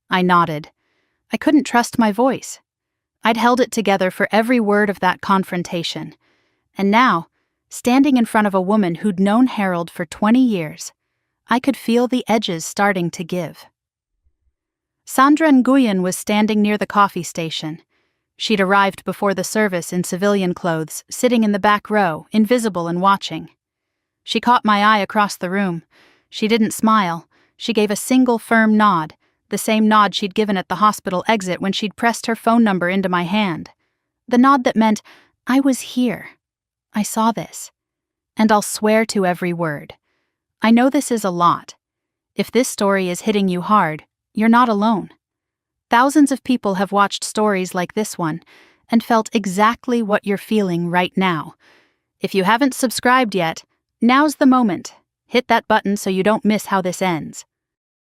I nodded. I couldn't trust my voice. I'd held it together for every word of that confrontation. And now, standing in front of a woman who'd known Harold for 20 years, I could feel the edges starting to give. Sandra Nguyen was standing near the coffee station. She'd arrived before the service in civilian clothes, sitting in the back row, invisible and watching. She caught my eye across the room. She didn't smile. She gave a single firm nod, the same nod she'd given at the hospital exit when she'd pressed her phone number into my hand. The nod that meant, I was here. I saw this. And I'll swear to every word. I know this is a lot. If this story is hitting you hard, you're not alone. Thousands of people have watched stories like this one and felt exactly what you're feeling right now. If you haven't subscribed yet, now's the moment. Hit that button so you don't miss how this ends.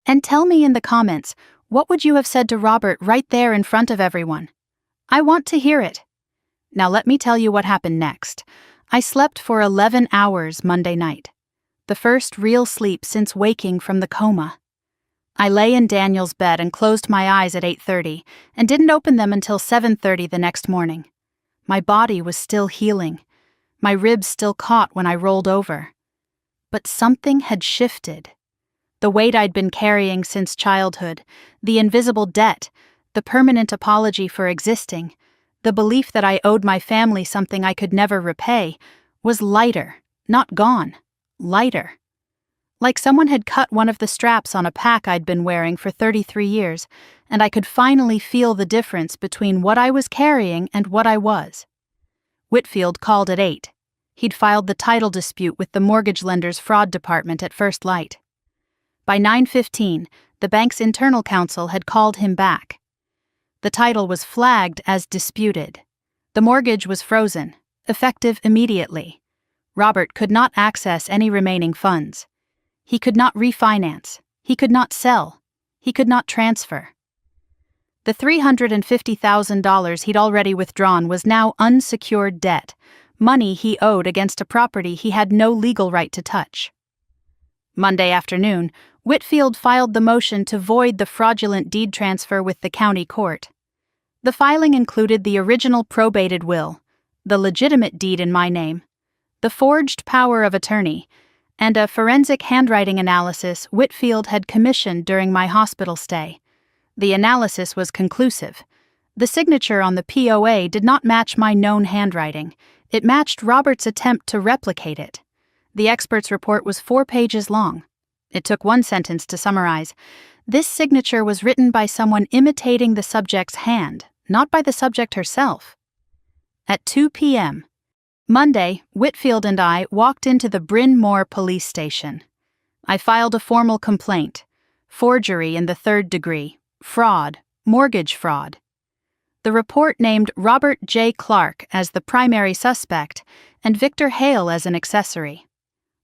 And tell me in the comments, what would you have said to Robert right there in front of everyone? I want to hear it. Now let me tell you what happened next. I slept for 11 hours Monday night. The first real sleep since waking from the coma. I lay in Daniel's bed and closed my eyes at 8:30 and didn't open them until 7:30 the next morning. My body was still healing. My ribs still caught when I rolled over. But something had shifted. The weight I'd been carrying since childhood, the invisible debt, the permanent apology for existing, the belief that I owed my family something I could never repay, was lighter, not gone, lighter. Like someone had cut one of the straps on a pack I'd been wearing for 33 years, and I could finally feel the difference between what I was carrying and what I was. Whitfield called at 8. He'd filed the title dispute with the mortgage lender's fraud department at first light. By 9:15, the bank's internal counsel had called him back. The title was flagged as disputed. The mortgage was frozen, effective immediately. Robert could not access any remaining funds. He could not refinance. He could not sell. He could not transfer. The $350,000 he'd already withdrawn was now unsecured debt, money he owed against a property he had no legal right to touch. Monday afternoon, Whitfield filed the motion to void the fraudulent deed transfer with the county court. The filing included the original probated will, the legitimate deed in my name, the forged power of attorney, and a forensic handwriting analysis Whitfield had commissioned during my hospital stay. The analysis was conclusive. The signature on the POA did not match my known handwriting. It matched Robert's attempt to replicate it. The expert's report was 4 pages long. It took one sentence to summarize. This signature was written by someone imitating the subject's hand, not by the subject herself. At 2 p.m. Monday, Whitfield and I walked into the Bryn Mawr police station. I filed a formal complaint: forgery in the 3rd degree, fraud, mortgage fraud. The report named Robert J. Clark as the primary suspect and Victor Hale as an accessory.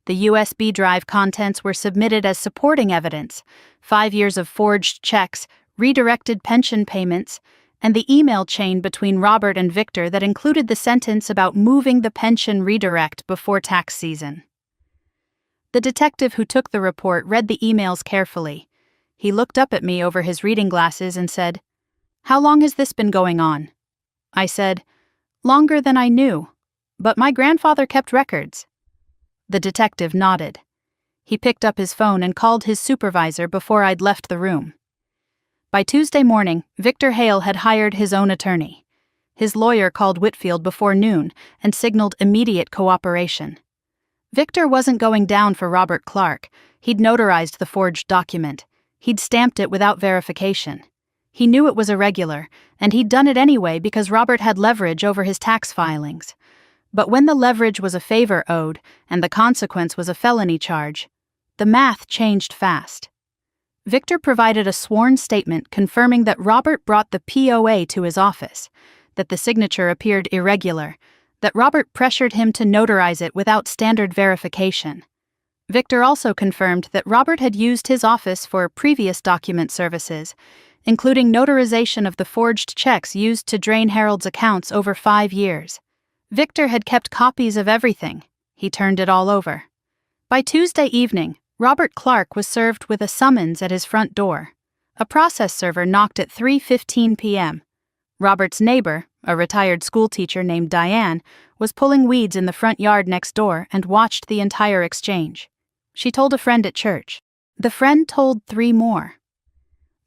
The USB drive contents were submitted as supporting evidence: 5 years of forged checks, redirected pension payments, and the email chain between Robert and Victor that included the sentence about moving the pension redirect before tax season. The detective who took the report read the emails carefully. He looked up at me over his reading glasses and said, "How long has this been going on?" I said, "Longer than I knew, but my grandfather kept records." The detective nodded. He picked up his phone and called his supervisor before I'd left the room. By Tuesday morning, Victor Hale had hired his own attorney. His lawyer called Whitfield before noon and signaled immediate cooperation. Victor wasn't going down for Robert Clark. He'd notarized the forged document. He'd stamped it without verification. He knew it was irregular, and he'd done it anyway because Robert had leverage over his tax filings. But when the leverage was a favor owed and the consequence was a felony charge, the math changed fast. Victor provided a sworn statement confirming that Robert brought the POA to his office, that the signature appeared irregular, that Robert pressured him to notarize it without standard verification. Victor also confirmed that Robert had used his office for previous document services, including notarization of the forged checks used to drain Harold's accounts over 5 years. Victor had kept copies of everything. He turned it all over. By Tuesday evening, Robert Clark was served with a summons at his front door. A process server knocked at 3:15 p.m. Robert's neighbor, a retired schoolteacher named Diane, was pulling weeds in the front yard next door and watched the entire exchange. She told a friend at church. The friend told 3 more.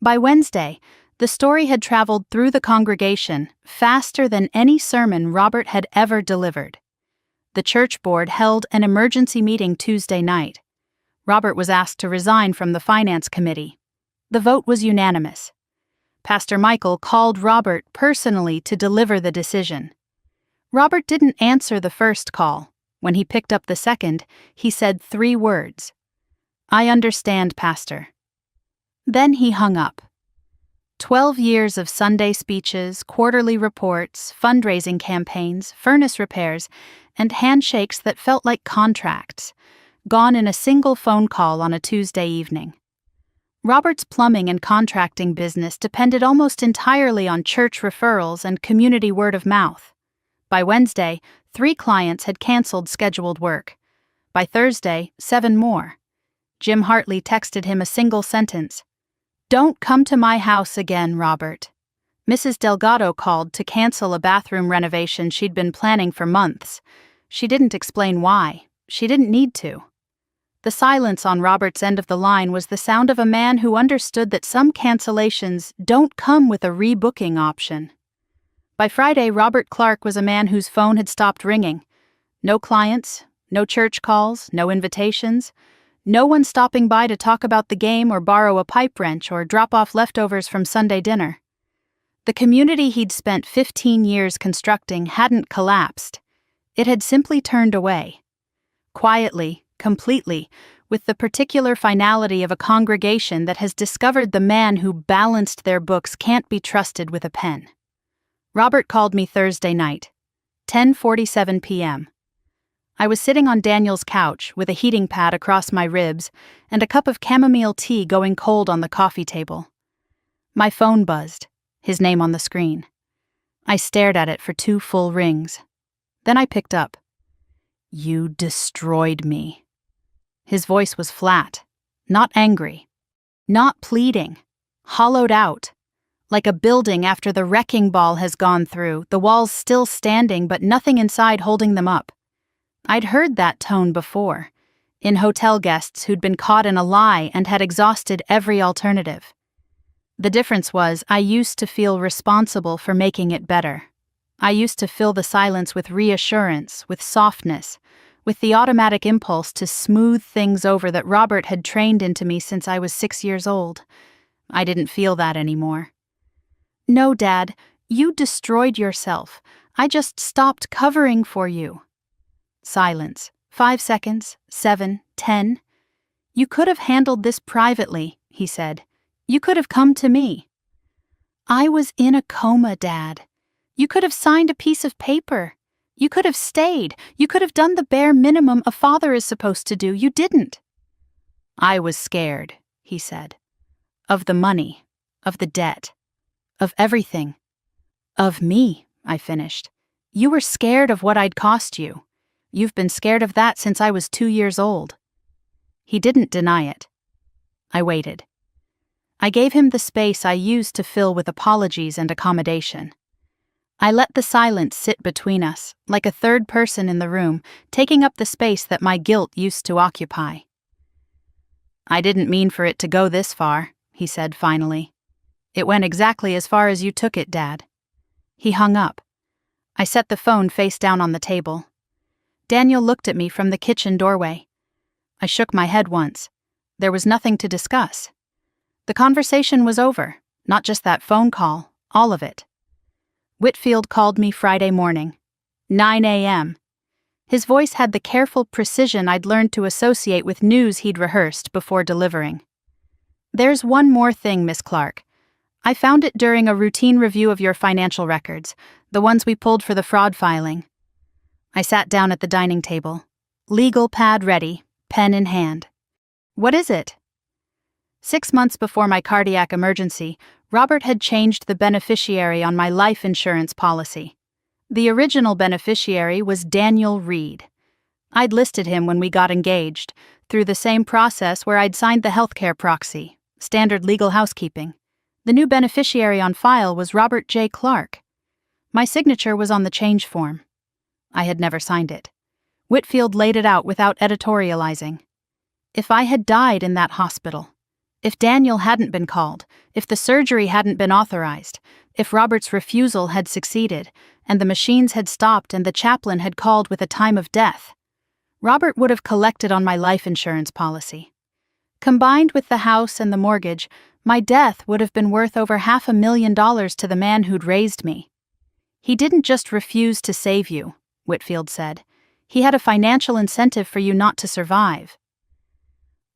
By Wednesday, the story had traveled through the congregation faster than any sermon Robert had ever delivered. The church board held an emergency meeting Tuesday night. Robert was asked to resign from the finance committee. The vote was unanimous. Pastor Michael called Robert personally to deliver the decision. Robert didn't answer the first call. When he picked up the second, he said 3 words: "I understand, Pastor." Then he hung up. 12 years of Sunday speeches, quarterly reports, fundraising campaigns, furnace repairs, and handshakes that felt like contracts, gone in a single phone call on a Tuesday evening. Robert's plumbing and contracting business depended almost entirely on church referrals and community word of mouth. By Wednesday, 3 clients had canceled scheduled work. By Thursday, 7 more. Jim Hartley texted him a single sentence: "Don't come to my house again, Robert." Mrs. Delgado called to cancel a bathroom renovation she'd been planning for months. She didn't explain why. She didn't need to. The silence on Robert's end of the line was the sound of a man who understood that some cancellations don't come with a rebooking option. By Friday, Robert Clark was a man whose phone had stopped ringing. No clients, no church calls, no invitations. No one stopping by to talk about the game or borrow a pipe wrench or drop off leftovers from Sunday dinner. The community he'd spent 15 years constructing hadn't collapsed. It had simply turned away. Quietly, completely, with the particular finality of a congregation that has discovered the man who balanced their books can't be trusted with a pen. Robert called me Thursday night, 10:47 p.m. I was sitting on Daniel's couch with a heating pad across my ribs and a cup of chamomile tea going cold on the coffee table. My phone buzzed, his name on the screen. I stared at it for 2 full rings. Then I picked up. "You destroyed me." His voice was flat. not angry, not pleading, hollowed out, like a building after the wrecking ball has gone through, the walls still standing but nothing inside holding them up. I'd heard that tone before, in hotel guests who'd been caught in a lie and had exhausted every alternative. The difference was I used to feel responsible for making it better. I used to fill the silence with reassurance, with softness, with the automatic impulse to smooth things over that Robert had trained into me since I was 6 years old. I didn't feel that anymore. "No, Dad, you destroyed yourself. I just stopped covering for you." Silence. 5 seconds, 7, 10. "You could have handled this privately," he said. "You could have come to me." "I was in a coma, Dad. You could have signed a piece of paper. You could have stayed. You could have done the bare minimum a father is supposed to do. You didn't." "I was scared," he said. "Of the money, of the debt, of everything." "Of me," I finished. "You were scared of what I'd cost you. You've been scared of that since I was 2 years old." He didn't deny it. I waited. I gave him the space I used to fill with apologies and accommodation. I let the silence sit between us, like a third person in the room, taking up the space that my guilt used to occupy. "I didn't mean for it to go this far," he said finally. "It went exactly as far as you took it, Dad." He hung up. I set the phone face down on the table. Daniel looked at me from the kitchen doorway. I shook my head once. There was nothing to discuss. The conversation was over, not just that phone call, all of it. Whitfield called me Friday morning, 9 a.m. His voice had the careful precision I'd learned to associate with news he'd rehearsed before delivering. "There's one more thing, Miss Clark. I found it during a routine review of your financial records, the ones we pulled for the fraud filing." I sat down at the dining table, legal pad ready, pen in hand. "What is it?" 6 months before my cardiac emergency, Robert had changed the beneficiary on my life insurance policy. The original beneficiary was Daniel Reed. I'd listed him when we got engaged, through the same process where I'd signed the healthcare proxy, standard legal housekeeping. The new beneficiary on file was Robert J. Clark. My signature was on the change form. I had never signed it. Whitfield laid it out without editorializing. If I had died in that hospital, if Daniel hadn't been called, if the surgery hadn't been authorized, if Robert's refusal had succeeded, and the machines had stopped and the chaplain had called with a time of death, Robert would have collected on my life insurance policy. Combined with the house and the mortgage, my death would have been worth over $500,000 to the man who'd raised me. "He didn't just refuse to save you," Whitfield said. "He had a financial incentive for you not to survive."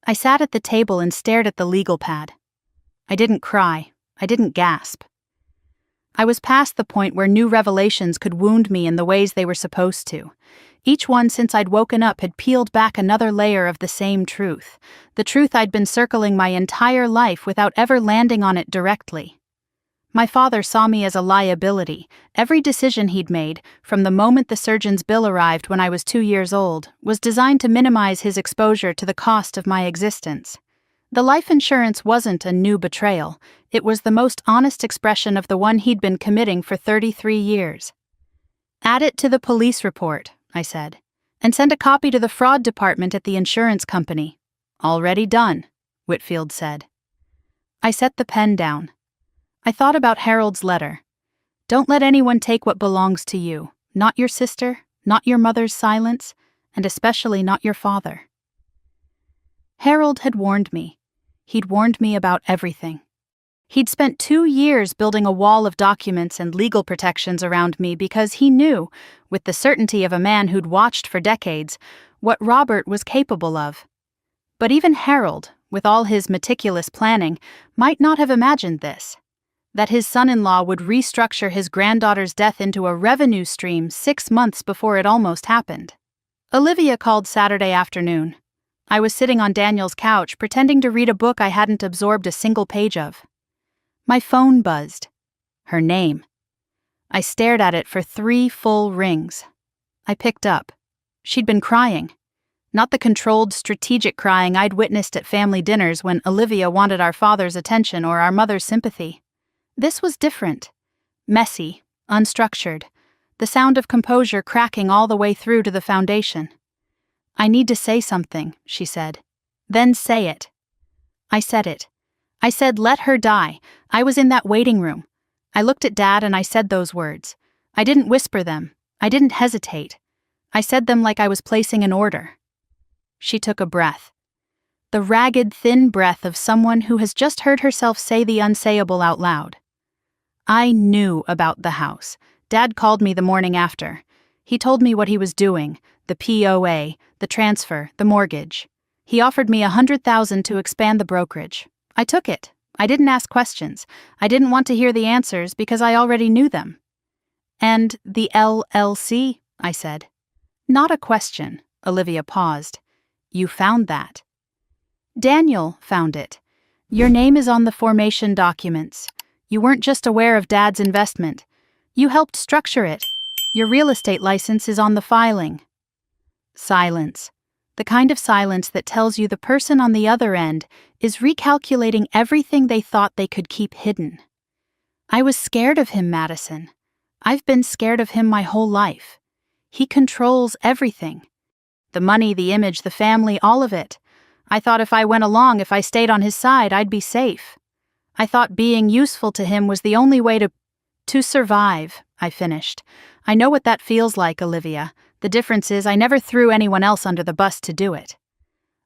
I sat at the table and stared at the legal pad. I didn't cry. I didn't gasp. I was past the point where new revelations could wound me in the ways they were supposed to. Each one since I'd woken up had peeled back another layer of the same truth, the truth I'd been circling my entire life without ever landing on it directly. My father saw me as a liability. Every decision he'd made, from the moment the surgeon's bill arrived when I was 2 years old, was designed to minimize his exposure to the cost of my existence. The life insurance wasn't a new betrayal. It was the most honest expression of the one he'd been committing for 33 years. "Add it to the police report," I said, "and send a copy to the fraud department at the insurance company." "Already done," Whitfield said. I set the pen down. I thought about Harold's letter. "Don't let anyone take what belongs to you, not your sister, not your mother's silence, and especially not your father." Harold had warned me. He'd warned me about everything. He'd spent 2 years building a wall of documents and legal protections around me because he knew, with the certainty of a man who'd watched for decades, what Robert was capable of. But even Harold, with all his meticulous planning, might not have imagined this. That his son-in-law would restructure his granddaughter's death into a revenue stream 6 months before it almost happened. Olivia called Saturday afternoon. I was sitting on Daniel's couch pretending to read a book I hadn't absorbed a single page of. My phone buzzed. Her name. I stared at it for 3 full rings. I picked up. She'd been crying. Not the controlled, strategic crying I'd witnessed at family dinners when Olivia wanted our father's attention or our mother's sympathy. This was different. Messy, unstructured, the sound of composure cracking all the way through to the foundation. "I need to say something," she said. "Then say it." I said it. I said, "Let her die." I was in that waiting room. I looked at Dad and I said those words. I didn't whisper them. I didn't hesitate. I said them like I was placing an order. She took a breath. The ragged, thin breath of someone who has just heard herself say the unsayable out loud. I knew about the house. Dad called me the morning after. He told me what he was doing, the POA, the transfer, the mortgage. He offered me $100,000 to expand the brokerage. I took it. I didn't ask questions. I didn't want to hear the answers because I already knew them. "And the LLC?" I said. "Not a question." Olivia paused. "You found that." "Daniel found it. Your name is on the formation documents. You weren't just aware of Dad's investment. You helped structure it. Your real estate license is on the filing." Silence. The kind of silence that tells you the person on the other end is recalculating everything they thought they could keep hidden. I was scared of him, Madison. I've been scared of him my whole life. He controls everything. The money, the image, the family, all of it. I thought if I went along, if I stayed on his side, I'd be safe. I thought being useful to him was the only way to survive, I finished. I know what that feels like, Olivia. The difference is I never threw anyone else under the bus to do it.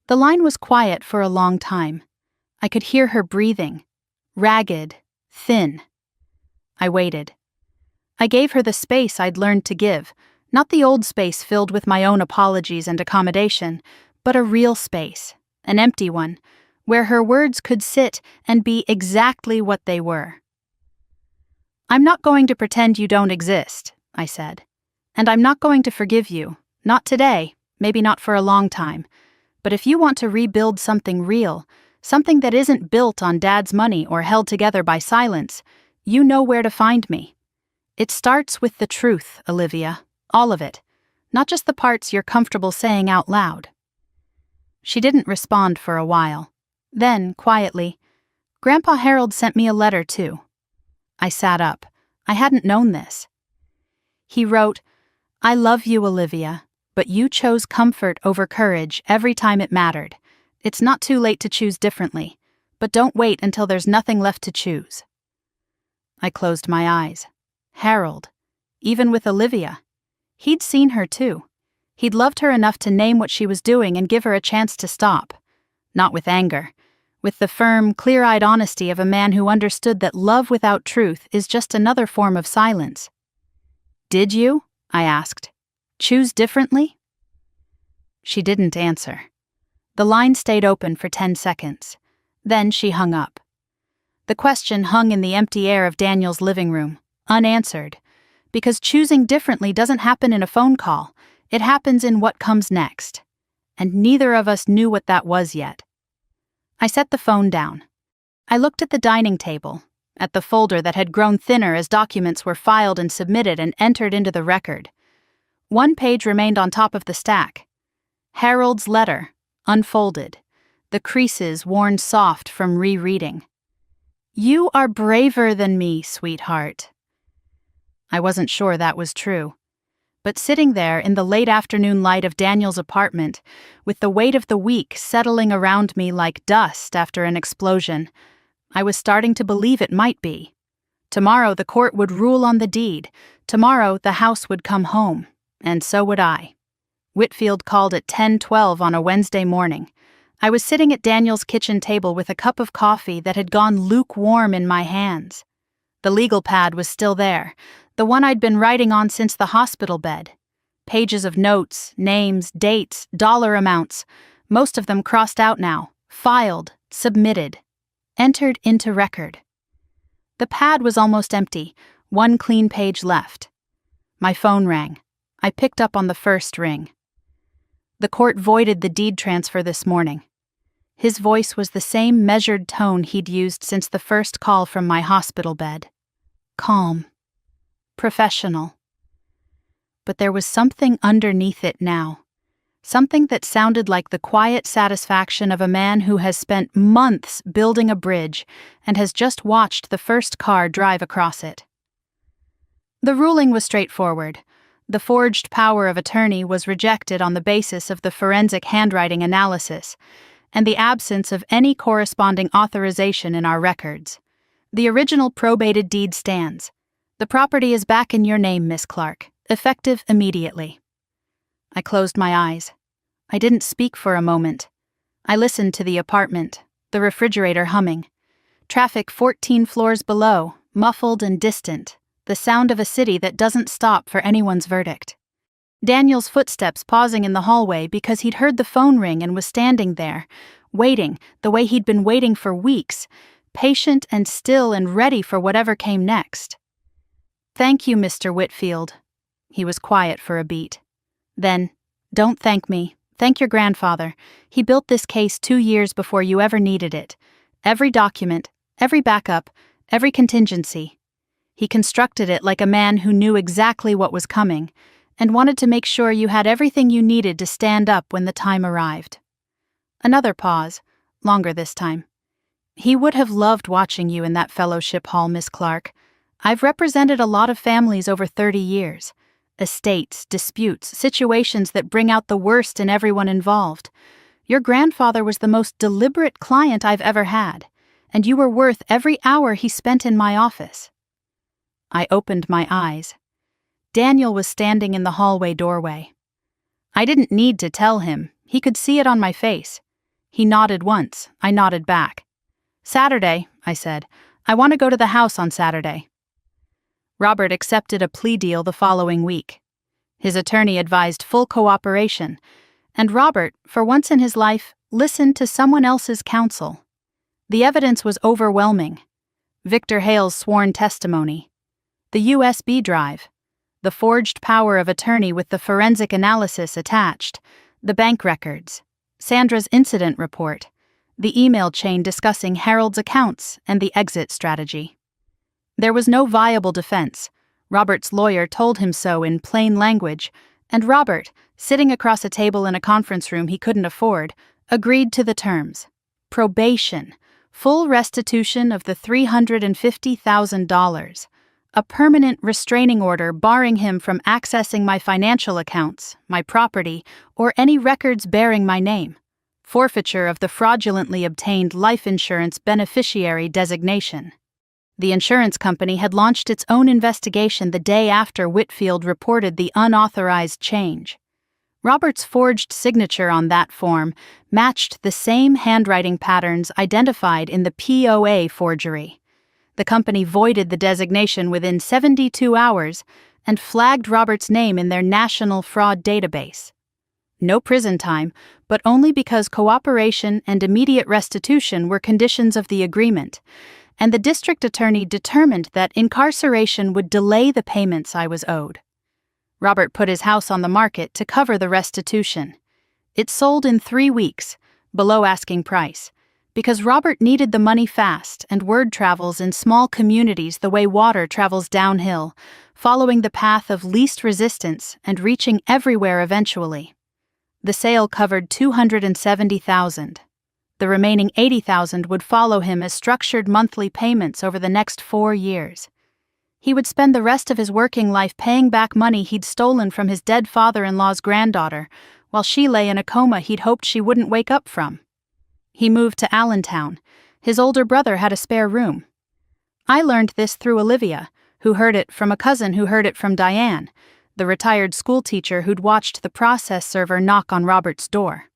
The line was quiet for a long time. I could hear her breathing. Ragged, thin. I waited. I gave her the space I'd learned to give, not the old space filled with my own apologies and accommodation, but a real space, an empty one, where her words could sit and be exactly what they were. "I'm not going to pretend you don't exist," I said. "And I'm not going to forgive you, not today, maybe not for a long time. But if you want to rebuild something real, something that isn't built on Dad's money or held together by silence, you know where to find me. It starts with the truth, Olivia, all of it, not just the parts you're comfortable saying out loud." She didn't respond for a while. Then, quietly, "Grandpa Harold sent me a letter, too." I sat up. I hadn't known this. He wrote, "I love you, Olivia, but you chose comfort over courage every time it mattered. It's not too late to choose differently, but don't wait until there's nothing left to choose." I closed my eyes. Harold. Even with Olivia. He'd seen her too. He'd loved her enough to name what she was doing and give her a chance to stop. Not with anger. With the firm, clear-eyed honesty of a man who understood that love without truth is just another form of silence. "Did you?" I asked. "Choose differently?" She didn't answer. The line stayed open for 10 seconds. Then she hung up. The question hung in the empty air of Daniel's living room, unanswered, because choosing differently doesn't happen in a phone call. It happens in what comes next. And neither of us knew what that was yet. I set the phone down. I looked at the dining table, at the folder that had grown thinner as documents were filed and submitted and entered into the record. One page remained on top of the stack. Harold's letter, unfolded, the creases worn soft from rereading. "You are braver than me, sweetheart." I wasn't sure that was true. But sitting there in the late afternoon light of Daniel's apartment, with the weight of the week settling around me like dust after an explosion, I was starting to believe it might be. Tomorrow the court would rule on the deed. Tomorrow the house would come home, and so would I. Whitfield called at 10:12 on a Wednesday morning. I was sitting at Daniel's kitchen table with a cup of coffee that had gone lukewarm in my hands. The legal pad was still there, the one I'd been writing on since the hospital bed. Pages of notes, names, dates, dollar amounts, most of them crossed out now, filed, submitted, entered into record. The pad was almost empty, one clean page left. My phone rang. I picked up on the first ring. The court voided the deed transfer this morning. His voice was the same measured tone he'd used since the first call from my hospital bed. Calm. Professional. But there was something underneath it now. something that sounded like the quiet satisfaction of a man who has spent months building a bridge and has just watched the first car drive across it. The ruling was straightforward. The forged power of attorney was rejected on the basis of the forensic handwriting analysis and the absence of any corresponding authorization in our records. The original probated deed stands. The property is back in your name, Miss Clark, effective immediately. I closed my eyes. I didn't speak for a moment. I listened to the apartment, the refrigerator humming. Traffic 14 floors below, muffled and distant, the sound of a city that doesn't stop for anyone's verdict. Daniel's footsteps pausing in the hallway because he'd heard the phone ring and was standing there, waiting, the way he'd been waiting for weeks, patient and still and ready for whatever came next. "Thank you, Mr. Whitfield." He was quiet for a beat. Then, "Don't thank me. Thank your grandfather. He built this case 2 years before you ever needed it. Every document, every backup, every contingency. He constructed it like a man who knew exactly what was coming and wanted to make sure you had everything you needed to stand up when the time arrived." Another pause, longer this time. "He would have loved watching you in that fellowship hall, Miss Clark. I've represented a lot of families over 30 years. Estates, disputes, situations that bring out the worst in everyone involved. Your grandfather was the most deliberate client I've ever had, and you were worth every hour he spent in my office." I opened my eyes. Daniel was standing in the hallway doorway. I didn't need to tell him. He could see it on my face. He nodded once. I nodded back. "Saturday," I said. "I want to go to the house on Saturday." Robert accepted a plea deal the following week. His attorney advised full cooperation, and Robert, for once in his life, listened to someone else's counsel. The evidence was overwhelming. Victor Hale's sworn testimony, the USB drive, the forged power of attorney with the forensic analysis attached, the bank records, Sandra's incident report, the email chain discussing Harold's accounts and the exit strategy. There was no viable defense. Robert's lawyer told him so in plain language, and Robert, sitting across a table in a conference room he couldn't afford, agreed to the terms. Probation, full restitution of the $350,000, a permanent restraining order barring him from accessing my financial accounts, my property, or any records bearing my name, forfeiture of the fraudulently obtained life insurance beneficiary designation. The insurance company had launched its own investigation the day after Whitfield reported the unauthorized change. Robert's forged signature on that form matched the same handwriting patterns identified in the POA forgery. The company voided the designation within 72 hours and flagged Robert's name in their national fraud database. No prison time, but only because cooperation and immediate restitution were conditions of the agreement, and the district attorney determined that incarceration would delay the payments I was owed. Robert put his house on the market to cover the restitution. It sold in 3 weeks, below asking price, because Robert needed the money fast and word travels in small communities the way water travels downhill, following the path of least resistance and reaching everywhere eventually. The sale covered $270,000. The remaining $80,000 would follow him as structured monthly payments over the next 4 years. He would spend the rest of his working life paying back money he'd stolen from his dead father-in-law's granddaughter, while she lay in a coma he'd hoped she wouldn't wake up from. He moved to Allentown. His older brother had a spare room. I learned this through Olivia, who heard it from a cousin who heard it from Diane, the retired schoolteacher who'd watched the process server knock on Robert's door.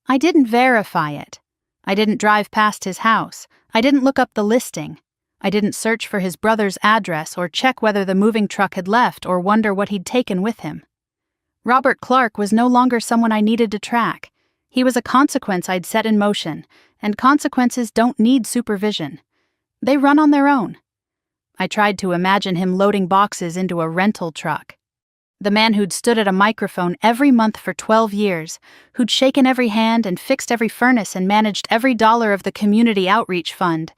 I didn't verify it. I didn't drive past his house. I didn't look up the listing. I didn't search for his brother's address or check whether the moving truck had left or wonder what he'd taken with him. Robert Clark was no longer someone I needed to track. He was a consequence I'd set in motion, and consequences don't need supervision. They run on their own. I tried to imagine him loading boxes into a rental truck. The man who'd stood at a microphone every month for 12 years, who'd shaken every hand and fixed every furnace and managed every dollar of the community outreach fund,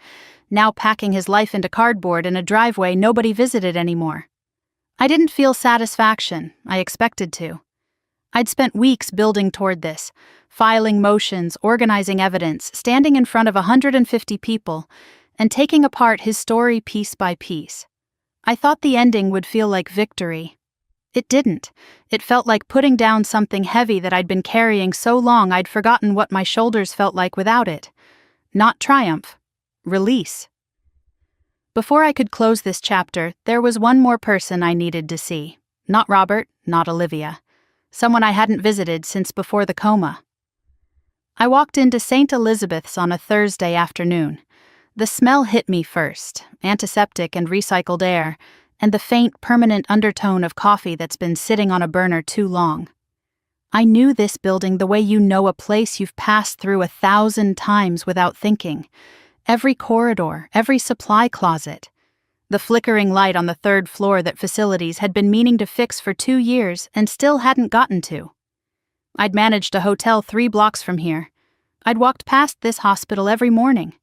now packing his life into cardboard in a driveway nobody visited anymore. I didn't feel satisfaction. I expected to. I'd spent weeks building toward this, filing motions, organizing evidence, standing in front of 150 people, and taking apart his story piece by piece. I thought the ending would feel like victory. It didn't. It felt like putting down something heavy that I'd been carrying so long I'd forgotten what my shoulders felt like without it. Not triumph. Release. Before I could close this chapter, there was one more person I needed to see. Not Robert, not Olivia. Someone I hadn't visited since before the coma. I walked into St. Elizabeth's on a Thursday afternoon. The smell hit me first, antiseptic and recycled air, and the faint, permanent undertone of coffee that's been sitting on a burner too long. I knew this building the way you know a place you've passed through 1,000 times without thinking. Every corridor, every supply closet. The flickering light on the third floor that facilities had been meaning to fix for 2 years and still hadn't gotten to. I'd managed a hotel 3 blocks from here. I'd walked past this hospital every morning.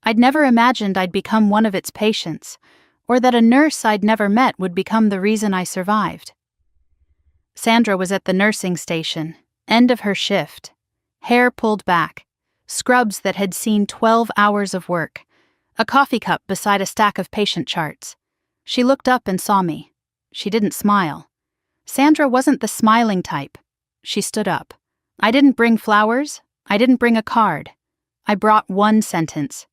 I'd never imagined I'd become one of its patients, or that a nurse I'd never met would become the reason I survived. Sandra was at the nursing station, end of her shift, hair pulled back, scrubs that had seen 12 hours of work, a coffee cup beside a stack of patient charts. She looked up and saw me. She didn't smile. Sandra wasn't the smiling type. She stood up. I didn't bring flowers. I didn't bring a card. I brought one sentence.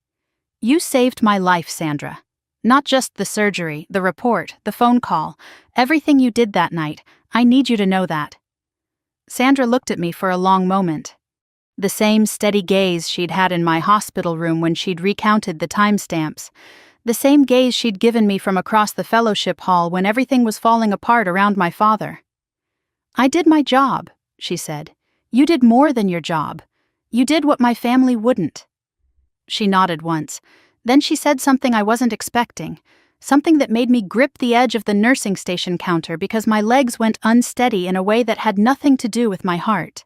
You saved my life, Sandra. Not just the surgery, the report, the phone call, everything you did that night. I need you to know that. Sandra looked at me for a long moment. The same steady gaze she'd had in my hospital room when she'd recounted the timestamps. The same gaze she'd given me from across the fellowship hall when everything was falling apart around my father. I did my job, she said. You did more than your job. You did what my family wouldn't. She nodded once. Then she said something I wasn't expecting, something that made me grip the edge of the nursing station counter because my legs went unsteady in a way that had nothing to do with my heart.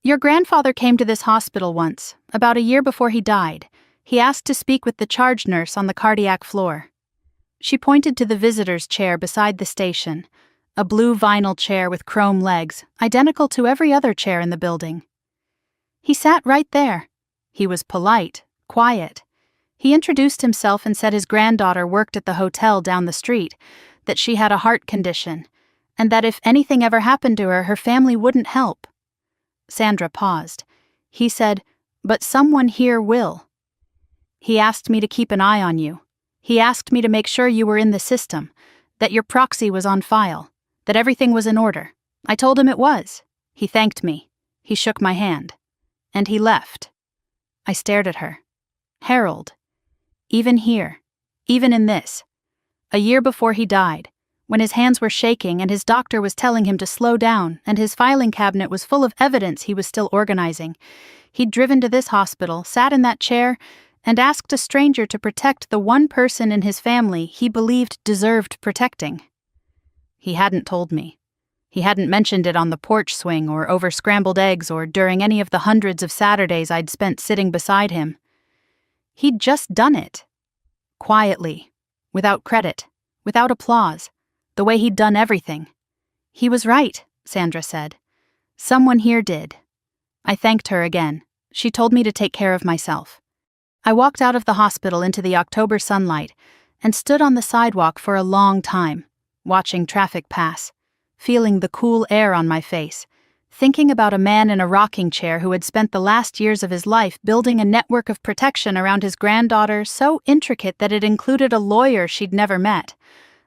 Your grandfather came to this hospital once, about a year before he died. He asked to speak with the charge nurse on the cardiac floor. She pointed to the visitor's chair beside the station, a blue vinyl chair with chrome legs, identical to every other chair in the building. He sat right there. He was polite, quiet. He introduced himself and said his granddaughter worked at the hotel down the street, that she had a heart condition, and that if anything ever happened to her, her family wouldn't help. Sandra paused. He said, "But someone here will." He asked me to keep an eye on you. He asked me to make sure you were in the system, that your proxy was on file, that everything was in order. I told him it was. He thanked me. He shook my hand. And he left. I stared at her. Harold. Even here. Even in this. A year before he died, when his hands were shaking and his doctor was telling him to slow down and his filing cabinet was full of evidence he was still organizing, he'd driven to this hospital, sat in that chair, and asked a stranger to protect the one person in his family he believed deserved protecting. He hadn't told me. He hadn't mentioned it on the porch swing or over scrambled eggs or during any of the hundreds of Saturdays I'd spent sitting beside him. He'd just done it. Quietly, without credit, without applause, the way he'd done everything. He was right, Sandra said. Someone here did. I thanked her again. She told me to take care of myself. I walked out of the hospital into the October sunlight and stood on the sidewalk for a long time, watching traffic pass, feeling the cool air on my face, thinking about a man in a rocking chair who had spent the last years of his life building a network of protection around his granddaughter so intricate that it included a lawyer she'd never met,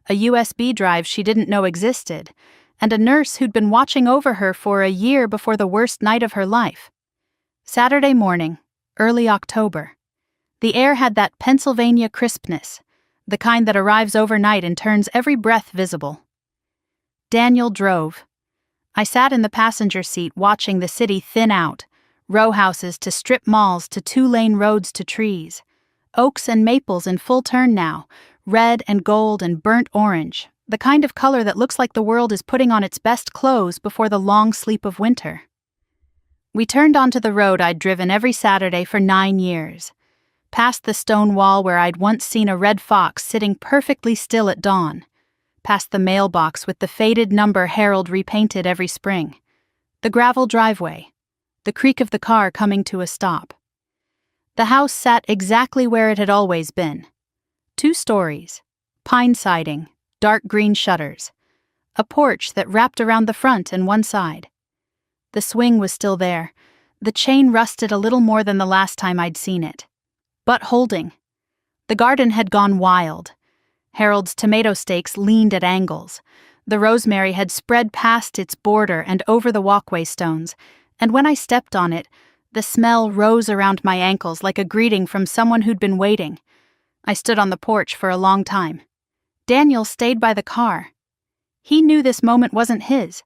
a USB drive she didn't know existed, and a nurse who'd been watching over her for a year before the worst night of her life. Saturday morning, early October. The air had that Pennsylvania crispness, the kind that arrives overnight and turns every breath visible. Daniel drove. I sat in the passenger seat watching the city thin out, row houses to strip malls to two-lane roads to trees, oaks and maples in full turn now, red and gold and burnt orange, the kind of color that looks like the world is putting on its best clothes before the long sleep of winter. We turned onto the road I'd driven every Saturday for 9 years, past the stone wall where I'd once seen a red fox sitting perfectly still at dawn, past the mailbox with the faded number Harold repainted every spring, The gravel driveway. The creak of the car coming to a stop. The house sat exactly where it had always been. 2 stories. Pine siding. Dark green shutters. A porch that wrapped around the front and one side. The swing was still there. The chain rusted a little more than the last time I'd seen it. But holding. The garden had gone wild. Harold's tomato stakes leaned at angles. The rosemary had spread past its border and over the walkway stones, and when I stepped on it, the smell rose around my ankles like a greeting from someone who'd been waiting. I stood on the porch for a long time. Daniel stayed by the car. He knew this moment wasn't his.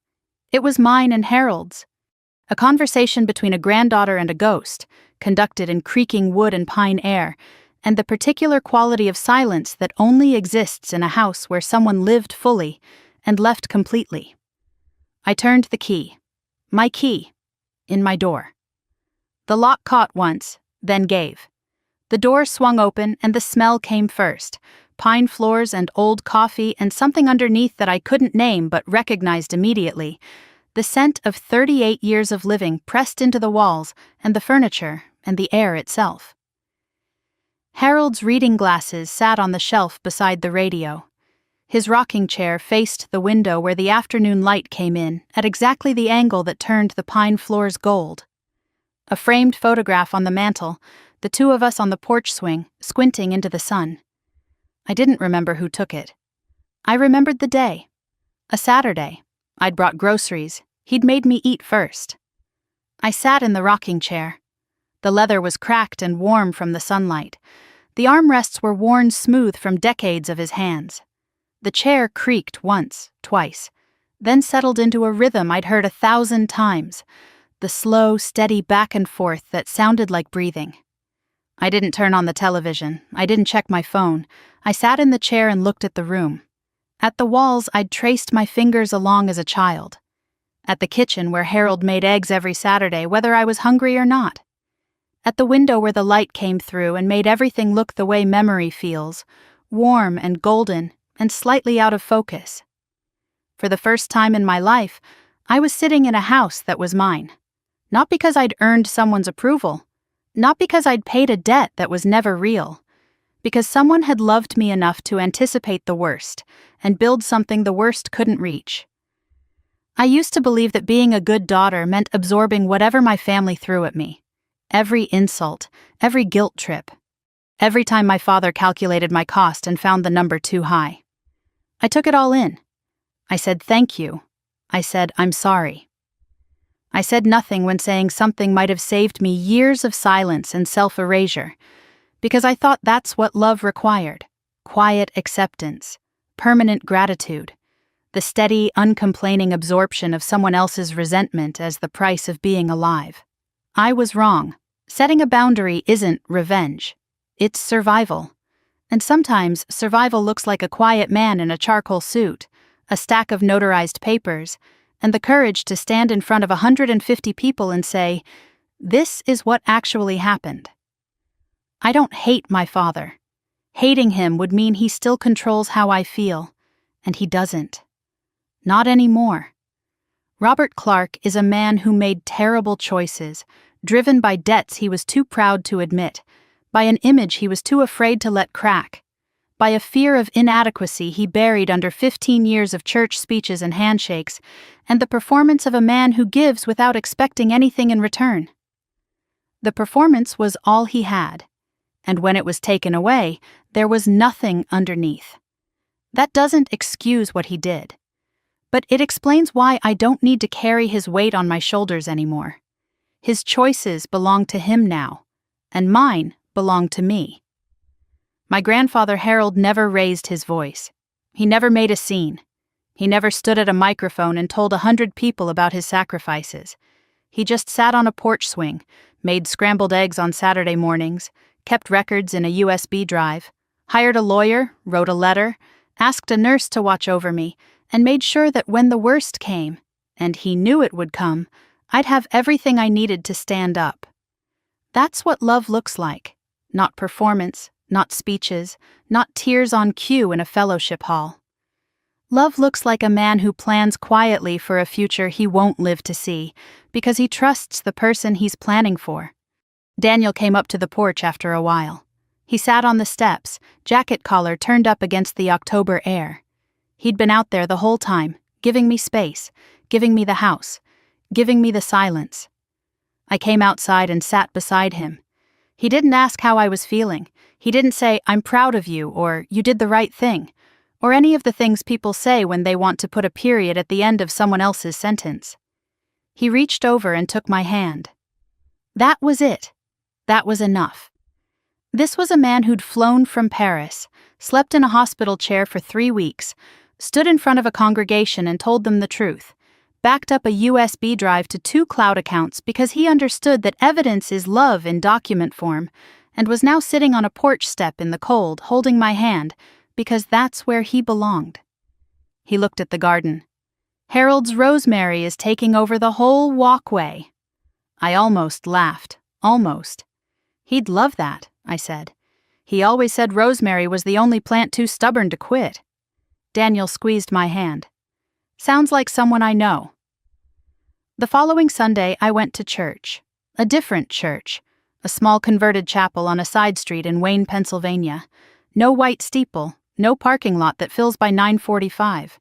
It was mine and Harold's. A conversation between a granddaughter and a ghost, conducted in creaking wood and pine air, and the particular quality of silence that only exists in a house where someone lived fully and left completely. I turned the key. My key. In my door. The lock caught once, then gave. The door swung open and the smell came first. Pine floors and old coffee and something underneath that I couldn't name but recognized immediately. The scent of 38 years of living pressed into the walls and the furniture and the air itself. Harold's reading glasses sat on the shelf beside the radio. His rocking chair faced the window where the afternoon light came in at exactly the angle that turned the pine floors gold. A framed photograph on the mantel, the 2 of us on the porch swing, squinting into the sun. I didn't remember who took it. I remembered the day. A Saturday. I'd brought groceries. He'd made me eat first. I sat in the rocking chair. The leather was cracked and warm from the sunlight. The armrests were worn smooth from decades of his hands. The chair creaked once, twice, then settled into a rhythm I'd heard 1,000 times, the slow, steady back and forth that sounded like breathing. I didn't turn on the television. I didn't check my phone. I sat in the chair and looked at the room. At the walls I'd traced my fingers along as a child. At the kitchen where Harold made eggs every Saturday, whether I was hungry or not. At the window where the light came through and made everything look the way memory feels, warm and golden and slightly out of focus. For the first time in my life, I was sitting in a house that was mine. Not because I'd earned someone's approval. Not because I'd paid a debt that was never real. Because someone had loved me enough to anticipate the worst and build something the worst couldn't reach. I used to believe that being a good daughter meant absorbing whatever my family threw at me. Every insult, every guilt trip. Every time my father calculated my cost and found the number too high. I took it all in. I said thank you. I said I'm sorry. I said nothing when saying something might have saved me years of silence and self-erasure, because I thought that's what love required. Quiet acceptance, permanent gratitude, the steady, uncomplaining absorption of someone else's resentment as the price of being alive. I was wrong. Setting a boundary isn't revenge. It's survival. And sometimes survival looks like a quiet man in a charcoal suit, a stack of notarized papers, and the courage to stand in front of 150 people and say, "This is what actually happened." I don't hate my father. Hating him would mean he still controls how I feel, and he doesn't. Not anymore. Robert Clark is a man who made terrible choices, driven by debts he was too proud to admit, by an image he was too afraid to let crack, by a fear of inadequacy he buried under 15 years of church speeches and handshakes, and the performance of a man who gives without expecting anything in return. The performance was all he had, and when it was taken away, there was nothing underneath. That doesn't excuse what he did, but it explains why I don't need to carry his weight on my shoulders anymore. His choices belong to him now, and mine belong to me. My grandfather Harold never raised his voice. He never made a scene. He never stood at a microphone and told 100 people about his sacrifices. He just sat on a porch swing, made scrambled eggs on Saturday mornings, kept records in a USB drive, hired a lawyer, wrote a letter, asked a nurse to watch over me, and made sure that when the worst came, and he knew it would come, I'd have everything I needed to stand up. That's what love looks like. Not performance, not speeches, not tears on cue in a fellowship hall. Love looks like a man who plans quietly for a future he won't live to see, because he trusts the person he's planning for. Daniel came up to the porch after a while. He sat on the steps, jacket collar turned up against the October air. He'd been out there the whole time, giving me space, giving me the house, giving me the silence. I came outside and sat beside him. He didn't ask how I was feeling. He didn't say, "I'm proud of you," or "You did the right thing," or any of the things people say when they want to put a period at the end of someone else's sentence. He reached over and took my hand. That was it. That was enough. This was a man who'd flown from Paris, slept in a hospital chair for 3 weeks, stood in front of a congregation and told them the truth, backed up a USB drive to 2 cloud accounts because he understood that evidence is love in document form, and was now sitting on a porch step in the cold, holding my hand, because that's where he belonged. He looked at the garden. Harold's rosemary is taking over the whole walkway. I almost laughed. Almost. He'd love that, I said. He always said rosemary was the only plant too stubborn to quit. Daniel squeezed my hand. Sounds like someone I know. The following Sunday, I went to church. A different church. A small converted chapel on a side street in Wayne, Pennsylvania. No white steeple, no parking lot that fills by 9:45.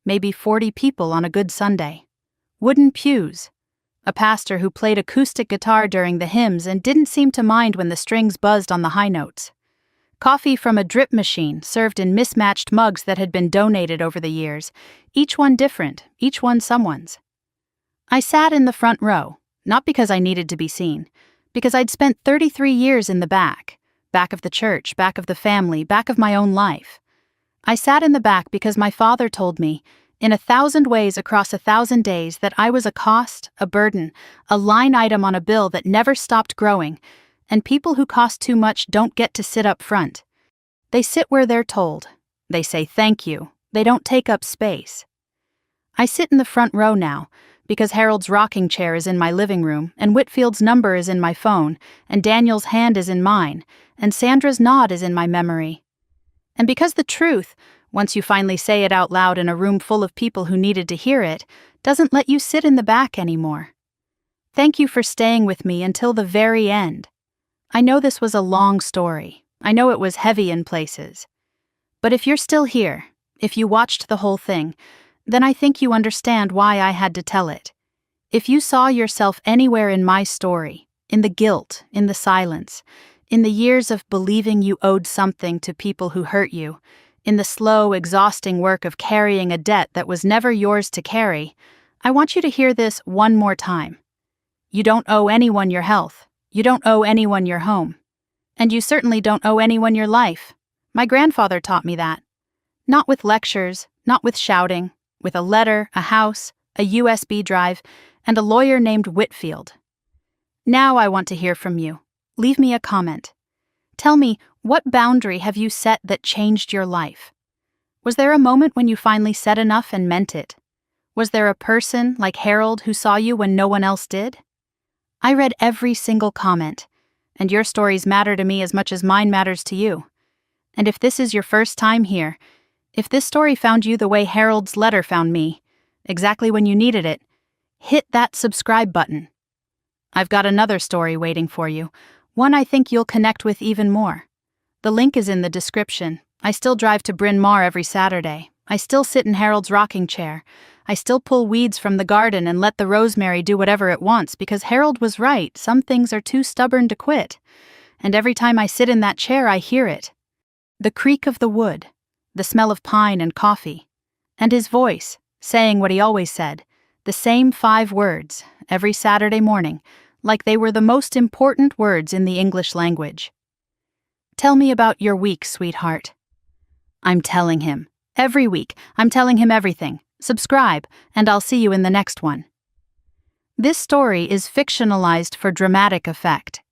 Maybe 40 people on a good Sunday. Wooden pews. A pastor who played acoustic guitar during the hymns and didn't seem to mind when the strings buzzed on the high notes. Coffee from a drip machine served in mismatched mugs that had been donated over the years, each one different, each one someone's. I sat in the front row, not because I needed to be seen, because I'd spent 33 years in the back of the church, back of the family, back of my own life. I sat in the back because my father told me, in 1,000 ways across 1,000 days, that I was a cost, a burden, a line item on a bill that never stopped growing, and people who cost too much don't get to sit up front. They sit where they're told. They say thank you. They don't take up space. I sit in the front row now, because Harold's rocking chair is in my living room, and Whitfield's number is in my phone, and Daniel's hand is in mine, and Sandra's nod is in my memory. And because the truth, once you finally say it out loud in a room full of people who needed to hear it, doesn't let you sit in the back anymore. Thank you for staying with me until the very end. I know this was a long story. I know it was heavy in places. But if you're still here, if you watched the whole thing, then I think you understand why I had to tell it. If you saw yourself anywhere in my story, in the guilt, in the silence, in the years of believing you owed something to people who hurt you, in the slow, exhausting work of carrying a debt that was never yours to carry, I want you to hear this one more time. You don't owe anyone your health. You don't owe anyone your home. And you certainly don't owe anyone your life. My grandfather taught me that. Not with lectures, not with shouting, with a letter, a house, a USB drive, and a lawyer named Whitfield. Now I want to hear from you. Leave me a comment. Tell me, what boundary have you set that changed your life? Was there a moment when you finally said enough and meant it? Was there a person, like Harold, who saw you when no one else did? I read every single comment, and your stories matter to me as much as mine matters to you. And if this is your first time here, if this story found you the way Harold's letter found me, exactly when you needed it, hit that subscribe button. I've got another story waiting for you, one I think you'll connect with even more. The link is in the description. I still drive to Bryn Mawr every Saturday. I still sit in Harold's rocking chair. I still pull weeds from the garden and let the rosemary do whatever it wants because Harold was right, some things are too stubborn to quit. And every time I sit in that chair, I hear it. The creak of the wood, the smell of pine and coffee, and his voice, saying what he always said, the same 5 words, every Saturday morning, like they were the most important words in the English language. Tell me about your week, sweetheart. I'm telling him. Every week, I'm telling him everything. Subscribe, and I'll see you in the next one. This story is fictionalized for dramatic effect.